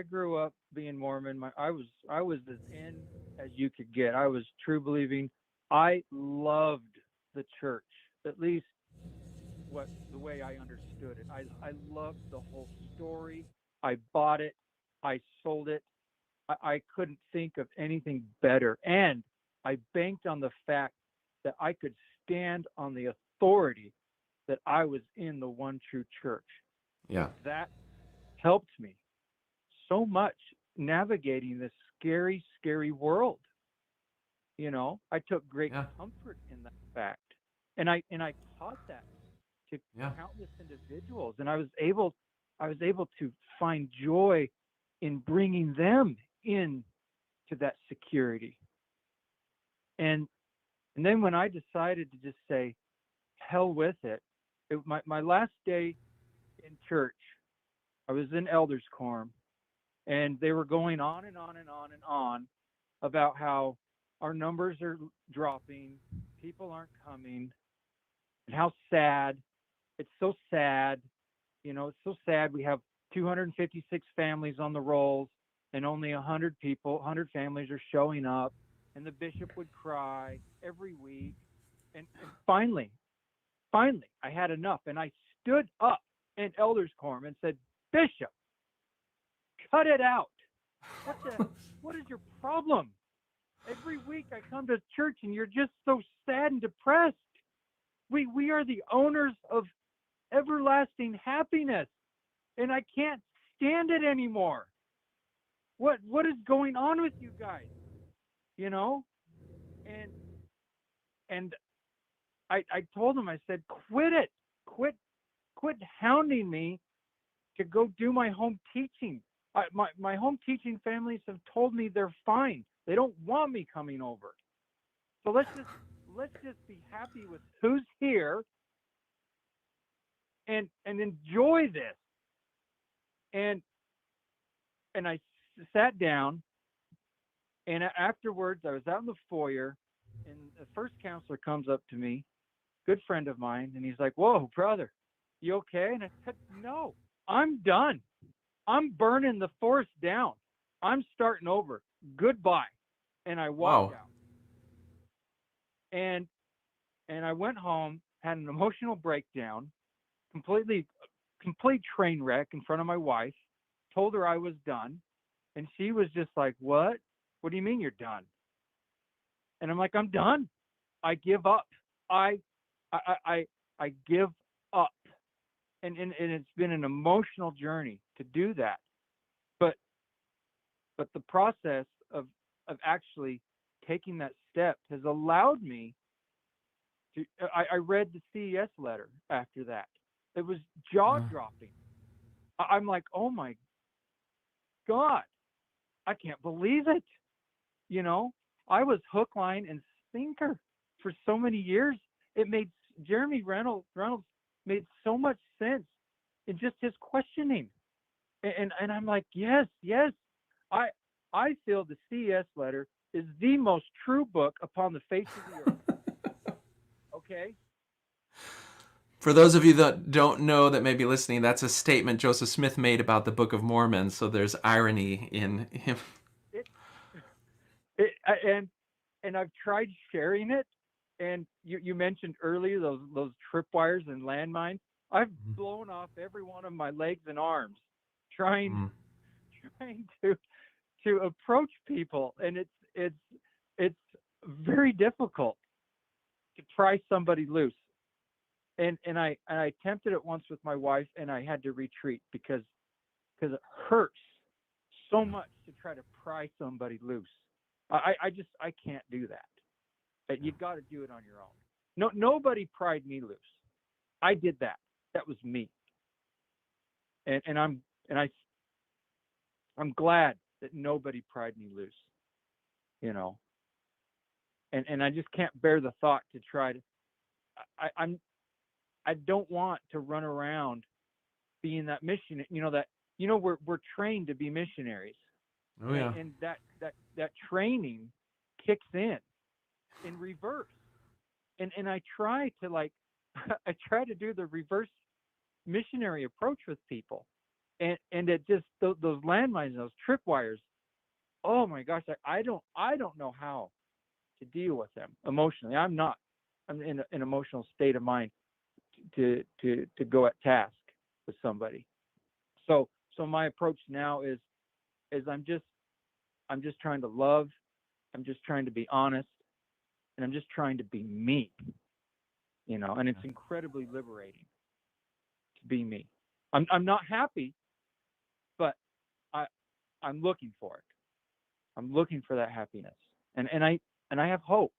grew up being Mormon. I was as in as you could get. I was true believing. I loved the church, at least the way I understood it. I loved the whole story. I bought it. I sold it. I couldn't think of anything better. And I banked on the fact that I could stand on the authority that I was in the one true church. Yeah. That helped me so much navigating this scary, scary world. You know, I took great comfort in that fact. And I taught that to countless individuals. And I was able to find joy in bringing them in to that security. And then when I decided to just say, hell with it, my last day in church, I was in elders quorum, and they were going on and on and on and on about how our numbers are dropping, people aren't coming, and how sad. It's so sad. You know, it's so sad. We have 256 families on the rolls, and only 100 families are showing up, and the bishop would cry every week. And finally, I had enough, and I stood up in elders quorum and said, Bishop, cut it out. What is your problem? Every week I come to church, and you're just so sad and depressed. We are the owners of everlasting happiness, and I can't stand it anymore. What is going on with you guys? You know? And I told him, I said, quit it. Quit hounding me to go do my home teaching. My home teaching families have told me they're fine. They don't want me coming over. So let's just be happy with who's here and enjoy this. And I sat down, and afterwards I was out in the foyer, and the first counselor comes up to me, good friend of mine, and he's like, whoa, brother, you okay? And I said, no, I'm done. I'm burning the forest down. I'm starting over. Goodbye. And I walked out. And I went home, had an emotional breakdown, complete train wreck in front of my wife, told her I was done. And she was just like, what? What do you mean you're done? And I'm like, I'm done. I give up. I give up. And it's been an emotional journey to do that. But the process of actually taking that step has allowed me to, I read the CES letter after that. It was jaw-dropping. I'm like, oh my God, I can't believe it. You know, I was hook, line, and sinker for so many years. It made Jeremy Runnels made so much sense in just his questioning. And I'm like, yes. I feel the CES letter is the most true book upon the face of the earth. Okay? For those of you that don't know, that may be listening, that's a statement Joseph Smith made about the Book of Mormon, so there's irony in him. And and I've tried sharing it. And you mentioned earlier those tripwires and landmines. I've blown off every one of my legs and arms trying to approach people, and it's very difficult to pry somebody loose. And I attempted it once with my wife, and I had to retreat because it hurts so much to try to pry somebody loose. I can't do that. You got to do it on your own. No, nobody pried me loose. I did that. That was me. And I'm glad that nobody pried me loose. You know. And I just can't bear the thought to try to. I don't want to run around being that mission. We're trained to be missionaries. Oh yeah. And that training kicks in reverse. And I try to I try to do the reverse missionary approach with people. And it just those landmines, those tripwires. Oh my gosh, I don't know how to deal with them emotionally. I'm in an emotional state of mind to go at task with somebody. So my approach now is I'm just trying to love, I'm just trying to be honest, and I'm just trying to be me. And it's incredibly liberating to be me. I'm not happy, but I'm looking for it. I'm looking for that happiness. And I have hope.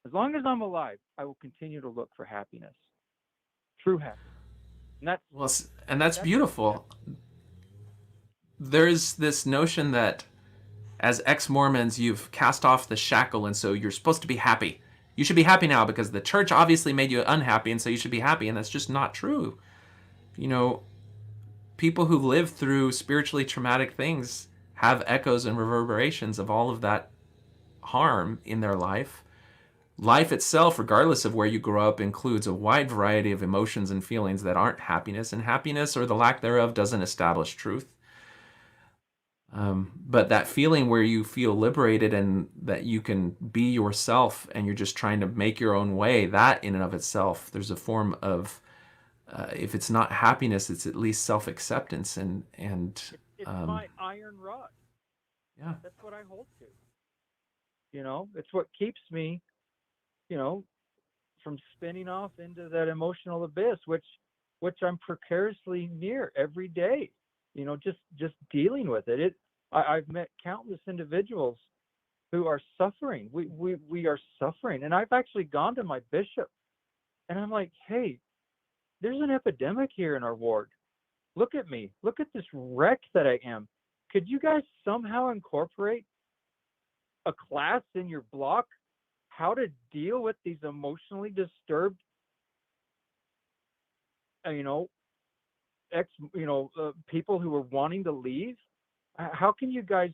As long as I'm alive, I will continue to look for happiness. True happiness. And that's beautiful. There's this notion that as ex-Mormons, you've cast off the shackle, and so you're supposed to be happy. You should be happy now because the church obviously made you unhappy, and so you should be happy, and that's just not true. People who live through spiritually traumatic things have echoes and reverberations of all of that harm in their life. Life itself, regardless of where you grow up, includes a wide variety of emotions and feelings that aren't happiness, and happiness or the lack thereof doesn't establish truth. But that feeling where you feel liberated and that you can be yourself and you're just trying to make your own way, that in and of itself, there's a form of, if it's not happiness, it's at least self-acceptance. It's my iron rod. Yeah. That's what I hold to. It's what keeps me, from spinning off into that emotional abyss, which I'm precariously near every day. Just dealing with it. I've met countless individuals who are suffering. We are suffering. And I've actually gone to my bishop and I'm like, hey, there's an epidemic here in our ward. Look at me. Look at this wreck that I am. Could you guys somehow incorporate a class in your block how to deal with these emotionally disturbed, people who are wanting to leave? How can you guys?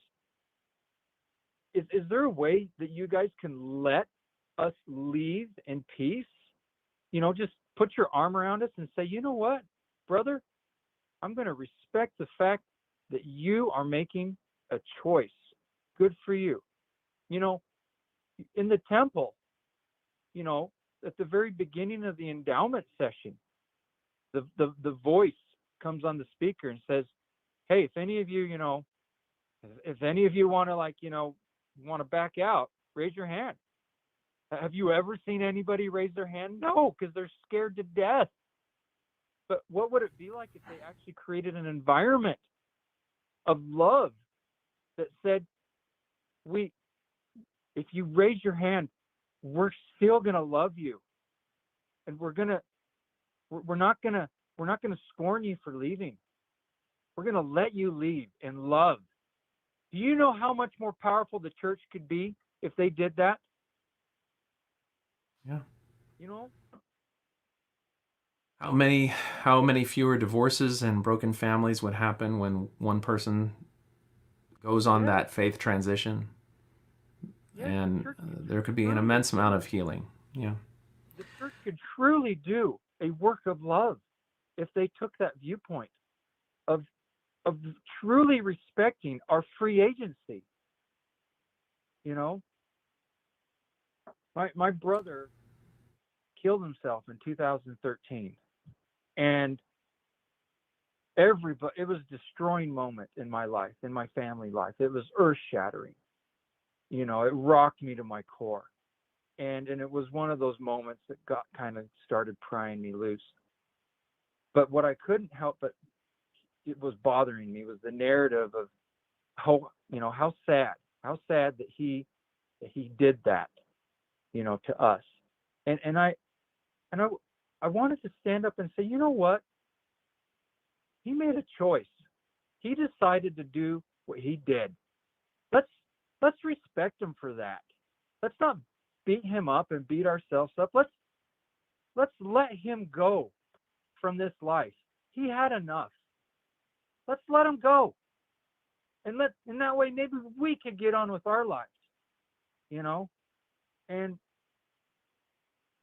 Is there a way that you guys can let us leave in peace? Just put your arm around us and say, you know what, brother, I'm going to respect the fact that you are making a choice. Good for you. In the temple, at the very beginning of the endowment session, the voice comes on the speaker and says, hey, if any of you, want to want to back out, raise your hand. Have you ever seen anybody raise their hand? No, because they're scared to death. But what would it be like if they actually created an environment of love that said, if you raise your hand, we're still going to love you. And we're not going to scorn you for leaving. We're going to let you leave in love. Do you know how much more powerful the church could be if they did that? Yeah. How many fewer divorces and broken families would happen when one person goes on that faith transition? And there could be an immense amount of healing. Yeah. The church could truly do a work of love if they took that viewpoint of truly respecting our free agency. my brother killed himself in 2013, and everybody, it was a destroying moment in my life, in my family life. It was earth shattering. It rocked me to my core. And it was one of those moments that got kind of started prying me loose. But what I couldn't help but it was bothering me was the narrative of how sad that he did that, to us. And I wanted to stand up and say, you know what? He made a choice. He decided to do what he did. Let's respect him for that. Let's not beat him up and beat ourselves up. Let's let him go from this life. He had enough. Let's let him go. And that way maybe we could get on with our lives. And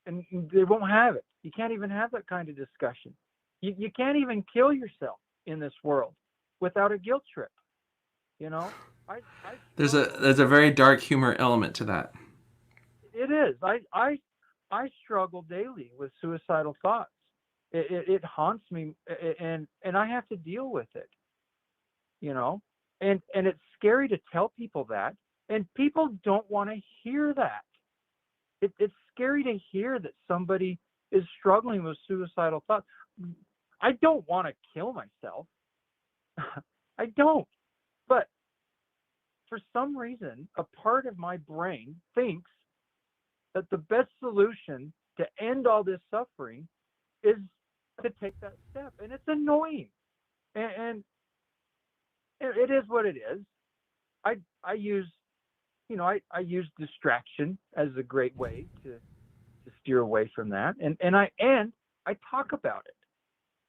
they won't have it. You can't even have that kind of discussion. You can't even kill yourself in this world without a guilt trip. There's a very dark humor element to that. It is. I struggle daily with suicidal thoughts. It haunts me, and I have to deal with it. And it's scary to tell people that, and people don't want to hear that. It's scary to hear that somebody is struggling with suicidal thoughts. I don't want to kill myself. I don't. But for some reason, a part of my brain thinks that the best solution to end all this suffering is to take that step. And it's annoying. And it is what it is. I use distraction as a great way to steer away from that. And I talk about it.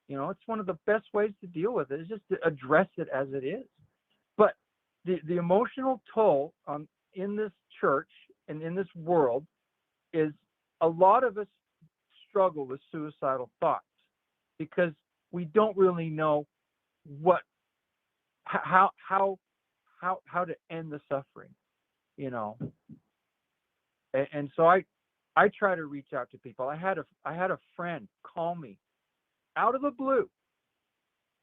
It's one of the best ways to deal with it is just to address it as it is. But the emotional toll in this church and in this world is a lot of us struggle with suicidal thoughts because we don't really know how to end the suffering, and so I try to reach out to people. I had a friend call me out of the blue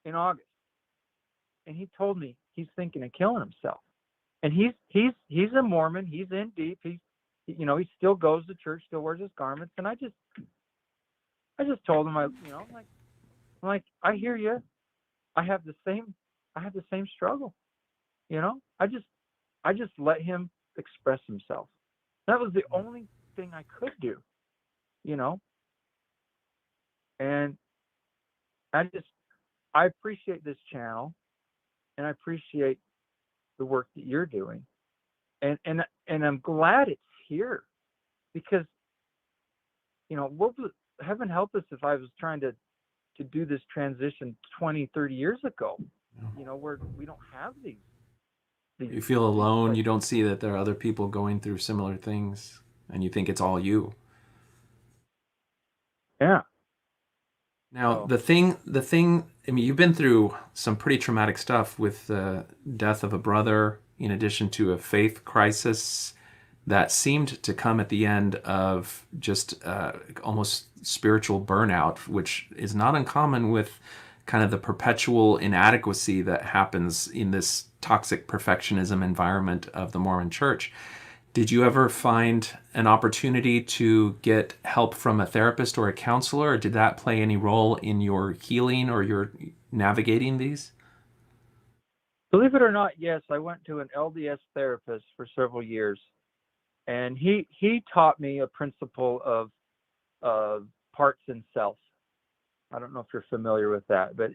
in August, and he told me he's thinking of killing himself. And he's a Mormon. He's in deep. He still goes to church, still wears his garments. And I just told him, I'm like, I hear you. I have the same struggle. I just let him express himself. That was the only thing I could do. And I appreciate this channel, and I appreciate the work that you're doing, and I'm glad it's here, because heaven help us if I was trying to do this transition 20, 30 years ago, where we don't have these. You feel alone. You don't see that there are other people going through similar things, and you think it's all you. Yeah. Now, the thing, I mean, you've been through some pretty traumatic stuff with the death of a brother, in addition to a faith crisis that seemed to come at the end of just almost spiritual burnout, which is not uncommon with kind of the perpetual inadequacy that happens in this toxic perfectionism environment of the Mormon Church. Did you ever find an opportunity to get help from a therapist or a counselor, or did that play any role in your healing or your navigating these? Believe it or not, yes, I went to an LDS therapist for several years, and he taught me a principle of parts and self. I don't know if you're familiar with that, but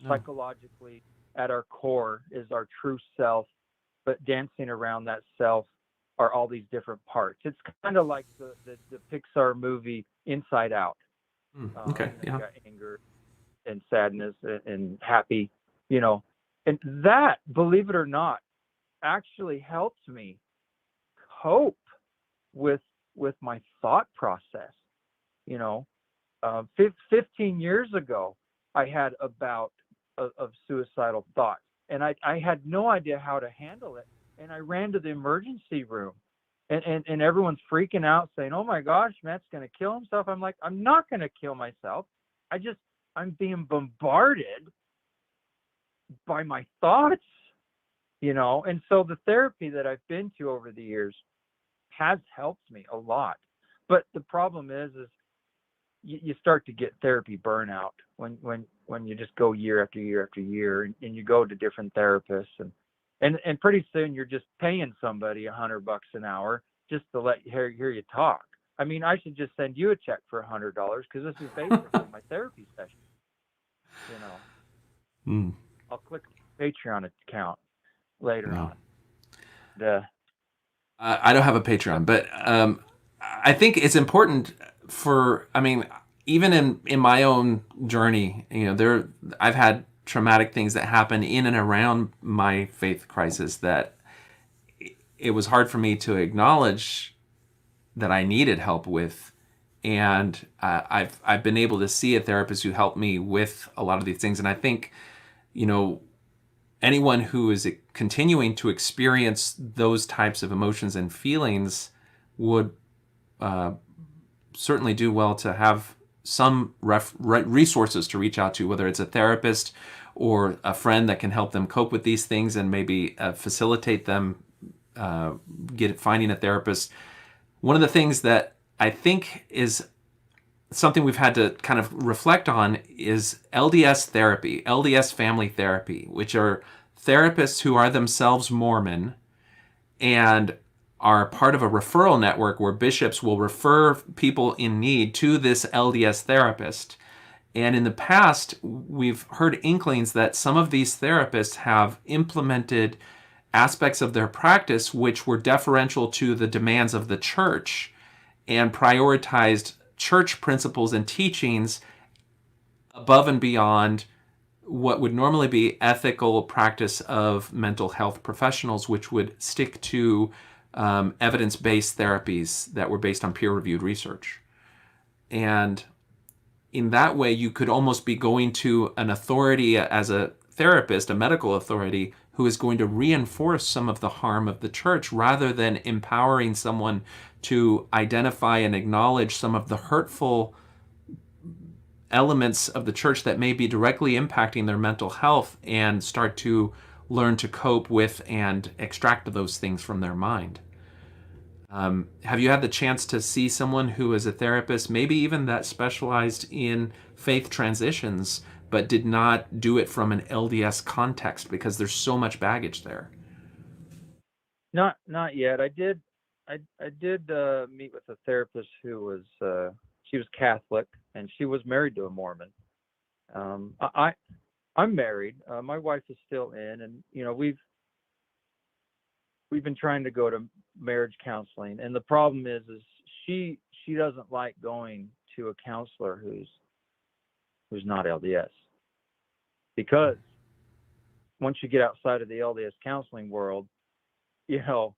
psychologically, at our core is our true self, but dancing around that self are all these different parts. It's kind of like the Pixar movie Inside Out. Okay, yeah. You got anger and sadness and happy, and that, believe it or not, actually helped me cope with my thought process. 15 years ago, I had a bout of suicidal thoughts, and I had no idea how to handle it. And I ran to the emergency room, And everyone's freaking out saying, oh my gosh, Matt's going to kill himself. I'm like, I'm not going to kill myself. I'm being bombarded by my thoughts, and so the therapy that I've been to over the years has helped me a lot. But the problem is you start to get therapy burnout when you just go year after year after year, and you go to different therapists, and pretty soon you're just paying somebody $100 an hour just to hear you talk. I mean, I should just send you a check for $100 because this is basically my therapy session. I'll click Patreon account later on. I don't have a Patreon, but I think it's important even in my own journey, I've had traumatic things that happen in and around my faith crisis that it was hard for me to acknowledge that I needed help with. And I've been able to see a therapist who helped me with a lot of these things. And I think, anyone who is continuing to experience those types of emotions and feelings would certainly do well to have some resources to reach out to, whether it's a therapist or a friend that can help them cope with these things and maybe facilitate them finding a therapist. One of the things that I think is something we've had to kind of reflect on is LDS therapy, LDS family therapy, which are therapists who are themselves Mormon and are part of a referral network where bishops will refer people in need to this LDS therapist. And in the past, we've heard inklings that some of these therapists have implemented aspects of their practice which were deferential to the demands of the church and prioritized church principles and teachings above and beyond what would normally be ethical practice of mental health professionals, which would stick to evidence-based therapies that were based on peer-reviewed research. And in that way, you could almost be going to an authority as a therapist, a medical authority, who is going to reinforce some of the harm of the church rather than empowering someone to identify and acknowledge some of the hurtful elements of the church that may be directly impacting their mental health and start to learn to cope with and extract those things from their mind. Have you had the chance to see someone who is a therapist, maybe even that specialized in faith transitions, but did not do it from an LDS context because there's so much baggage there? Not yet. I did meet with a therapist who was she was Catholic and she was married to a Mormon. I'm married. My wife is still in, and we've been trying to go to marriage counseling, and the problem is she doesn't like going to a counselor who's not LDS, because once you get outside of the LDS counseling world, those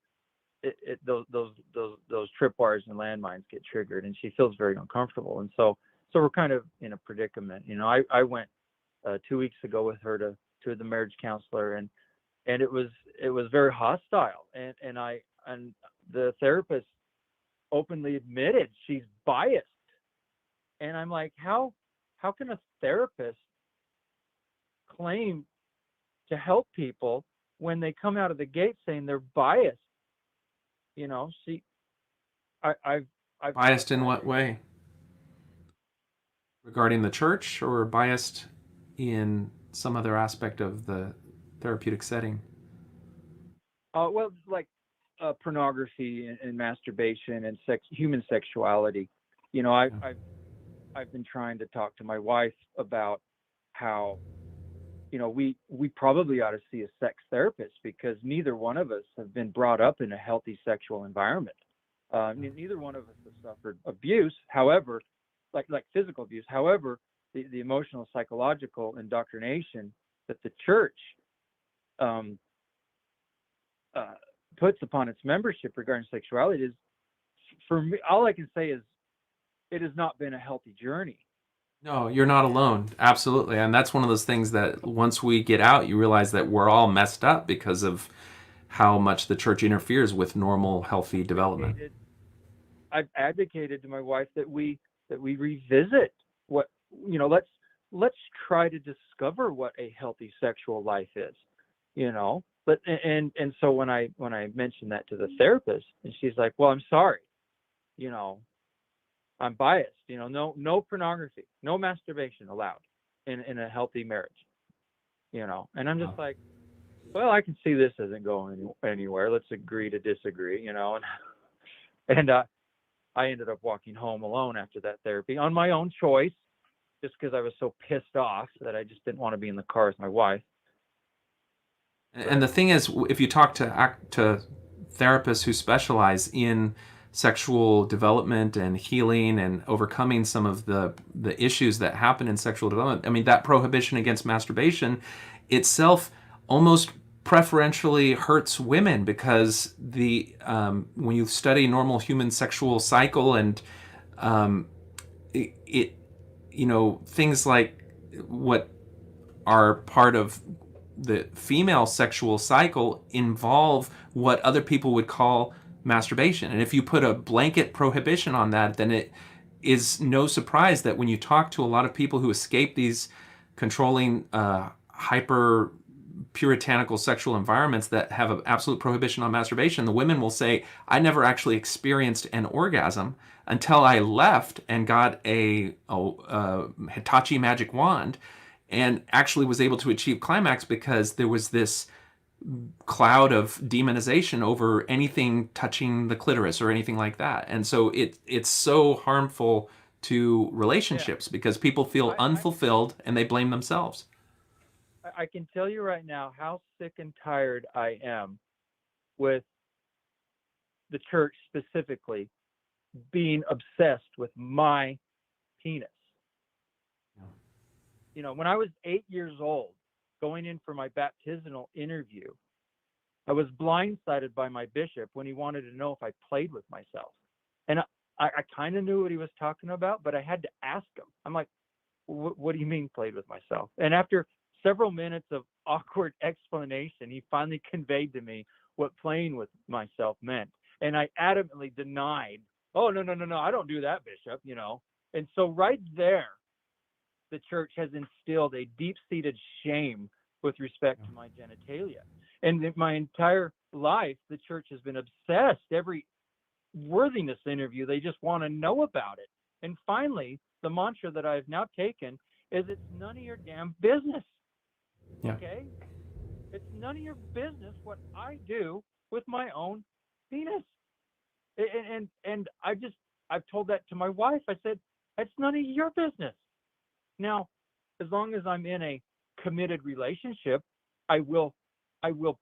tripwires and landmines get triggered, and she feels very uncomfortable. And so we're kind of in a predicament. I went 2 weeks ago with her to the marriage counselor, and it was very hostile, and the therapist openly admitted she's biased. And I'm like, how can a therapist claim to help people when they come out of the gate saying they're biased? I've biased in what way? Regarding the church, or biased in some other aspect of the therapeutic setting? Well, like pornography and masturbation and human sexuality. I've been trying to talk to my wife about how we probably ought to see a sex therapist, because neither one of us have been brought up in a healthy sexual environment. Neither one of us has suffered abuse, however, like physical abuse. However, the emotional, psychological indoctrination that the church puts upon its membership regarding sexuality is, for me, all I can say is it has not been a healthy journey. No, you're not alone. Absolutely. And that's one of those things that once we get out, you realize that we're all messed up because of how much the church interferes with normal, healthy development. I've advocated to my wife that we revisit what, let's try to discover what a healthy sexual life is, But and so when I mentioned that to the therapist, and she's like, "Well, I'm sorry, I'm biased. No pornography, no masturbation allowed in a healthy marriage, And I'm just like, well, I can see this isn't going anywhere. Let's agree to disagree, And I ended up walking home alone after that therapy on my own choice, just because I was so pissed off that I just didn't want to be in the car with my wife. And the thing is, if you talk to therapists who specialize in sexual development and healing and overcoming some of the issues that happen in sexual development, I mean, that prohibition against masturbation itself almost preferentially hurts women, because when you study normal human sexual cycle and things like what are part of the female sexual cycle involve what other people would call masturbation. And if you put a blanket prohibition on that, then it is no surprise that when you talk to a lot of people who escape these controlling, hyper puritanical sexual environments that have an absolute prohibition on masturbation, the women will say, "I never actually experienced an orgasm until I left and got a Hitachi magic wand and actually was able to achieve climax, because there was this cloud of demonization over anything touching the clitoris or anything like that." And so it's so harmful to relationships, because people feel unfulfilled and they blame themselves. I can tell you right now how sick and tired I am with the church specifically being obsessed with my penis. When I was 8 years old, going in for my baptismal interview, I was blindsided by my bishop when he wanted to know if I played with myself. And I kind of knew what he was talking about, but I had to ask him. I'm like, what do you mean played with myself? And after several minutes of awkward explanation, he finally conveyed to me what playing with myself meant. And I adamantly denied, "Oh, no, I don't do that, Bishop," And so right there, the church has instilled a deep-seated shame with respect to my genitalia. And in my entire life, the church has been obsessed. Every worthiness interview, they just want to know about it. And finally, the mantra that I've now taken is, it's none of your damn business. Yeah. Okay? It's none of your business what I do with my own penis. And I've told that to my wife. I said, it's none of your business. Now, as long as I'm in a committed relationship, I will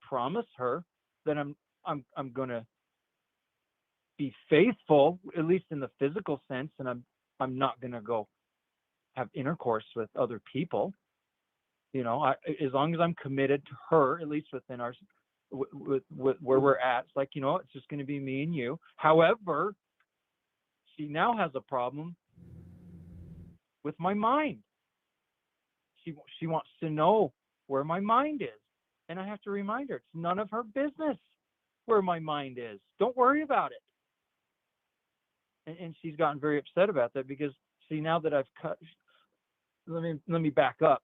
promise her that I'm going to be faithful, at least in the physical sense, and I'm not going to go have intercourse with other people. As long as I'm committed to her, at least within our with where we're at, it's like, it's just going to be me and you. However, she now has a problem with my mind. She wants to know where my mind is, and I have to remind her it's none of her business where my mind is. Don't worry about it. And she's gotten very upset about that, because see, now that I've cut, let me back up.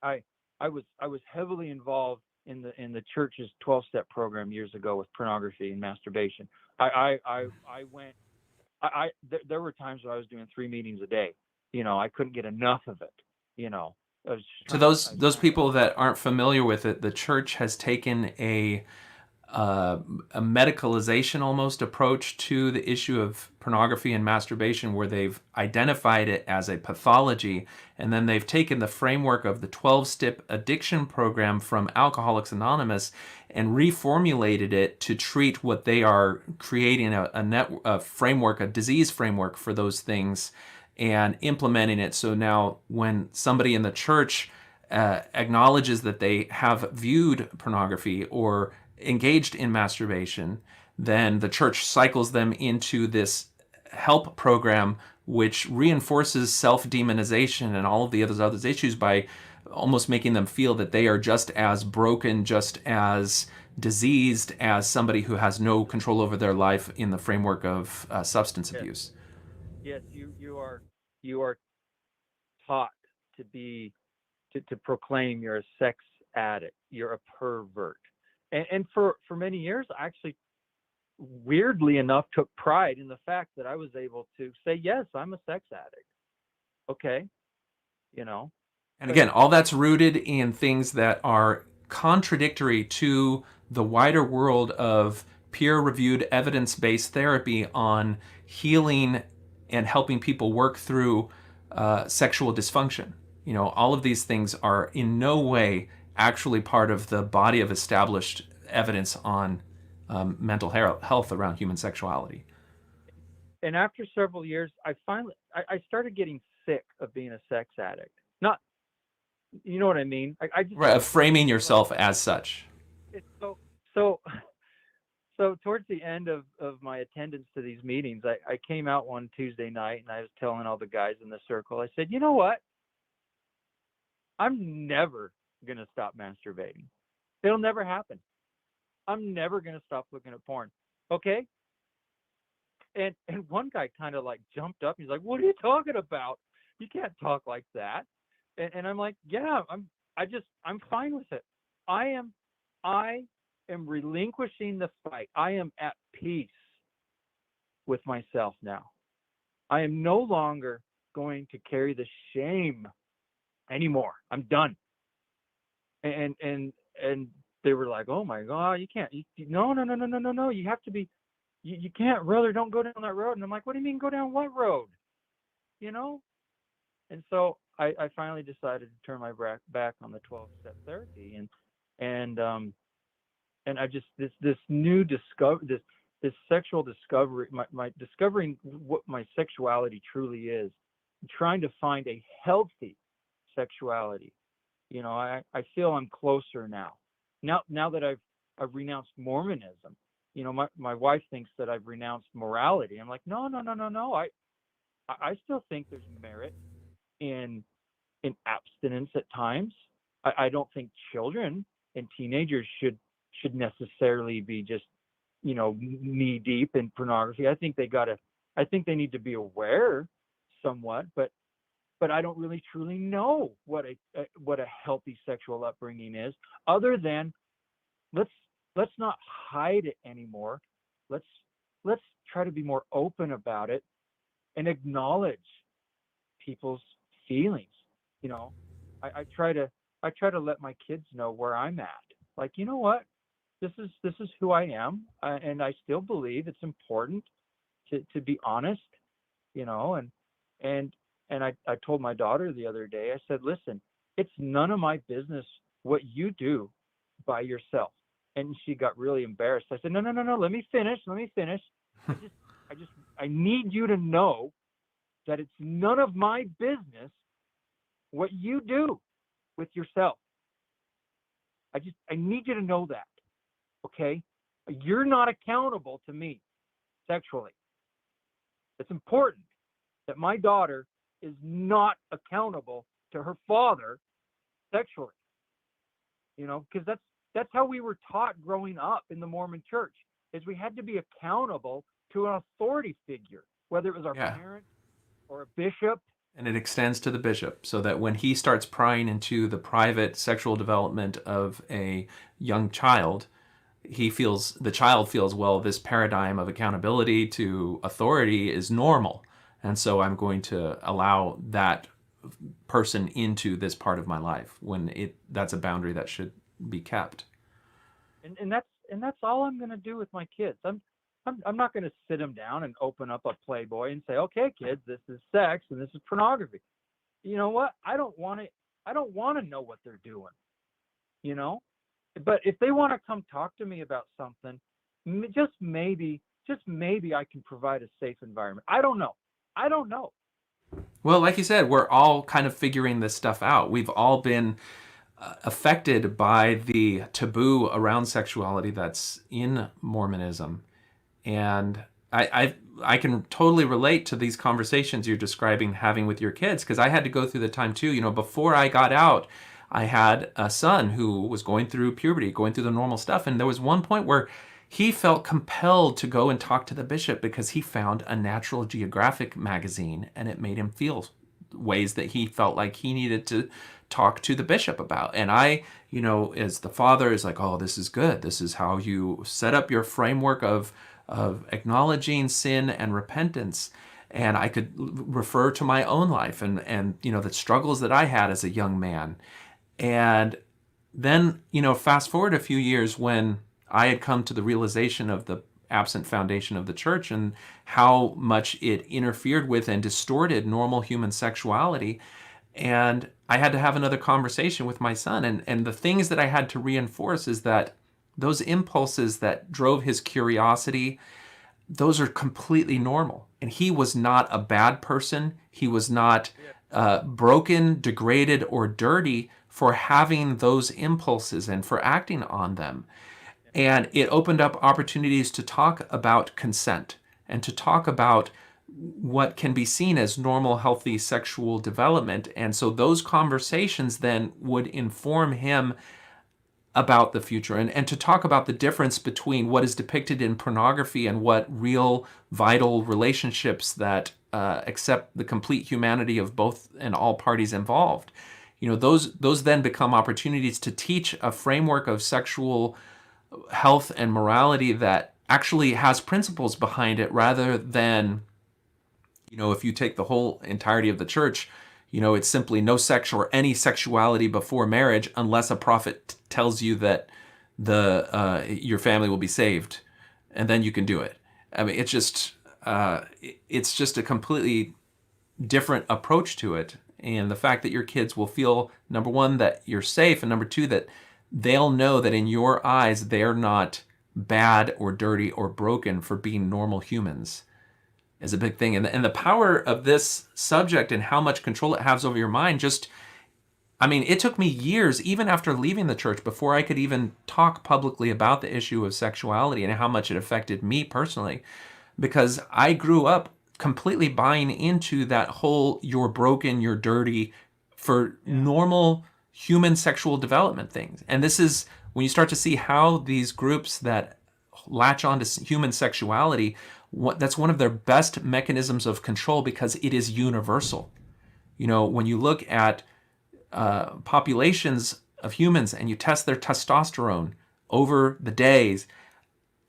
I was heavily involved in the church's 12-step program years ago with pornography and masturbation. There were times where I was doing 3 meetings a day. I couldn't get enough of it. To those people that aren't familiar with it, the church has taken a medicalization almost approach to the issue of pornography and masturbation, where they've identified it as a pathology, and then they've taken the framework of the 12-step addiction program from Alcoholics Anonymous and reformulated it to treat what they are creating a framework, a disease framework for those things, and implementing it. So now when somebody in the church acknowledges that they have viewed pornography or engaged in masturbation, then the church cycles them into this help program, which reinforces self-demonization and all of the other issues by almost making them feel that they are just as broken, just as diseased as somebody who has no control over their life in the framework of substance Yes, abuse. yes, you are taught to be to proclaim you're a sex addict, you're a pervert. And for many years, I actually, weirdly enough, took pride in the fact that I was able to say, yes, I'm a sex addict. Okay, you know, And but again, all that's rooted in things that are contradictory to the wider world of peer-reviewed evidence-based therapy on healing and helping people work through sexual dysfunction. You know, all of these things are in no way actually part of the body of established evidence on mental health around human sexuality. and after several years, I started getting sick of being a sex addict. Not, you know what I mean? I just Right, of framing feel like yourself as such. it's so so towards the end of my attendance to these meetings, I came out one Tuesday night and I was telling all the guys in the circle, I said, you know what? I'm never gonna stop masturbating. It'll never happen. I'm never gonna stop looking at porn. Okay? And one guy kind of like jumped up. He's like, "What are you talking about? You can't talk like that." And I'm like, "Yeah, I'm fine with it. I I am relinquishing the fight. I am at peace with myself now. I am no longer going to carry the shame anymore. I'm done." And they were like, "Oh my God, you can't. No, no, no, no, no, no, no. You have to be. You can't, brother. Don't go down that road." And I'm like, "What do you mean go down what road? You know?" And so I finally decided to turn my back on the 12-step therapy, and I just this new this sexual discovery, my discovering what my sexuality truly is, trying to find a healthy sexuality. You know, I feel I'm closer now. Now that I've renounced Mormonism. You know, my wife thinks that I've renounced morality. I'm like, no, no, no, no, no. I still think there's merit in abstinence at times. I don't think children and teenagers should necessarily be just, you know, knee deep in pornography. I think they need to be aware somewhat, but I don't really truly know what a healthy sexual upbringing is, other than let's not hide it anymore. Let's try to be more open about it and acknowledge people's feelings. You know, I try to let my kids know where I'm at. Like, you know what? This is who I am, and I still believe it's important to be honest. You know, and I told my daughter the other day. I said, listen, it's none of my business what you do by yourself. And she got really embarrassed. I said, no, no, no, no. Let me finish. I need you to know that it's none of my business what you do with yourself. I need you to know that. Okay? You're not accountable to me sexually. It's important that my daughter is not accountable to her father sexually. You know, because that's how we were taught growing up in the Mormon church, is we had to be accountable to an authority figure, whether it was our parent or a bishop. And it extends to the bishop, so that when he starts prying into the private sexual development of a young child, the child feels, well, this paradigm of accountability to authority is normal. And so I'm going to allow that person into this part of my life, when that's a boundary that should be kept. And that's all I'm going to do with my kids. I'm not going to sit them down and open up a Playboy and say, okay, kids, this is sex and this is pornography. You know what? I don't want to know what they're doing, you know? But if they want to come talk to me about something, just maybe I can provide a safe environment. I don't know. Well, like you said, we're all kind of figuring this stuff out. We've all been affected by the taboo around sexuality that's in Mormonism. And I can totally relate to these conversations you're describing having with your kids, because I had to go through the time too. You know, before I got out, I had a son who was going through puberty, going through the normal stuff. And there was one point where he felt compelled to go and talk to the bishop because he found a Natural Geographic magazine and it made him feel ways that he felt like he needed to talk to the bishop about. And I, as the father, is like, oh, this is good. This is how you set up your framework of acknowledging sin and repentance. And I could refer to my own life and the struggles that I had as a young man. And then, fast forward a few years when I had come to the realization of the absent foundation of the church and how much it interfered with and distorted normal human sexuality. And I had to have another conversation with my son. And the things that I had to reinforce is that those impulses that drove his curiosity, those are completely normal. And he was not a bad person. He was not broken, degraded, or dirty for having those impulses and for acting on them. And it opened up opportunities to talk about consent and to talk about what can be seen as normal, healthy sexual development. And so those conversations then would inform him about the future and to talk about the difference between what is depicted in pornography and what real, vital relationships that accept the complete humanity of both and all parties involved. Those then become opportunities to teach a framework of sexual health and morality that actually has principles behind it rather than, if you take the whole entirety of the church, it's simply no sex or any sexuality before marriage unless a prophet tells you that your family will be saved, and then you can do it. I mean, it's just a completely different approach to it. And the fact that your kids will feel, number one, that you're safe, and number two, that they'll know that in your eyes, they're not bad or dirty or broken for being normal humans is a big thing. And the power of this subject and how much control it has over your mind it took me years, even after leaving the church, before I could even talk publicly about the issue of sexuality and how much it affected me personally, because I grew up completely buying into that whole you're broken, you're dirty for normal human sexual development things. And this is when you start to see how these groups that latch onto human sexuality, that's one of their best mechanisms of control because it is universal. When you look at populations of humans and you test their testosterone over the days,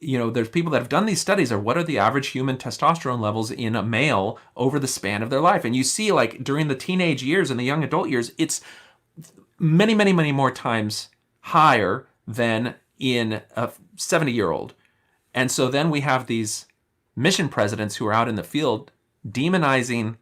there's people that have done these studies of what are the average human testosterone levels in a male over the span of their life. And you see, like, during the teenage years and the young adult years, it's many, many, many more times higher than in a 70-year-old. And so then we have these mission presidents who are out in the field demonizing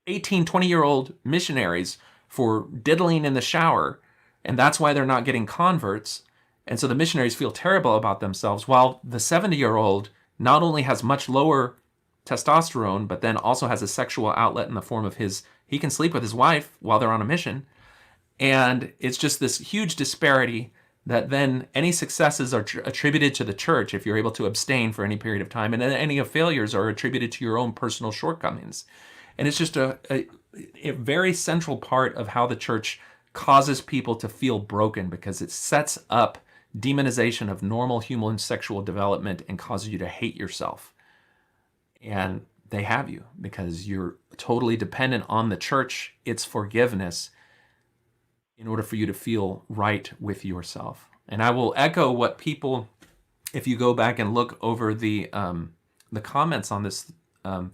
18, 20-year-old missionaries for diddling in the shower. And that's why they're not getting converts. And so the missionaries feel terrible about themselves, while the 70-year-old not only has much lower testosterone, but then also has a sexual outlet in the form of he can sleep with his wife while they're on a mission. And it's just this huge disparity that then any successes are attributed to the church if you're able to abstain for any period of time, and then any of failures are attributed to your own personal shortcomings. And it's just a very central part of how the church causes people to feel broken, because it sets up demonization of normal human sexual development and causes you to hate yourself. And they have you because you're totally dependent on the church, its forgiveness, in order for you to feel right with yourself. And I will echo what people, if you go back and look over the comments on this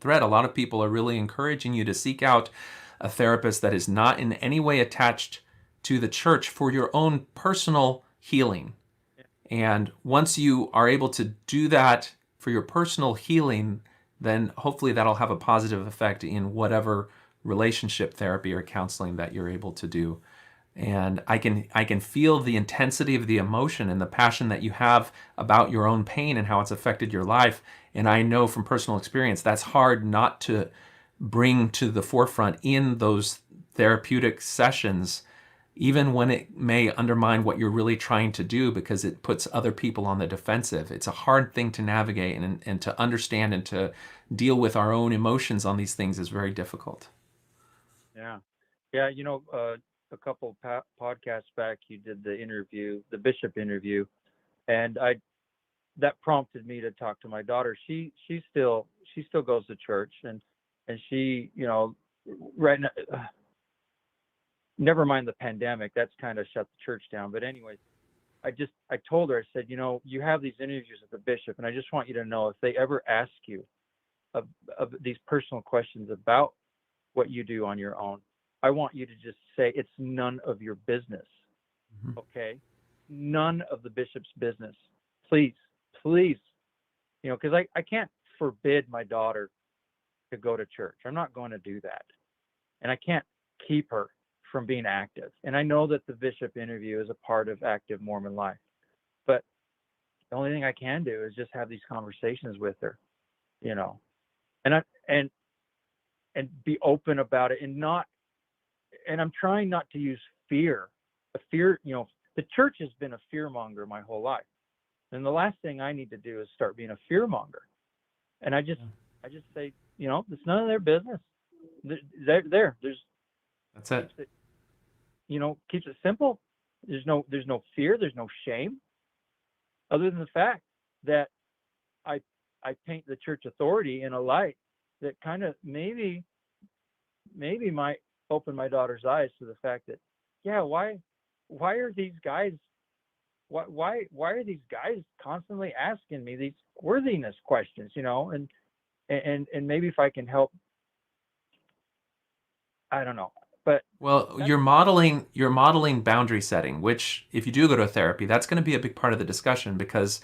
thread, a lot of people are really encouraging you to seek out a therapist that is not in any way attached to the church for your own personal healing. And once you are able to do that for your personal healing, then hopefully that'll have a positive effect in whatever relationship therapy or counseling that you're able to do. And I can feel the intensity of the emotion and the passion that you have about your own pain and how it's affected your life. And I know from personal experience that's hard not to bring to the forefront in those therapeutic sessions, even when it may undermine what you're really trying to do, because it puts other people on the defensive. It's a hard thing to navigate, and to understand and to deal with our own emotions on these things is very difficult. Yeah. Yeah. a couple podcasts back, you did the interview, the bishop interview, and that prompted me to talk to my daughter. She still goes to church, and she, right now, never mind the pandemic, that's kind of shut the church down. But anyways, I told her, I said, you have these interviews with the bishop, and I just want you to know, if they ever ask you of these personal questions about what you do on your own, I want you to just say it's none of your business. Mhm. Okay? None of the bishop's business. Please, because I can't forbid my daughter to go to church. I'm not going to do that. And I can't keep her from being active. And I know that the bishop interview is a part of active Mormon life. But the only thing I can do is just have these conversations with her, and be open about it, and I'm trying not to use fear. The church has been a fear monger my whole life. And the last thing I need to do is start being a fear monger. And I just say, it's none of their business. There's That's it. Keeps it simple. There's no fear. There's no shame, other than the fact that I paint the church authority in a light that kind of maybe might open my daughter's eyes to the fact that, why are these guys constantly asking me these worthiness questions, and maybe if I can help, I don't know. But Well, you're modeling boundary setting, which if you do go to therapy, that's going to be a big part of the discussion, because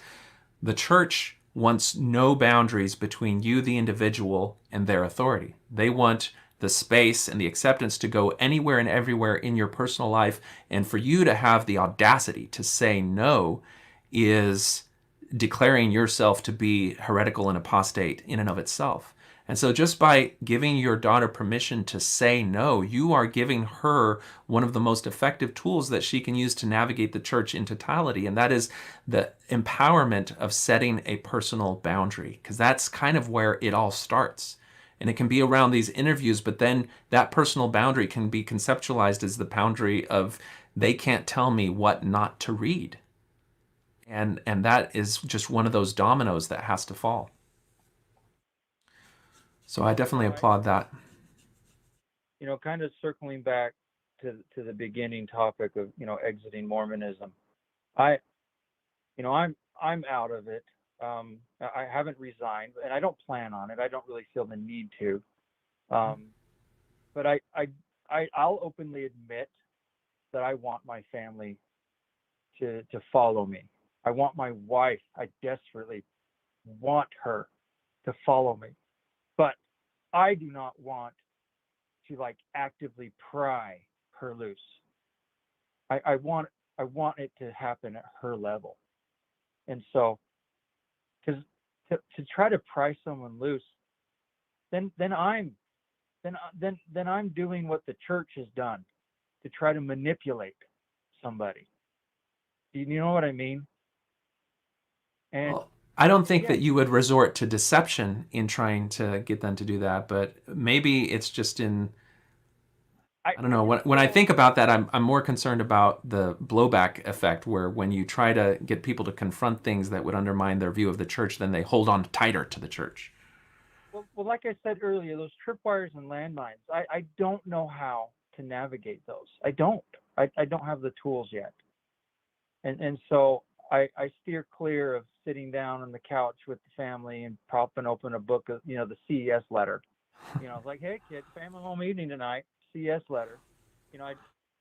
the church wants no boundaries between you, the individual, and their authority. They want the space and the acceptance to go anywhere and everywhere in your personal life. And for you to have the audacity to say no is declaring yourself to be heretical and apostate in and of itself. And so just by giving your daughter permission to say no, you are giving her one of the most effective tools that she can use to navigate the church in totality. And that is the empowerment of setting a personal boundary, because that's kind of where it all starts. And it can be around these interviews, but then that personal boundary can be conceptualized as the boundary of, they can't tell me what not to read. And that is just one of those dominoes that has to fall. So I definitely applaud that. Kind of circling back to the beginning topic of, exiting Mormonism. I'm out of it. I haven't resigned, and I don't plan on it. I don't really feel the need to. But I'll openly admit that I want my family to follow me. I want my wife. I desperately want her to follow me. But I do not want to actively pry her loose. I want it to happen at her level. And so, because to try to pry someone loose, then I'm doing what the church has done, to try to manipulate somebody. You know what I mean? And well, I don't think that you would resort to deception in trying to get them to do that, but maybe it's just I don't know. When I think about that, I'm more concerned about the blowback effect, where when you try to get people to confront things that would undermine their view of the church, then they hold on tighter to the church. Well, like I said earlier, those tripwires and landmines, I don't know how to navigate those. I don't have the tools yet. And so I steer clear of sitting down on the couch with the family and propping open a book of, the CES Letter. It's like, hey, kid, family home evening tonight, CES Letter.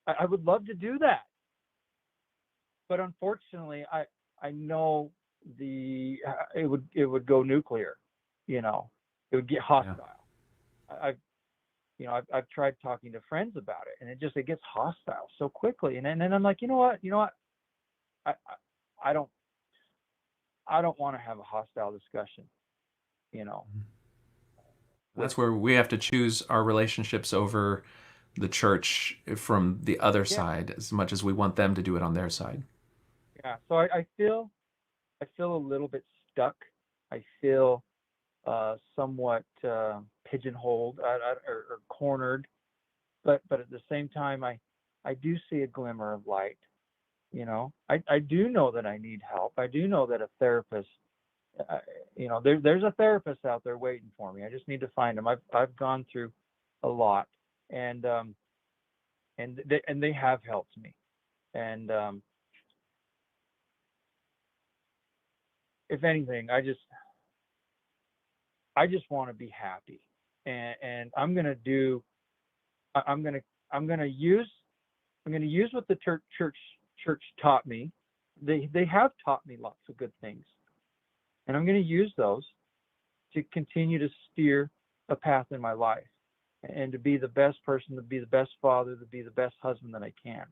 I would love to do that. But unfortunately, I know it would go nuclear. It would get hostile. Yeah. I've tried talking to friends about it, and it gets hostile so quickly. And then I'm like, you know what? I don't want to have a hostile discussion. That's where we have to choose our relationships over the church from the other side, as much as we want them to do it on their side. Yeah. So I feel a little bit stuck. I feel somewhat pigeonholed or cornered, but at the same time, I do see a glimmer of light. I do know that I need help. I do know that a therapist, there's a therapist out there waiting for me. I just need to find them. I've gone through a lot, and they have helped me. And if anything, I just want to be happy, and I'm gonna use what the church taught me. They have taught me lots of good things, and I'm going to use those to continue to steer a path in my life, and to be the best person, to be the best father, to be the best husband that I can,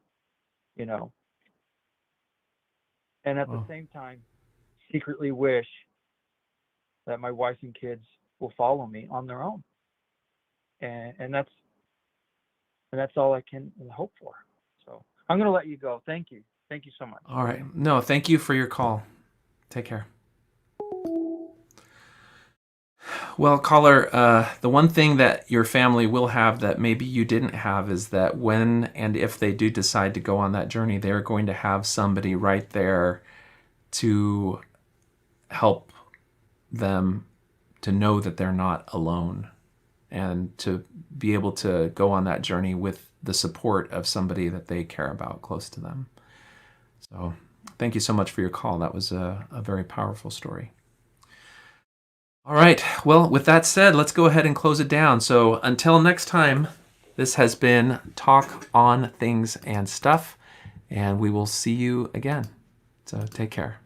and at the same time secretly wish that my wife and kids will follow me on their own, and that's all I can hope for. So I'm going to let you go. Thank you so much. All right. No, thank you for your call. Take care. Well, caller, the one thing that your family will have that maybe you didn't have is that when and if they do decide to go on that journey, they're going to have somebody right there to help them to know that they're not alone, and to be able to go on that journey with the support of somebody that they care about close to them. So thank you so much for your call. That was a very powerful story. All right. Well, with that said, let's go ahead and close it down. So until next time, this has been Talk on Things and Stuff, and we will see you again. So take care.